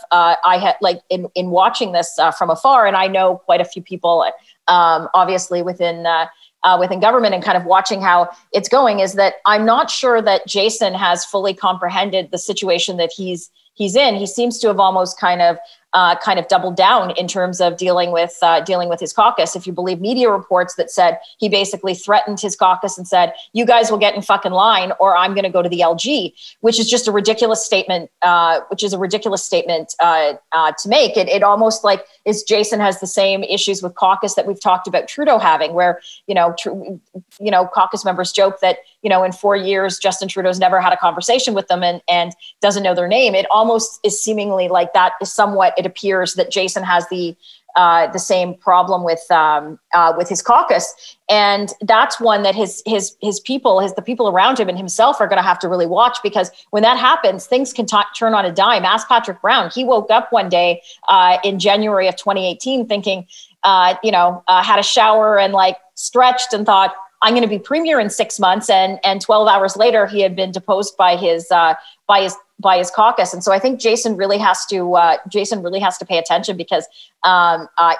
like in watching this from afar, and I know quite a few people, obviously within government and kind of watching how it's going, is that I'm not sure that Jason has fully comprehended the situation that he's in. He seems to have almost kind of doubled down in terms of dealing with his caucus. If you believe media reports that said he basically threatened his caucus and said, "You guys will get in fucking line, or I'm going to go to the LG," which is just a ridiculous statement. To make. It almost like is Jason has the same issues with caucus that we've talked about Trudeau having, where caucus members joke that in 4 years Justin Trudeau's never had a conversation with them and doesn't know their name. It almost is seemingly like that is somewhat. It appears that Jason has the same problem with his caucus, and that's one that the people around him and himself are going to have to really watch, because when that happens, things can turn on a dime. Ask Patrick Brown. He woke up one day in January of 2018 thinking, had a shower and like stretched and thought, I'm going to be premier in 6 months, and 12 hours later he had been deposed by his caucus. And so I think Jason really has to pay attention, because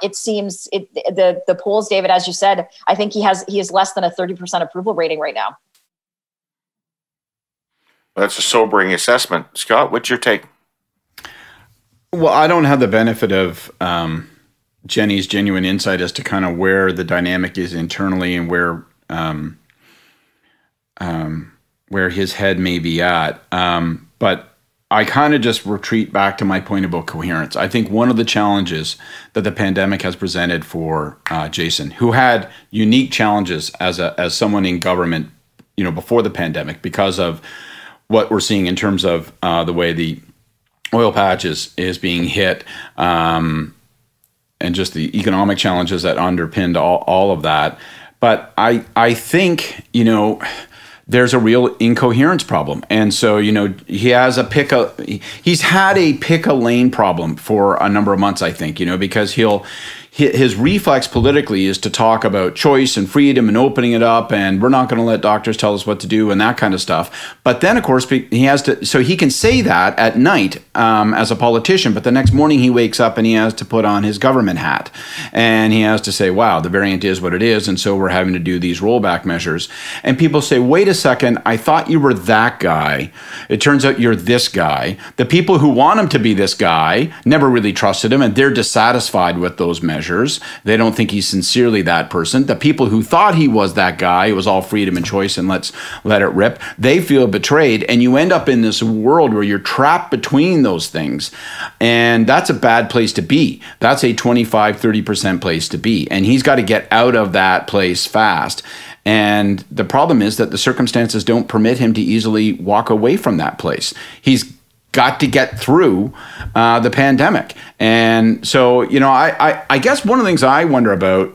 it seems the polls, David, as you said, I think he has less than a 30% approval rating right now. That's a sobering assessment. Scott, what's your take? Well, I don't have the benefit of Jenni's genuine insight as to kind of where the dynamic is internally and where his head may be at. But I kind of just retreat back to my point about coherence. I think one of the challenges that the pandemic has presented for Jason, who had unique challenges as someone in government, before the pandemic, because of what we're seeing in terms of the way the oil patch is being hit, and just the economic challenges that underpinned all of that. But I think, there's a real incoherence problem. And so, he's had a pick a lane problem for a number of months, I think, because his reflex politically is to talk about choice and freedom and opening it up, and we're not going to let doctors tell us what to do and that kind of stuff. But then, of course, he has to, so he can say that at night as a politician, but the next morning he wakes up and he has to put on his government hat, and he has to say, wow, the variant is what it is, and so we're having to do these rollback measures. And people say, wait a second, I thought you were that guy. It turns out you're this guy. The people who want him to be this guy never really trusted him, and they're dissatisfied with those measures. They don't think he's sincerely that person. The people who thought he was that guy, it was all freedom and choice and let's let it rip, they feel betrayed. And you end up in this world where you're trapped between those things. And that's a bad place to be. That's a 25-30% place to be. And he's got to get out of that place fast. And the problem is that the circumstances don't permit him to easily walk away from that place. He's got to get through the pandemic. And so, I guess one of the things I wonder about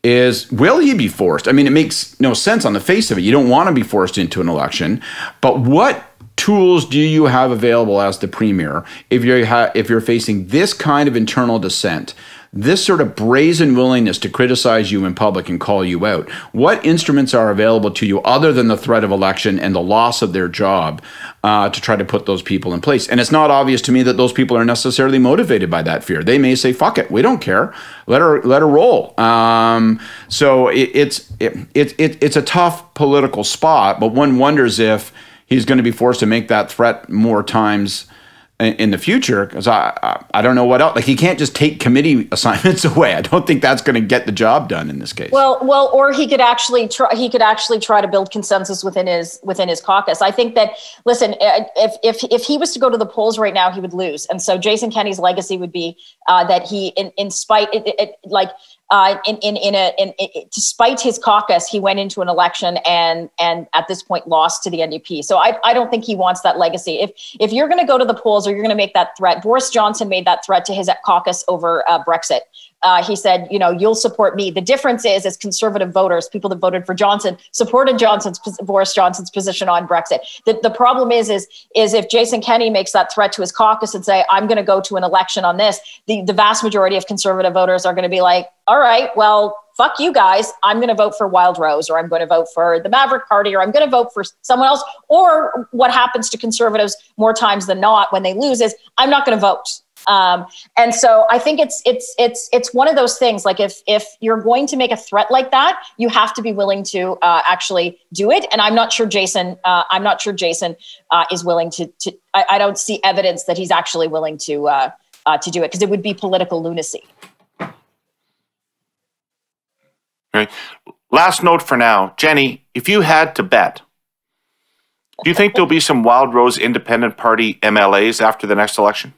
is, will he be forced? I mean, it makes no sense on the face of it. You don't want to be forced into an election. But what tools do you have available as the premier if you're facing this kind of internal dissent? This sort of brazen willingness to criticize you in public and call you out. What instruments are available to you other than the threat of election and the loss of their job to try to put those people in place? And it's not obvious to me that those people are necessarily motivated by that fear. They may say, "Fuck it, we don't care. Let her roll." So it's a tough political spot, but one wonders if he's going to be forced to make that threat more times in the future, because I don't know what else. Like, he can't just take committee assignments away. I don't think that's going to get the job done in this case. Well, or he could actually try. He could actually try to build consensus within his caucus. I think that, listen, if he was to go to the polls right now, he would lose, and so Jason Kenney's legacy would be that he, despite his caucus, he went into an election and at this point lost to the NDP. So I don't think he wants that legacy. If you're going to go to the polls or you're going to make that threat, Boris Johnson made that threat to his caucus over Brexit. He said, you'll support me. The difference is, as conservative voters, people that voted for Johnson supported Boris Johnson's position on Brexit. The problem is if Jason Kenney makes that threat to his caucus and say, I'm going to go to an election on this, the vast majority of conservative voters are going to be like, all right, well, fuck you guys. I'm going to vote for Wild Rose, or I'm going to vote for the Maverick Party, or I'm going to vote for someone else. Or what happens to conservatives more times than not when they lose is, I'm not going to vote. And so I think it's one of those things. Like, if you're going to make a threat like that, you have to be willing to actually do it. And I'm not sure Jason is willing to. I don't see evidence that he's actually willing to do it, because it would be political lunacy. Right. Last note for now, Jenni, if you had to bet, do you think there'll be some Wild Rose Independent Party MLAs after the next election?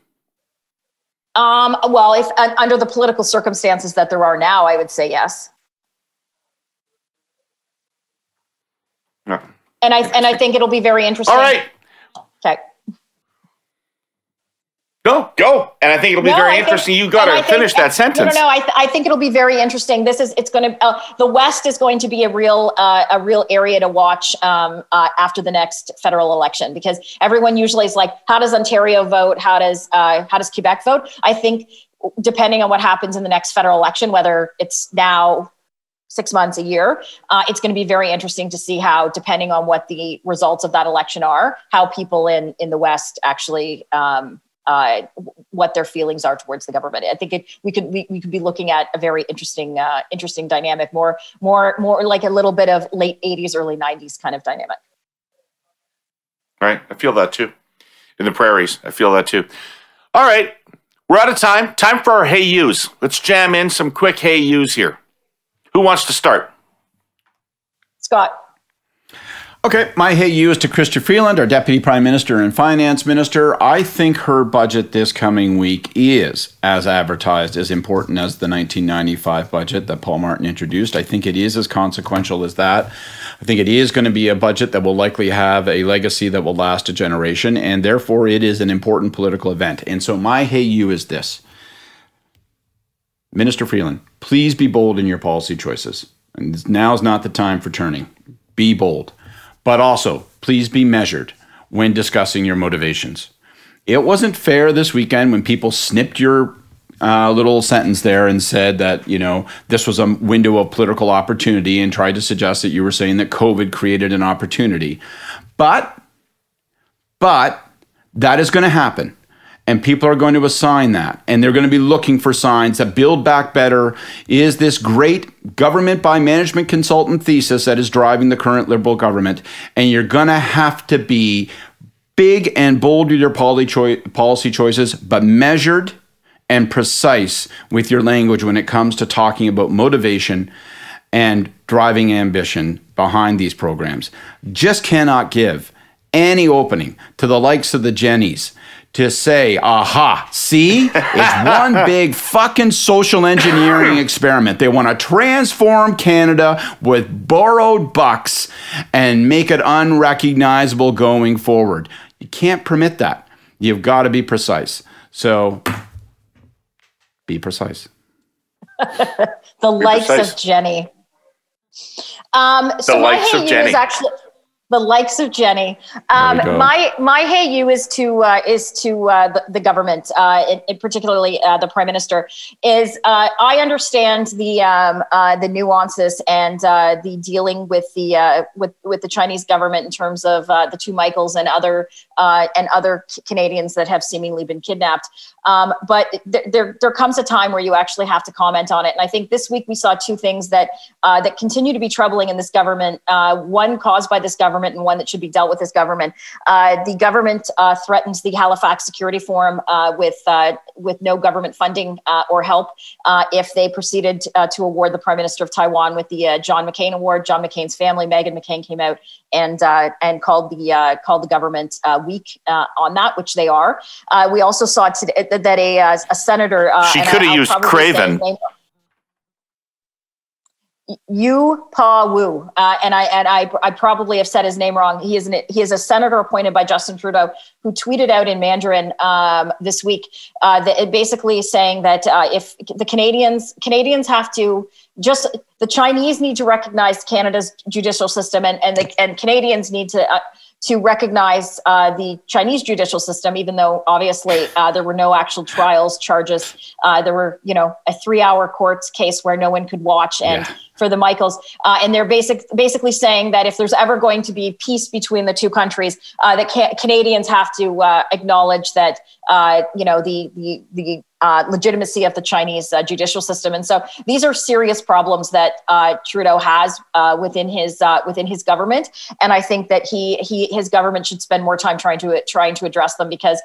Well, if under the political circumstances that there are now, I would say yes. Yeah. And I think it'll be very interesting. All right. Okay. Go. And I think it'll be very interesting. You got to finish that sentence. No. I think it'll be very interesting. It's going to, the West is going to be a real area to watch after the next federal election, because everyone usually is like, how does Ontario vote? How does Quebec vote? I think depending on what happens in the next federal election, whether it's now 6 months, a year, it's going to be very interesting to see how, depending on what the results of that election are, how people in the West actually, what their feelings are towards the government. I think we could be looking at a very interesting dynamic, more like a little bit of late 80s, early 90s kind of dynamic. Right. I feel that too. In the prairies, I feel that too. All right. We're out of time. Time for our Hey Yous. Let's jam in some quick Hey Yous here. Who wants to start? Scott. Okay, my hey you is to Chrystia Freeland, our Deputy Prime Minister and Finance Minister. I think her budget this coming week is, as advertised, as important as the 1995 budget that Paul Martin introduced. I think it is as consequential as that. I think it is going to be a budget that will likely have a legacy that will last a generation, and therefore it is an important political event. And so my hey you is this. Minister Freeland, please be bold in your policy choices. And now is not the time for turning. Be bold. But also, please be measured when discussing your motivations. It wasn't fair this weekend when people snipped your little sentence there and said that, this was a window of political opportunity and tried to suggest that you were saying that COVID created an opportunity. But that is going to happen. And people are going to assign that. And they're going to be looking for signs that Build Back Better is this great government by management consultant thesis that is driving the current Liberal government. And you're going to have to be big and bold with your policy choices, but measured and precise with your language when it comes to talking about motivation and driving ambition behind these programs. Just cannot give any opening to the likes of the Jennis to say, aha, see, it's one big fucking social engineering experiment. They want to transform Canada with borrowed bucks and make it unrecognizable going forward. You can't permit that. You've got to be precise. So be precise. The likes of Jenni. So my hey you is actually the likes of Jenni. My hey you is to the government, particularly the Prime Minister. I understand the nuances and the dealing with the Chinese government in terms of the two Michaels and other Canadians that have seemingly been kidnapped. But there comes a time where you actually have to comment on it. And I think this week we saw two things that continue to be troubling in this government. One caused by this government, government and one that should be dealt with as government. The government threatened the Halifax Security Forum with no government funding or help if they proceeded to award the Prime Minister of Taiwan with the John McCain Award. John McCain's family, Meghan McCain, came out and called the government weak on that, which they are. We also saw today that a senator. She could have used Craven. Yu Pa Wu, and I probably have said his name wrong. He is a senator appointed by Justin Trudeau, who tweeted out in Mandarin this week that basically saying that if the Canadians have to the Chinese need to recognize Canada's judicial system, and Canadians need to recognize the Chinese judicial system, even though obviously there were no actual trials, charges. There were, a 3-hour court case where no one could watch, and for the Michaels, and they're basically saying that if there's ever going to be peace between the two countries, that Canadians have to acknowledge that the legitimacy of the Chinese judicial system. And so these are serious problems that Trudeau has within his government, and I think that his government should spend more time trying to address them, because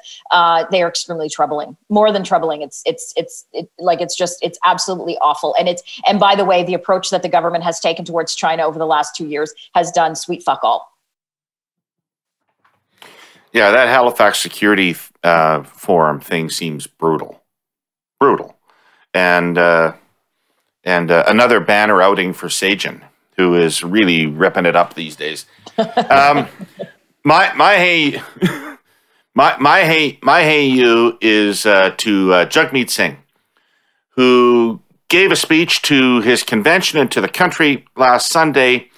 they are extremely troubling. More than troubling, it's absolutely awful. And by the way, the approach that the government has taken towards China over the last 2 years has done sweet fuck all. Yeah, that Halifax Security Forum thing seems brutal, and another banner outing for Sajin, who is really ripping it up these days. My hey you is to Jagmeet Singh, who gave a speech to his convention and to the country last Sunday,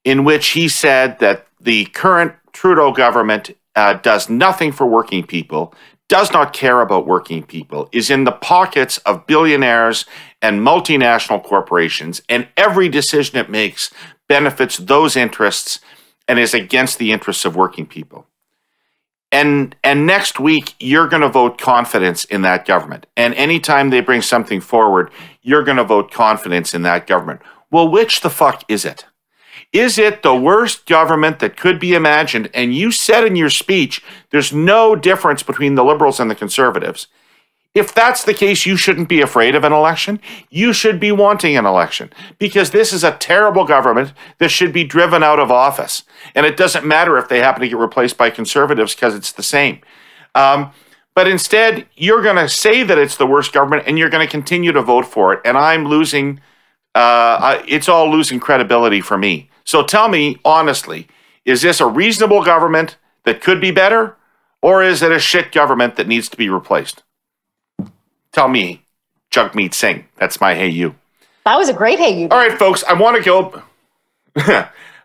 in which he said that the current Trudeau government does nothing for working people, does not care about working people, is in the pockets of billionaires and multinational corporations, and every decision it makes benefits those interests and is against the interests of working people. And next week, you're going to vote confidence in that government. And anytime they bring something forward, you're going to vote confidence in that government. Well, which the fuck is it? Is it the worst government that could be imagined? And you said in your speech, there's no difference between the Liberals and the Conservatives. If that's the case, you shouldn't be afraid of an election. You should be wanting an election, because this is a terrible government that should be driven out of office. And it doesn't matter if they happen to get replaced by Conservatives, because it's the same. But instead, you're going to say that it's the worst government, and you're going to continue to vote for it. And I'm losing, it's all losing credibility for me. So tell me honestly, is this a reasonable government that could be better, or is it a shit government that needs to be replaced? Tell me, Jagmeet Singh. That's my hey you. That was a great hey you. All right, folks, I want to go.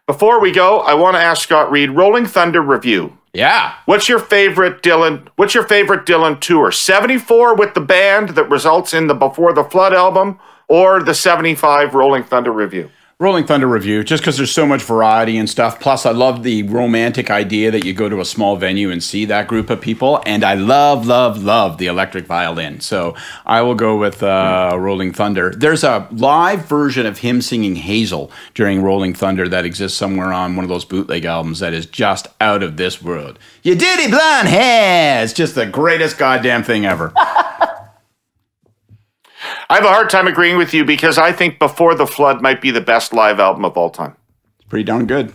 Before we go, I want to ask Scott Reid, Rolling Thunder review. Yeah. What's your favorite Dylan tour? 74 with the band that results in the Before the Flood album, or the 75 Rolling Thunder review? Rolling Thunder review, just because there's so much variety and stuff. Plus, I love the romantic idea that you go to a small venue and see that group of people. And I love the electric violin. So I will go with Rolling Thunder. There's a live version of him singing Hazel during Rolling Thunder that exists somewhere on one of those bootleg albums that is just out of this world. You diddy blonde hair! It's just the greatest goddamn thing ever. I have a hard time agreeing with you, because I think Before the Flood might be the best live album of all time. It's pretty darn good.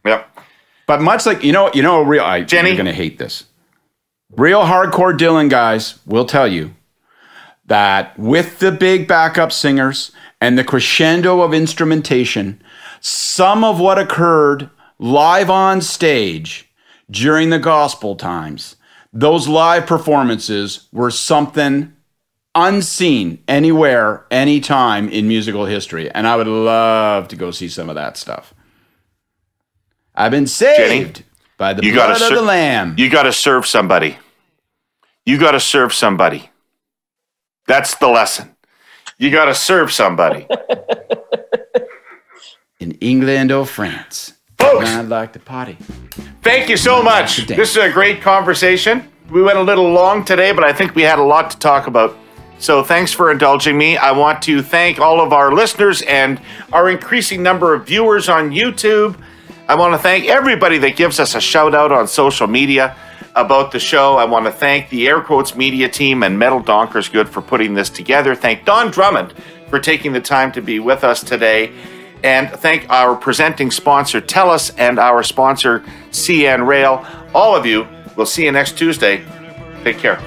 Yep. But much like, Jenny? You're going to hate this. Real hardcore Dylan guys will tell you that with the big backup singers and the crescendo of instrumentation, some of what occurred live on stage during the gospel times, those live performances were something unseen anywhere, anytime in musical history. And I would love to go see some of that stuff. I've been saved by the blood of the Lamb. You got to serve somebody. That's the lesson. You got to serve somebody. In England or France. Folks, I'd like to party. Thank you so much. This is a great conversation. We went a little long today, but I think we had a lot to talk about. So thanks for indulging me. I want to thank all of our listeners and our increasing number of viewers on YouTube. I want to thank everybody that gives us a shout out on social media about the show. I want to thank the Air Quotes media team and Metal Donkers Good for putting this together. Thank Don Drummond for taking the time to be with us today. And thank our presenting sponsor, TELUS, and our sponsor, CN Rail. All of you, we'll see you next Tuesday. Take care.